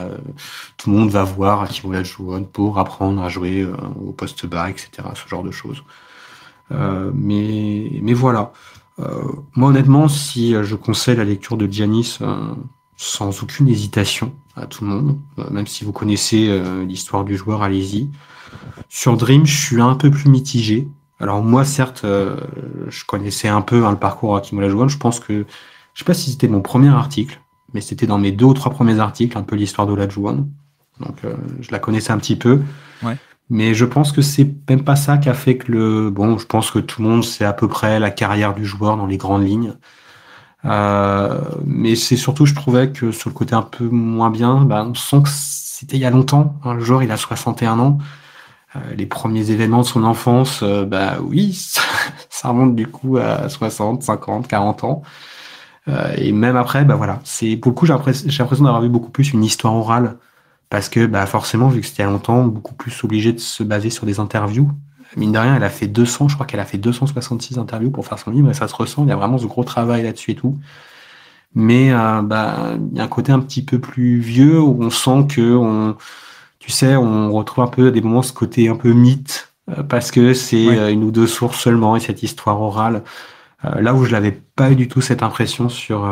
[SPEAKER 2] Tout le monde va voir Hakeem Olajuwon pour apprendre à jouer au poste bas, etc. Ce genre de choses. Mais voilà. Moi honnêtement, si je conseille la lecture de Giannis sans aucune hésitation à tout le monde, même si vous connaissez l'histoire du joueur, allez-y. Sur Dream, je suis un peu plus mitigé. Alors moi, certes, je connaissais un peu le parcours Hakeem Olajuwon. Je pense que je sais pas si c'était mon premier article, mais c'était dans mes 2 ou 3 premiers articles, un peu l'histoire d'Olajuwon. Donc, je la connaissais un petit peu.
[SPEAKER 1] Ouais.
[SPEAKER 2] Mais je pense que c'est même pas ça qui a fait que je pense que tout le monde sait à peu près la carrière du joueur dans les grandes lignes. Mais c'est surtout, je trouvais que sur le côté un peu moins bien, on sent que c'était il y a longtemps. Le joueur, il a 61 ans. Les premiers événements de son enfance, oui, ça remonte du coup à 60, 50, 40 ans. Et même après, c'est pour le coup, j'ai l'impression d'avoir vu beaucoup plus une histoire orale, parce que forcément, vu que c'était il y a longtemps, beaucoup plus obligé de se baser sur des interviews. Mine de rien, elle a fait 200, je crois qu'elle a fait 266 interviews pour faire son livre, et ça se ressent, il y a vraiment ce gros travail là-dessus et tout. Mais il y a un côté un petit peu plus vieux, où on sent que on retrouve un peu à des moments ce côté un peu mythe, parce que c'est 1 ou 2 sources seulement, et cette histoire orale. Là où je n'avais pas eu du tout cette impression sur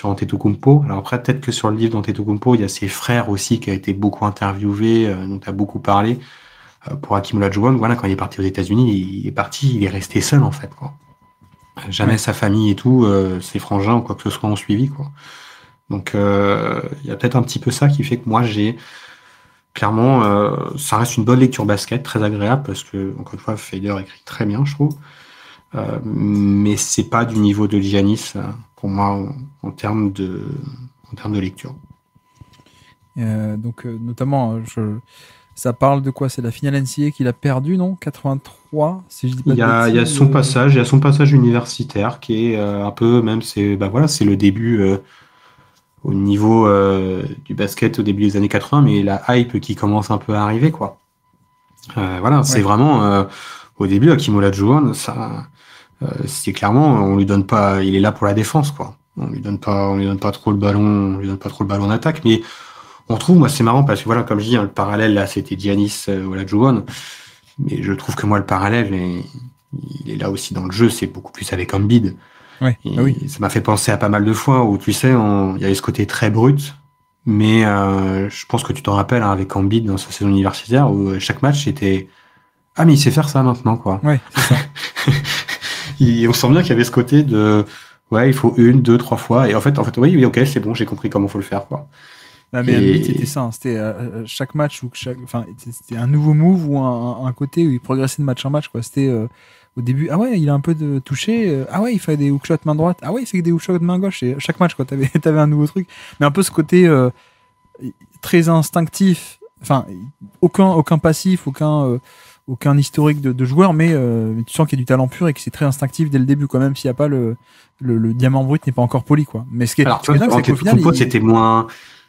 [SPEAKER 2] Antetokounmpo. Alors après, peut-être que sur le livre d'Antetokounmpo, il y a ses frères aussi qui a été beaucoup interviewé, dont tu as beaucoup parlé. Pour Hakeem Olajuwon, voilà, quand il est parti aux États-Unis, il est resté seul en fait, quoi. Jamais sa famille et tout, ses frangins ou quoi que ce soit ont suivi, quoi. Donc il y a peut-être un petit peu ça qui fait que moi j'ai clairement, ça reste une bonne lecture basket, très agréable, parce que encore une fois, Fader écrit très bien, je trouve. Mais c'est pas du niveau de Giannis pour moi en termes de lecture.
[SPEAKER 1] Donc notamment, ça parle de quoi? C'est la finale NCAA qu'il a perdu, non? 83, si je dis pas de bêtises.
[SPEAKER 2] Il y a son passage universitaire qui est un peu, même c'est c'est le début au niveau du basket au début des années 80, mais la hype qui commence un peu à arriver, quoi. C'est vraiment au début Hakeem Olajuwon, ça. C'est clairement, on lui donne pas, il est là pour la défense, quoi. On lui donne pas trop le ballon en attaque, mais on trouve, moi c'est marrant parce que voilà, comme je dis, le parallèle là, c'était Giannis Olajuwon, mais je trouve que moi le parallèle, il est là aussi dans le jeu, c'est beaucoup plus avec Embiid.
[SPEAKER 1] Ouais.
[SPEAKER 2] Ça m'a fait penser à pas mal de fois où tu sais, il y avait ce côté très brut, mais je pense que tu t'en rappelles avec Embiid dans sa saison universitaire où chaque match c'était mais il sait faire ça maintenant, quoi.
[SPEAKER 1] Ouais, c'est ça.
[SPEAKER 2] On sent bien qu'il y avait ce côté de il faut 1, 2, 3 fois, et en fait oui, ok, c'est bon, j'ai compris comment faut le faire, quoi.
[SPEAKER 1] Mais Embiid, c'était ça, hein. C'était chaque match c'était un nouveau move ou un côté où il progressait de match en match, quoi. C'était au début, il a un peu de toucher, il fait des hook shots main droite, il fait des hook shots main gauche, et chaque match, quoi, t'avais un nouveau truc, mais un peu ce côté très instinctif, enfin aucun passif, aucun historique de joueur, mais tu sens qu'il y a du talent pur et que c'est très instinctif dès le début, quand même, s'il n'y a pas le diamant brut n'est pas encore poli, quoi. Mais ce qui est dingue, c'est qu'au final,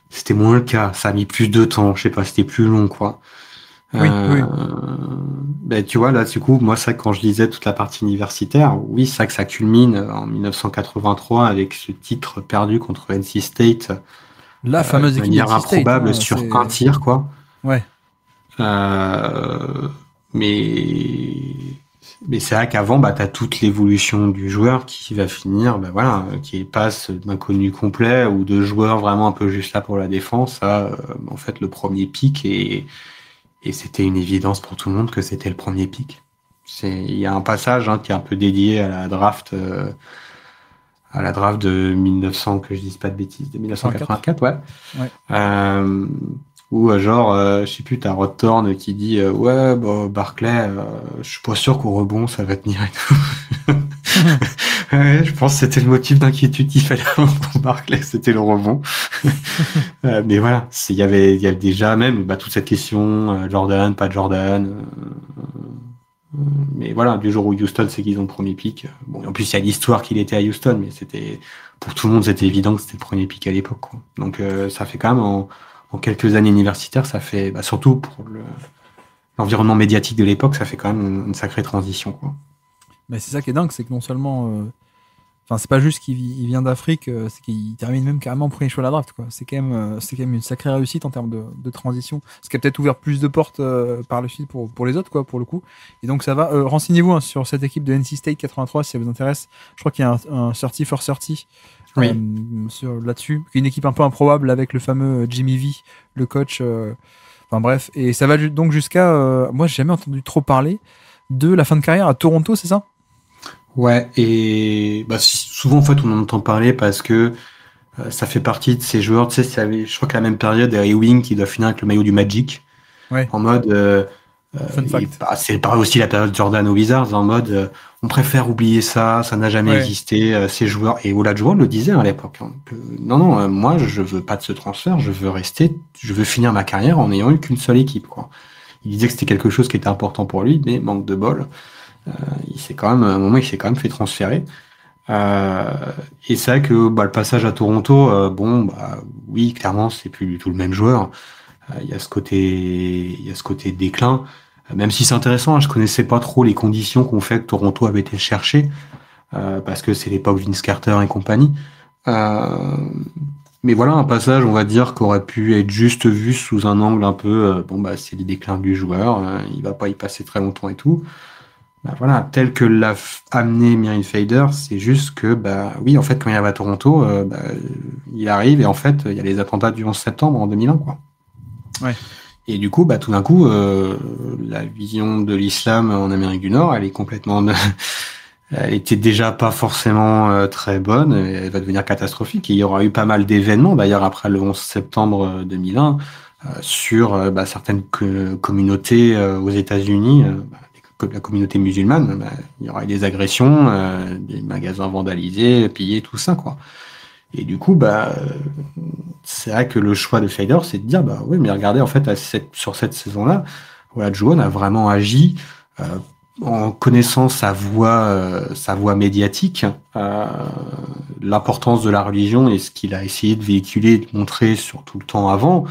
[SPEAKER 2] c'était moins le cas. Ça a mis plus de temps. Je sais pas, c'était plus long, quoi.
[SPEAKER 1] Oui.
[SPEAKER 2] Ben, tu vois, là, du coup, moi, ça, quand je lisais toute la partie universitaire, oui, c'est ça que ça culmine en 1983 avec ce titre perdu contre NC State
[SPEAKER 1] La fameuse
[SPEAKER 2] de
[SPEAKER 1] équipe
[SPEAKER 2] manière
[SPEAKER 1] d'NC State,
[SPEAKER 2] improbable
[SPEAKER 1] hein,
[SPEAKER 2] sur un tir, quoi.
[SPEAKER 1] Ouais.
[SPEAKER 2] Euh, mais mais c'est vrai qu'avant, bah, tu as toute l'évolution du joueur qui va finir, bah, voilà, qui passe d'inconnu complet ou de joueur vraiment un peu juste là pour la défense à en fait le premier pick et c'était une évidence pour tout le monde que c'était le premier pick. Il y a un passage qui est un peu dédié à la draft de 1900, que je dise pas de bêtises, de 1984, ouais.
[SPEAKER 1] Ouais.
[SPEAKER 2] Euh, Ou genre, je sais plus, t'as Rod Thorne qui dit ouais, bon, Barclay, je suis pas sûr qu'au rebond ça va tenir et tout. Ouais, je pense que c'était le motif d'inquiétude qu'il fallait avoir pour Barclay, c'était le rebond. Mais voilà, il y avait déjà même toute cette question Jordan, pas Jordan. Mais voilà, du jour où Houston c'est qu'ils ont le premier pick. Bon, en plus il y a l'histoire qu'il était à Houston, mais c'était pour tout le monde c'était évident que c'était le premier pick à l'époque, quoi. Donc ça fait quand même en quelques années universitaires, ça fait surtout pour l'environnement médiatique de l'époque, ça fait quand même une sacrée transition, quoi.
[SPEAKER 1] Mais c'est ça qui est dingue, c'est que non seulement. Enfin, c'est pas juste il vient d'Afrique, c'est qu'il termine même carrément premier choix de la draft, quoi. C'est quand même une sacrée réussite en termes de transition. Ce qui a peut-être ouvert plus de portes par le suite pour les autres, quoi, pour le coup. Et donc ça va. Renseignez-vous sur cette équipe de NC State 83 si ça vous intéresse. Je crois qu'il y a un 30 for 30
[SPEAKER 2] Oui.
[SPEAKER 1] là-dessus. Une équipe un peu improbable avec le fameux Jimmy V, le coach. Enfin bref. Et ça va donc jusqu'à. Moi, j'ai jamais entendu trop parler de la fin de carrière à Toronto, c'est ça?
[SPEAKER 2] Ouais, et souvent en fait on en entend parler parce que ça fait partie de ces joueurs, tu sais, je crois qu'à la même période, il y a Ewing qui doit finir avec le maillot du Magic,
[SPEAKER 1] Ouais.
[SPEAKER 2] en mode,
[SPEAKER 1] Fun fact.
[SPEAKER 2] c'est pareil aussi la période Jordan aux Wizards, en mode, on préfère oublier ça, ça n'a jamais
[SPEAKER 1] Ouais.
[SPEAKER 2] existé, ces joueurs, et Olajuwon le disait à l'époque, que non, non, moi je veux pas de ce transfert, je veux finir ma carrière en n'ayant eu qu'une seule équipe, quoi. Il disait que c'était quelque chose qui était important pour lui, mais manque de bol. Il s'est quand même, à un moment, il s'est quand même fait transférer. Euh, et c'est vrai que le passage à Toronto, oui, clairement, c'est plus du tout le même joueur. Il y a ce côté déclin. Même si c'est intéressant, je connaissais pas trop les conditions qu'on fait que Toronto avait été le chercher, parce que c'est l'époque Vince Carter et compagnie. Euh, mais voilà, un passage, on va dire, qui aurait pu être juste vu sous un angle un peu, c'est le déclin du joueur, il va pas y passer très longtemps et tout. Voilà, tel que l'a amené Myriam Fader, c'est juste que, oui, en fait, quand il arrive à Toronto, il arrive et en fait, il y a les attentats du 11 septembre en 2001, quoi.
[SPEAKER 1] Ouais.
[SPEAKER 2] Et du coup, tout d'un coup, la vision de l'islam en Amérique du Nord, elle est complètement, elle était déjà pas forcément très bonne, et elle va devenir catastrophique. Et il y aura eu pas mal d'événements, d'ailleurs, après le 11 septembre 2001, sur certaines communautés aux États-Unis. La communauté musulmane, il y aura eu des agressions, des magasins vandalisés, pillés, tout ça, quoi. Et du coup, c'est vrai que le choix de Fader, c'est de dire, oui, mais regardez, en fait, sur cette saison-là, Olajuwon a vraiment agi en connaissant sa voix médiatique, l'importance de la religion et ce qu'il a essayé de véhiculer, de montrer sur tout le temps avant,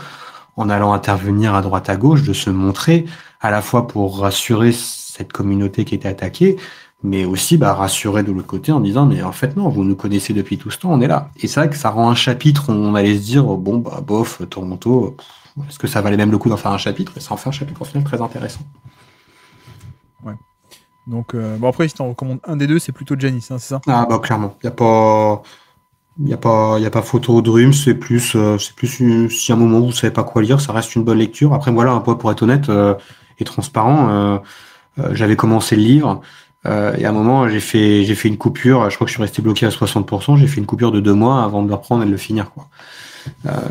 [SPEAKER 2] en allant intervenir à droite à gauche, de se montrer à la fois pour rassurer cette communauté qui était attaquée, mais aussi rassurer de l'autre côté en disant mais en fait non, vous nous connaissez depuis tout ce temps, on est là. Et c'est vrai que ça rend un chapitre où on allait se dire bof, Toronto, est-ce que ça valait même le coup d'en faire un chapitre? Et ça en fait un chapitre au final très intéressant.
[SPEAKER 1] Ouais. Donc après si t'en recommandes un des deux, c'est plutôt Giannis, hein, c'est ça?
[SPEAKER 2] Ah clairement, il y a pas photo de rhume, c'est plus si à un moment vous savez pas quoi lire, ça reste une bonne lecture. Après voilà, un peu pour être honnête et transparent, j'avais commencé le livre et à un moment j'ai fait une coupure, je crois que je suis resté bloqué à 60%, j'ai fait une coupure de 2 mois avant de le reprendre et de le finir, quoi.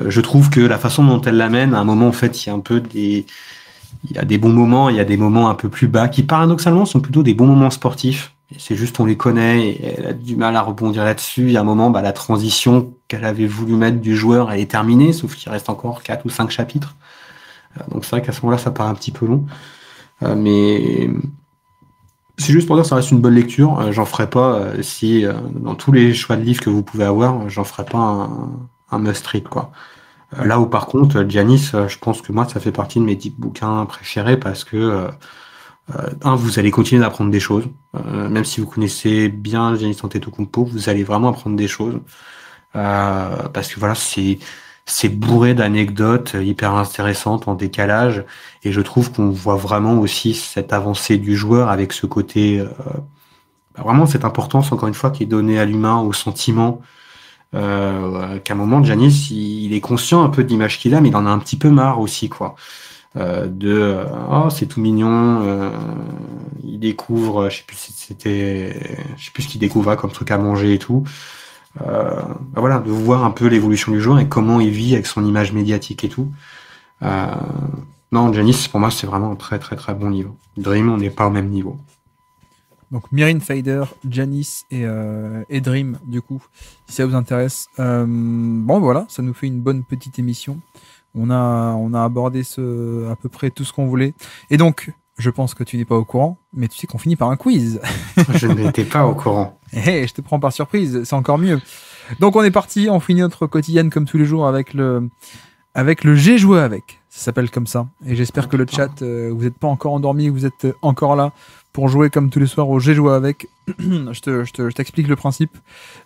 [SPEAKER 2] Je trouve que la façon dont elle l'amène, à un moment en fait, il y a des bons moments, il y a des moments un peu plus bas qui paradoxalement sont plutôt des bons moments sportifs. Et c'est juste on les connaît et elle a du mal à rebondir là-dessus. Il y a un moment, la transition qu'elle avait voulu mettre du joueur, elle est terminée, sauf qu'il reste encore 4 ou 5 chapitres. Donc c'est vrai qu'à ce moment-là, ça paraît un petit peu long. Mais c'est juste pour dire que ça reste une bonne lecture. J'en ferai pas, si dans tous les choix de livres que vous pouvez avoir, j'en ferai pas un must-read, quoi. Là où par contre, Giannis, je pense que moi, ça fait partie de mes 10 bouquins préférés parce que Vous allez continuer d'apprendre des choses. Même si vous connaissez bien Giannis Antetokounmpo, vous allez vraiment apprendre des choses. Parce que voilà, c'est bourré d'anecdotes hyper intéressantes en décalage. Et je trouve qu'on voit vraiment aussi cette avancée du joueur avec ce côté, vraiment cette importance, encore une fois, qui est donnée à l'humain, au sentiment. Qu'à un moment, Giannis, il est conscient un peu de l'image qu'il a, mais il en a un petit peu marre aussi, quoi. Oh, c'est tout mignon. Il découvre, je sais plus si je sais plus ce qu'il découvra comme truc à manger et tout. Voilà, de voir un peu l'évolution du joueur et comment il vit avec son image médiatique et tout. Non, Giannis, pour moi, c'est vraiment un très très très bon niveau. Dream, on n'est pas au même niveau.
[SPEAKER 1] Donc Mirin Fader, Giannis et Dream, du coup, si ça vous intéresse. Bon, voilà, ça nous fait une bonne petite émission. On a abordé à peu près tout ce qu'on voulait. Et donc, je pense que tu n'es pas au courant, mais tu sais qu'on finit par un quiz.
[SPEAKER 2] Je n'étais pas au courant.
[SPEAKER 1] Hey, je te prends par surprise, c'est encore mieux. Donc on est parti, on finit notre quotidienne comme tous les jours avec le J'ai joué avec. Ça s'appelle comme ça. Et j'espère que le chat, vous n'êtes pas encore endormi, vous êtes encore là pour jouer comme tous les soirs au J'ai joué avec. je t'explique le principe.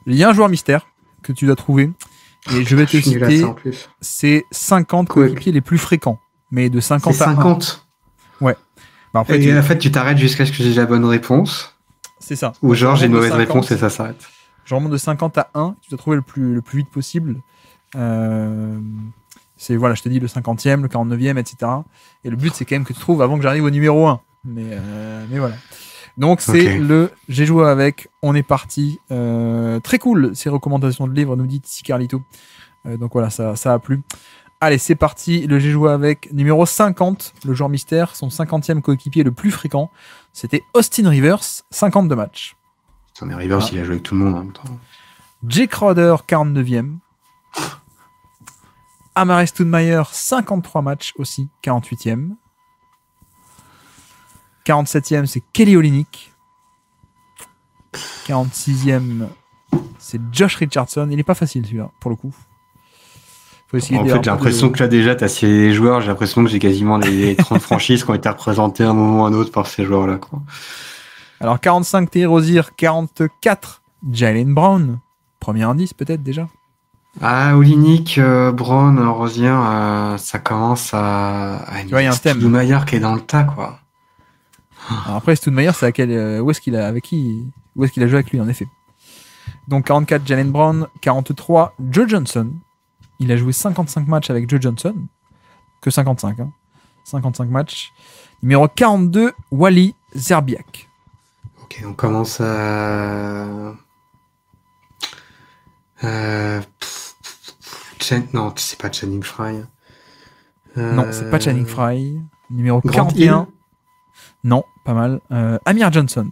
[SPEAKER 1] Il y a un joueur mystère que tu dois trouver. Et je vais te citer ces 50 coéquipiers les plus fréquents. Mais de 50 à
[SPEAKER 2] 50.
[SPEAKER 1] 1. Ouais. Bah après,
[SPEAKER 2] et en fait, tu t'arrêtes jusqu'à ce que j'ai la bonne réponse.
[SPEAKER 1] C'est ça.
[SPEAKER 2] Ou genre, j'ai une mauvaise réponse et ça s'arrête.
[SPEAKER 1] Je remonte de 50 à 1. Tu dois trouver le plus vite possible. C'est, voilà, je te dis le 50e, le 49e, etc. Et le but, c'est quand même que tu trouves avant que j'arrive au numéro 1. Mais voilà. Donc, c'est le J'ai joué avec. On est parti. Très cool, ces recommandations de livres, nous dit Tissi Carlito. Donc voilà, ça a plu. Allez, c'est parti. Le J'ai joué avec. Numéro 50, le joueur mystère. Son 50e coéquipier le plus fréquent. C'était Austin Rivers, 52 matchs.
[SPEAKER 2] Austin Rivers, il a joué avec tout le monde en même temps.
[SPEAKER 1] Jay Crowder, 49e. Amare Stoudemire, 53 matchs aussi, 48e. 47e, c'est Kelly Olynyk. 46e, c'est Josh Richardson. Il n'est pas facile celui-là, pour le coup.
[SPEAKER 2] Faut essayer en fait, j'ai l'impression que là déjà, tu as ces joueurs, j'ai l'impression que j'ai quasiment les 30 franchises qui ont été représentées à un moment ou à un autre par ces joueurs-là, quoi.
[SPEAKER 1] Alors 45, Terry Rozier. 44, Jaylen Brown. Premier indice peut-être déjà.
[SPEAKER 2] Ah, Olynyk, Brown, Rozier, ça commence à...
[SPEAKER 1] Tu vois, il y a un thème.
[SPEAKER 2] Stoudemire qui est dans le tas, quoi.
[SPEAKER 1] Alors après, Stoudemire, c'est où est-ce qu'il a joué avec lui, en effet. Donc 44, Jaylen Brown. 43, Joe Johnson. Il a joué 55 matchs avec Joe Johnson. Que 55, hein. 55 matchs. Numéro 42, Wally Zerbiak.
[SPEAKER 2] Ok, on commence à... Non, c'est pas Channing Frye.
[SPEAKER 1] Non, c'est pas Channing Frye. Numéro 41. Non, pas mal. Amir Johnson.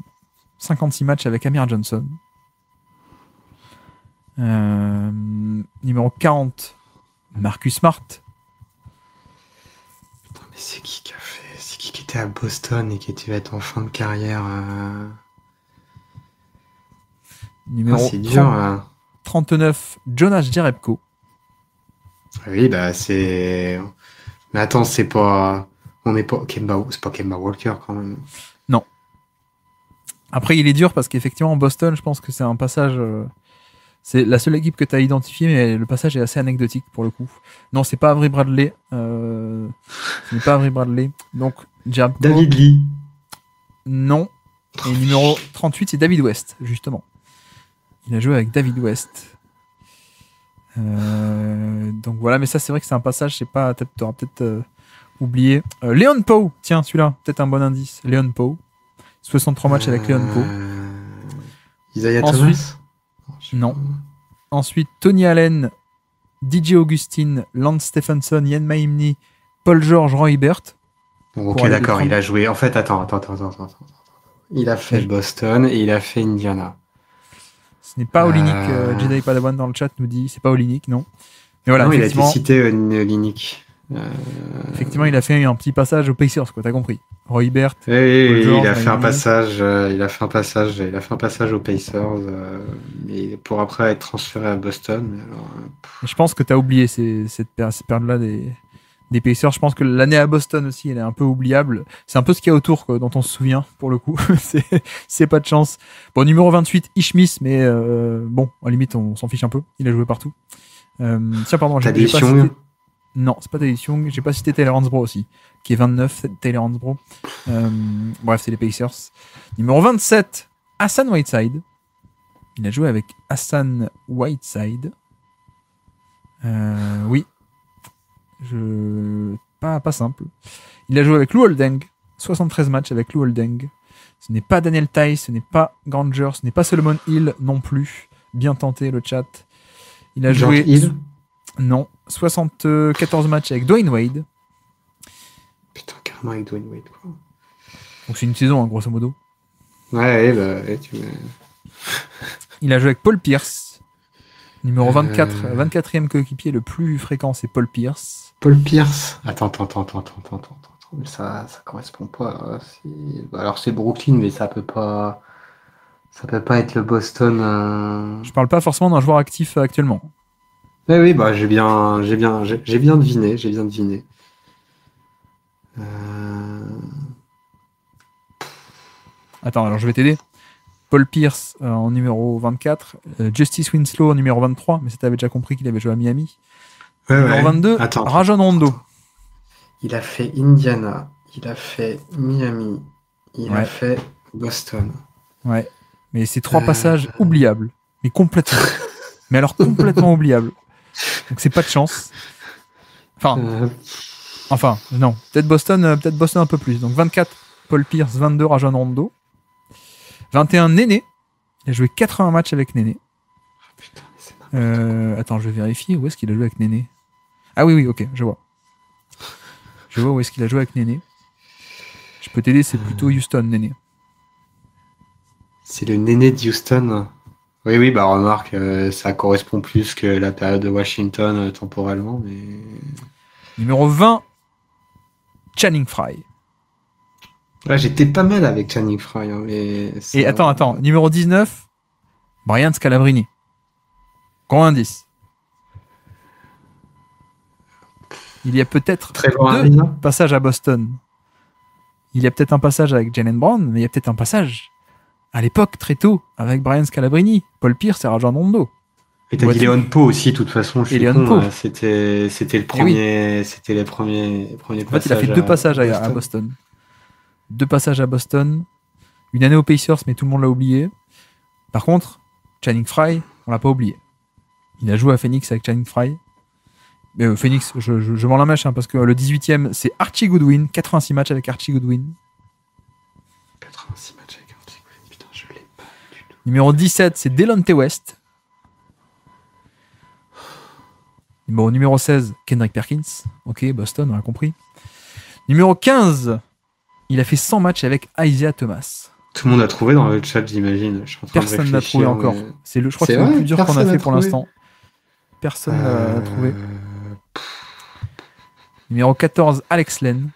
[SPEAKER 1] 56 matchs avec Amir Johnson. Numéro 40. Marcus Smart.
[SPEAKER 2] Putain, mais c'est qui était à Boston et qui devait être en fin de carrière.
[SPEAKER 1] Numéro
[SPEAKER 2] c'est dur.
[SPEAKER 1] 39. Jonas Jerebko.
[SPEAKER 2] Oui, bah c'est. Mais attends, c'est pas. On n'est pas. C'est pas Kemba Walker quand même.
[SPEAKER 1] Non. Après, il est dur parce qu'effectivement, Boston, je pense que c'est un passage. C'est la seule équipe que tu as identifiée, mais le passage est assez anecdotique pour le coup. Non, c'est pas Avery Bradley. Ce n'est pas Avery Bradley. Donc, Jerebko.
[SPEAKER 2] David Lee.
[SPEAKER 1] Non. Et numéro 38, c'est David West, justement. Il a joué avec David West. Donc voilà, mais ça, c'est vrai que c'est un passage, je sais pas, t'auras peut-être oublié. Leon Powe, tiens, celui-là, peut-être un bon indice. Leon Powe. 63 matchs avec Leon Powe.
[SPEAKER 2] Isaiah Thomas.
[SPEAKER 1] Non. Ensuite, Tony Allen, DJ Augustine, Lance Stephenson, Ian Maimni, Paul George, Roy Hibbert.
[SPEAKER 2] Bon, ok, d'accord, il a joué. En fait, attends. Il a fait Boston et il a fait Indiana.
[SPEAKER 1] Ce n'est pas Olynyk. Jedi Padawan dans le chat nous dit c'est pas Olynyk, non. Mais voilà,
[SPEAKER 2] non, il a été cité Olynyk.
[SPEAKER 1] Effectivement, il a fait un petit passage aux Pacers, quoi, t'as compris. Roy Hibbert.
[SPEAKER 2] Oui, il a fait un passage. Il a fait un passage aux Pacers, et pour après être transféré à Boston. Alors,
[SPEAKER 1] je pense que t'as oublié cette période-là des Des Pacers, je pense que l'année à Boston aussi, elle est un peu oubliable. C'est un peu ce qu'il y a autour, quoi, dont on se souvient, pour le coup. c'est pas de chance. Bon, numéro 28, Ishmis, mais bon, à la limite, on s'en fiche un peu. Il a joué partout. Tiens, pardon, j'ai pas cité... Non, c'est pas Thaddeus Young. J'ai pas cité Taylor Hansbrough aussi, qui est 29, Taylor Hansbrough. Bref, c'est les Pacers. Numéro 27, Hassan Whiteside. Il a joué avec Hassan Whiteside. Oui. Pas simple. Il a joué avec Lou Holdeng. 73 matchs avec Lou Holdeng. Ce n'est pas Daniel Tice, ce n'est pas Granger, ce n'est pas Solomon Hill non plus. Bien tenté le chat. Il a joué...
[SPEAKER 2] Hill
[SPEAKER 1] Non. 74 matchs avec Dwayne Wade.
[SPEAKER 2] Putain, carrément avec Dwayne Wade, quoi.
[SPEAKER 1] Donc c'est une saison, hein, grosso modo.
[SPEAKER 2] Ouais, tu mets...
[SPEAKER 1] Il a joué avec Paul Pierce. Numéro 24, 24e coéquipier le plus fréquent, c'est Paul Pierce.
[SPEAKER 2] Paul Pierce. Attends. Mais ça correspond pas. Alors c'est Brooklyn, mais ça peut pas être le Boston.
[SPEAKER 1] Je parle pas forcément d'un joueur actif actuellement.
[SPEAKER 2] Oui, bah j'ai bien deviné.
[SPEAKER 1] Attends, alors je vais t'aider. Paul Pierce en numéro 24, Justice Winslow en numéro 23, mais ça t'avais déjà compris qu'il avait joué à Miami. Numéro 22, Rajon Rondo.
[SPEAKER 2] Il a fait Indiana, il a fait Miami, il a fait Boston.
[SPEAKER 1] Ouais, mais c'est 3 passages oubliables, mais complètement. Mais alors complètement oubliables. Donc c'est pas de chance. Enfin, non. Peut-être Boston un peu plus. Donc 24, Paul Pierce, 22, Rajon Rondo. 21, Néné. Il a joué 80 matchs avec Néné. Attends, je vais vérifier. Où est-ce qu'il a joué avec Néné? Ah oui, ok, je vois. Je vois où est-ce qu'il a joué avec Néné. Je peux t'aider, c'est plutôt Houston, Néné.
[SPEAKER 2] C'est le Néné de Houston. Oui, bah remarque, ça correspond plus que la période de Washington temporellement. Mais...
[SPEAKER 1] Numéro 20, Channing Frye.
[SPEAKER 2] Là, j'étais pas mal avec Channing Frye. Hein, mais ça...
[SPEAKER 1] Et attends, numéro 19, Brian Scalabrine. Grand indice. Il y a peut-être 2 passages à Boston. Il y a peut-être un passage avec Jaylen Brown, mais il y a peut-être un passage à l'époque, très tôt, avec Brian Scalabrine, Paul Pierce et Rajon Rondo.
[SPEAKER 2] Et t'as dit Léon Poe aussi, de toute façon.
[SPEAKER 1] Et Léon Poe.
[SPEAKER 2] C'était le premier. C'était les premiers passages.
[SPEAKER 1] En fait, il a fait 2 passages à Boston. 2 passages à Boston. Une année aux Pacers, mais tout le monde l'a oublié. Par contre, Channing Frye, on l'a pas oublié. Il a joué à Phoenix avec Channing Frye. Mais Phoenix, je m'en la mèche, hein, parce que le 18e, c'est Archie Goodwin. 86 matchs avec Archie Goodwin.
[SPEAKER 2] 86 matchs avec Archie Goodwin. Putain, je l'ai pas du tout.
[SPEAKER 1] Numéro 17, c'est Delonte West. Numéro 16, Kendrick Perkins. Ok, Boston, on a compris. Numéro 15, il a fait 100 matchs avec Isaiah Thomas.
[SPEAKER 2] Tout le monde a trouvé dans le chat, j'imagine.
[SPEAKER 1] Personne n'a trouvé encore. Je crois que c'est le plus dur qu'on a fait pour l'instant. Personne n'a trouvé. Numéro 14, Alex Len.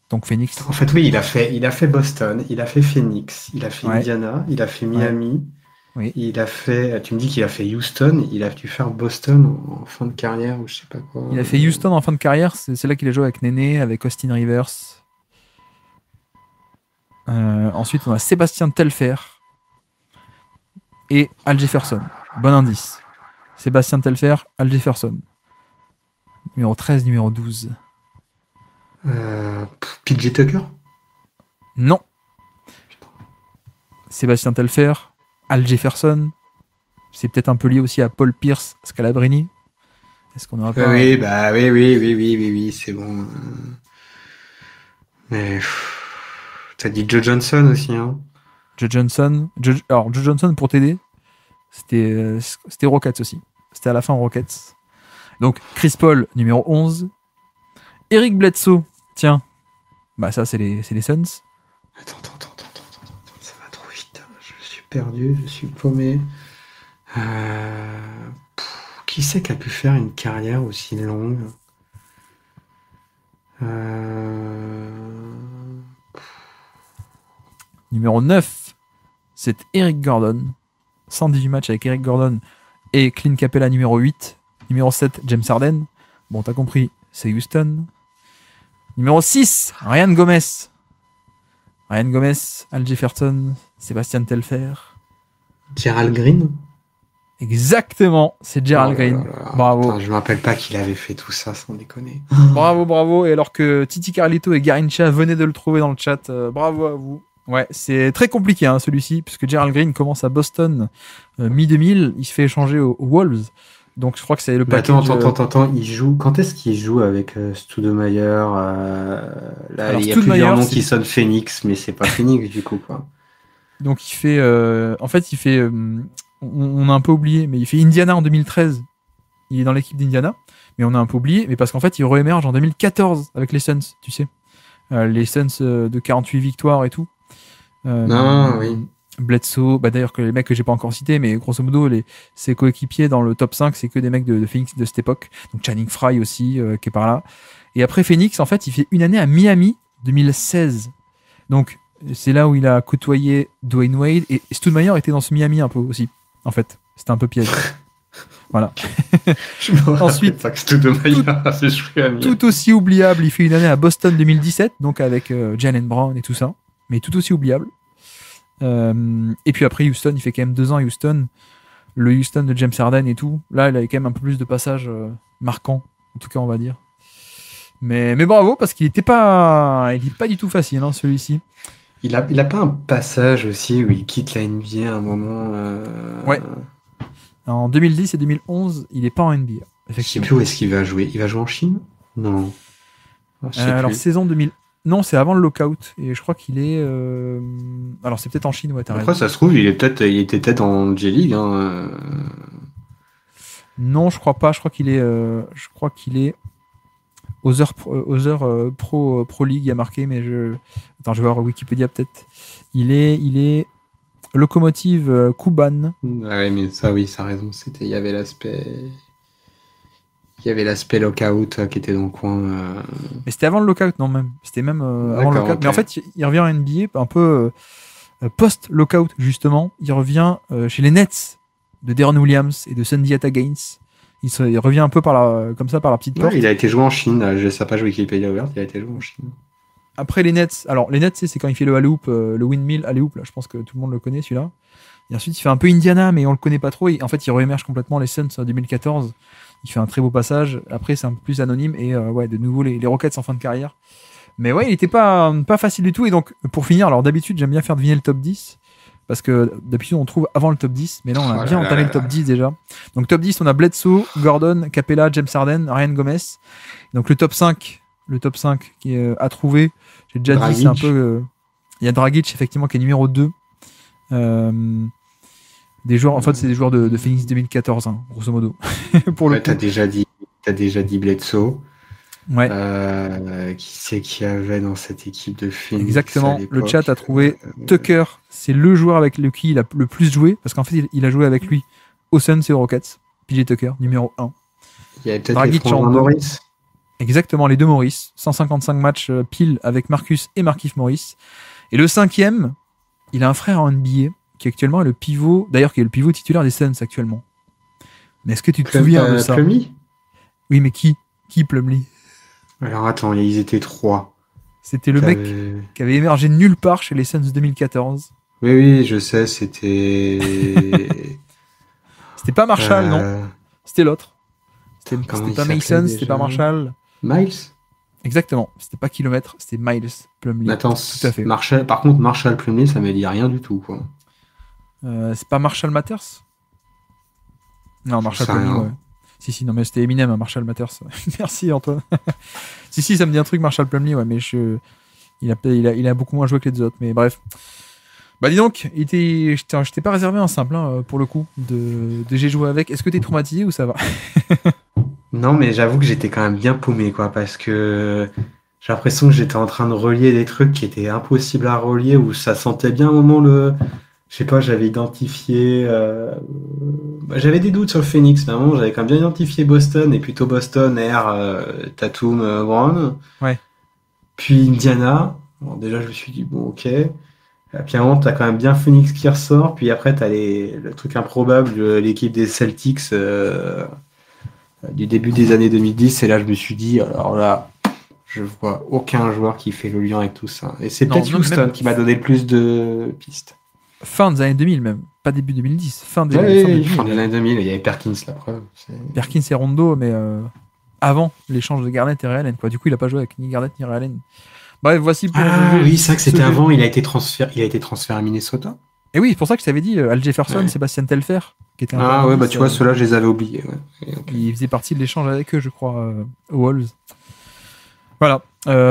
[SPEAKER 1] Donc Phoenix.
[SPEAKER 2] En fait, oui, il a fait Boston, il a fait Phoenix, il a fait Indiana, il a fait Miami.
[SPEAKER 1] Oui.
[SPEAKER 2] Il a fait, tu me dis qu'il a fait Houston, il a dû faire Boston en fin de carrière ou je sais pas quoi.
[SPEAKER 1] Il a fait Houston en fin de carrière, c'est là qu'il a joué avec Néné, avec Austin Rivers. Ensuite, on a Sébastien Telfair et Al Jefferson. Bon indice. Sébastien Telfair, Al Jefferson. Numéro 13, numéro 12.
[SPEAKER 2] PJ Tucker?
[SPEAKER 1] Non. Sébastien Telfair, Al Jefferson. C'est peut-être un peu lié aussi à Paul Pierce, Scalabrini. Est-ce qu'on aura pas...
[SPEAKER 2] Oui, c'est bon. Mais t'as dit Joe Johnson aussi, hein?
[SPEAKER 1] Joe Johnson. Alors, Joe Johnson, pour t'aider, c'était Rockets aussi. C'était à la fin Rockets. Donc, Chris Paul, numéro 11. Eric Bledsoe, tiens. Bah, ça, c'est les Suns.
[SPEAKER 2] Attends, ça va trop vite. Je suis perdu, je suis paumé. Qui c'est qui a pu faire une carrière aussi longue?
[SPEAKER 1] Numéro 9, c'est Eric Gordon. 118 matchs avec Eric Gordon et Clint Capella numéro 8. Numéro 7, James Harden. Bon, t'as compris, c'est Houston. Numéro 6, Ryan Gomez. Ryan Gomez, Al Jefferson, Sébastien Telfair.
[SPEAKER 2] Gerald Green.
[SPEAKER 1] Exactement, c'est Gerald Green. Bravo.
[SPEAKER 2] Putain, je me rappelle pas qu'il avait fait tout ça, sans déconner.
[SPEAKER 1] Bravo. Et alors que Titi Carlito et Garincha venaient de le trouver dans le chat, bravo à vous. Ouais, c'est très compliqué celui-ci, puisque Gerald Green commence à Boston mi-2000, il se fait échanger aux Wolves. Donc je crois que c'est le package...
[SPEAKER 2] Attends, il joue... Quand est-ce qu'il joue avec Stoudemire Là, il y a plusieurs noms qui sonnent Phoenix, mais c'est pas Phoenix du coup, quoi.
[SPEAKER 1] Donc il fait... En fait, il fait... on a un peu oublié, mais il fait Indiana en 2013. Il est dans l'équipe d'Indiana, mais on a un peu oublié, mais parce qu'en fait, il réémerge en 2014 avec les Suns, tu sais. Les Suns de 48 victoires et tout.
[SPEAKER 2] Oui.
[SPEAKER 1] Bledsoe, d'ailleurs que les mecs que j'ai pas encore cités, mais grosso modo ses coéquipiers dans le top 5, c'est que des mecs de Phoenix de cette époque. Donc Channing Frye aussi qui est par là. Et après Phoenix, en fait, il fait une année à Miami 2016. Donc c'est là où il a côtoyé Dwayne Wade, et Stoudemire était dans ce Miami un peu aussi. En fait, c'était un peu piège. Voilà. Ensuite,
[SPEAKER 2] pas que Stoudemire a fait jouer à Miami.
[SPEAKER 1] Tout aussi oubliable, il fait une année à Boston 2017, donc avec Jaylen Brown et tout ça, mais tout aussi oubliable. Et puis après Houston, il fait quand même 2 ans à Houston, le Houston de James Harden et tout. Là, il avait quand même un peu plus de passages marquants, en tout cas on va dire. Mais bravo, parce qu'il est pas du tout facile celui-ci.
[SPEAKER 2] Il a pas un passage aussi où il quitte la NBA à un moment.
[SPEAKER 1] Ouais. En 2010 et 2011, il est pas en NBA.
[SPEAKER 2] Je sais plus où est-ce qu'il va jouer. Il va jouer en Chine ? Non.
[SPEAKER 1] Alors saison 2000. Non, c'est avant le lockout. Et je crois qu'il est... Alors, c'est peut-être en Chine. Ouais, t'as
[SPEAKER 2] Après, ça se trouve, il était peut-être en J-League.
[SPEAKER 1] Non, je crois pas. Je crois qu'il est Other Pro League, il y a marqué, mais Attends, je vais voir Wikipédia peut-être. Il est Locomotive Kuban.
[SPEAKER 2] Ouais, mais ça, oui, ça a raison. Il y avait l'aspect lockout qui était dans le coin.
[SPEAKER 1] Mais c'était avant le lockout, non, même. C'était même avant le lockout. Okay. Mais en fait, il revient en NBA un peu post-lockout, justement. Il revient chez les Nets de Deron Williams et de Sundiata Gaines. Il revient un peu comme ça par la petite porte.
[SPEAKER 2] Il a été joué en Chine. J'ai sa page Wikipédia ouverte. Il a été joué en Chine.
[SPEAKER 1] Après les Nets, alors les Nets, c'est quand il fait le alley-oop, le windmill alley-oop, là, je pense que tout le monde le connaît celui-là. Et ensuite, il fait un peu Indiana, mais on le connaît pas trop. En fait, il réémerge complètement les Suns en 2014. Il fait un très beau passage. Après, c'est un peu plus anonyme. Et de nouveau, les Rockets en fin de carrière. Mais ouais, il était pas facile du tout. Et donc, pour finir, alors d'habitude, j'aime bien faire deviner le top 10. Parce que d'habitude, on trouve avant le top 10. Mais là, on a bien entamé le top 10 déjà. Donc, top 10, on a Bledsoe, Gordon, Capella, James Harden, Ryan Gomez. Donc, le top 5 qui est à trouver. J'ai déjà Dragic. Dit, c'est un peu... Il y a Dragic, effectivement, qui est numéro 2. Des joueurs, en fait, c'est des joueurs de Phoenix 2014, grosso modo. Pour le coup.
[SPEAKER 2] T'as déjà dit Bledsoe.
[SPEAKER 1] Ouais.
[SPEAKER 2] Qui c'est qu'il y avait dans cette équipe de Phoenix?
[SPEAKER 1] Exactement. Le chat a trouvé Tucker. C'est le joueur avec lequel il a le plus joué, parce qu'en fait, il a joué avec lui aux Suns et aux Rockets. PJ Tucker, numéro 1.
[SPEAKER 2] Il y avait peut-être Dragic les Morris.
[SPEAKER 1] Exactement, les deux Morris. 155 matchs pile avec Marcus et Markieff Morris. Et le 5e, il a un frère en NBA qui actuellement est le pivot, d'ailleurs qui est le pivot titulaire des Suns actuellement. Mais est-ce que tu te souviens de ça?
[SPEAKER 2] Plumlee?
[SPEAKER 1] Oui, mais qui Plumlee?
[SPEAKER 2] Alors attends, ils étaient 3.
[SPEAKER 1] C'était le mec qui avait émergé nulle part chez les Suns 2014.
[SPEAKER 2] Oui, je sais, c'était...
[SPEAKER 1] C'était pas Marshall, non? C'était l'autre. C'était pas Mason, c'était pas Marshall.
[SPEAKER 2] Miles?
[SPEAKER 1] Exactement, c'était pas kilomètre, c'était Miles Plumlee.
[SPEAKER 2] Attends,
[SPEAKER 1] tout à fait.
[SPEAKER 2] Par contre, Marshall Plumlee, ça me dit rien du tout, quoi.
[SPEAKER 1] C'est pas Marshall Mathers? Non, Marshall Plumlee, ouais. Si, non, mais c'était Eminem, Marshall Mathers. Merci, Antoine. si, ça me dit un truc, Marshall Plumlee, ouais, mais il a beaucoup moins joué que les autres, mais bref. Bah, dis donc, je t'ai pas réservé un simple, pour le coup, de j'ai joué avec. Est-ce que t'es traumatisé ou ça va?
[SPEAKER 2] Non, mais j'avoue que j'étais quand même bien paumé, quoi, parce que j'ai l'impression que j'étais en train de relier des trucs qui étaient impossibles à relier, où ça sentait bien au moment je sais pas, j'avais identifié... j'avais des doutes sur le Phoenix, mais à un moment, j'avais quand même bien identifié Boston, et plutôt Boston, Tatum, Brown.
[SPEAKER 1] Ouais.
[SPEAKER 2] Puis Indiana. Bon, déjà, je me suis dit, bon, ok. Puis à un moment, t'as quand même bien Phoenix qui ressort, puis après, t'as le truc improbable, l'équipe des Celtics... du début des années 2010. Et là, je me suis dit, alors là, je vois aucun joueur qui fait le lien avec tout ça. Et c'est
[SPEAKER 1] Non,
[SPEAKER 2] peut-être
[SPEAKER 1] non,
[SPEAKER 2] Houston
[SPEAKER 1] même-
[SPEAKER 2] qui m'a donné le plus de pistes.
[SPEAKER 1] Fin des années 2000 même, pas début 2010, fin des,
[SPEAKER 2] Ouais,
[SPEAKER 1] fin des
[SPEAKER 2] fin
[SPEAKER 1] 2000.
[SPEAKER 2] des années 2000, il y avait Perkins, la preuve.
[SPEAKER 1] Perkins et Rondo, mais avant l'échange de Garnett et Ray Allen, quoi. Du coup, il a pas joué avec ni Garnett ni Ray Allen. Bref, voici pour
[SPEAKER 2] Ah oui, c'est vrai que
[SPEAKER 1] ce
[SPEAKER 2] c'était
[SPEAKER 1] jeu.
[SPEAKER 2] avant, il a été transféré à Minnesota.
[SPEAKER 1] Et oui, c'est pour ça que je t'avais dit Al Jefferson,
[SPEAKER 2] Ouais.
[SPEAKER 1] Sébastien Telfair, qui était un
[SPEAKER 2] Ah
[SPEAKER 1] top
[SPEAKER 2] ouais,
[SPEAKER 1] 10,
[SPEAKER 2] bah tu vois, ceux-là, je les avais oubliés. Ouais. Ok.
[SPEAKER 1] il faisait partie de l'échange avec eux, je crois, aux Wolves. Voilà.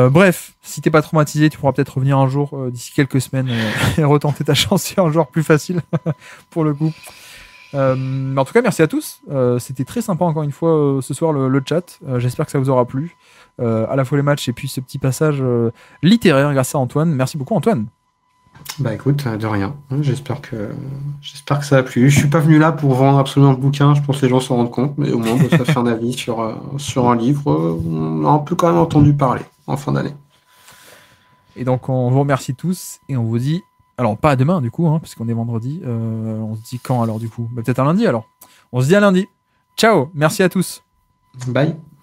[SPEAKER 1] Bref, si t'es pas traumatisé, tu pourras peut-être revenir un jour, d'ici quelques semaines, et retenter ta chance sur un joueur plus facile, pour le coup. Mais en tout cas, merci à tous. C'était très sympa, encore une fois, ce soir, le chat. J'espère que ça vous aura plu. À la fois les matchs et puis ce petit passage littéraire grâce à Antoine. Merci beaucoup, Antoine.
[SPEAKER 2] Bah écoute, de rien. J'espère que ça a plu. Je suis pas venu là pour vendre absolument le bouquin, je pense que les gens s'en rendent compte, mais au moins ça fait un avis sur un livre. On a un peu quand même entendu parler en fin d'année.
[SPEAKER 1] Et donc, on vous remercie tous et on vous dit. Alors, pas à demain, du coup, hein, parce qu'on est vendredi. On se dit quand alors, du coup? Peut-être un lundi alors. On se dit à lundi. Ciao, merci à tous.
[SPEAKER 2] Bye.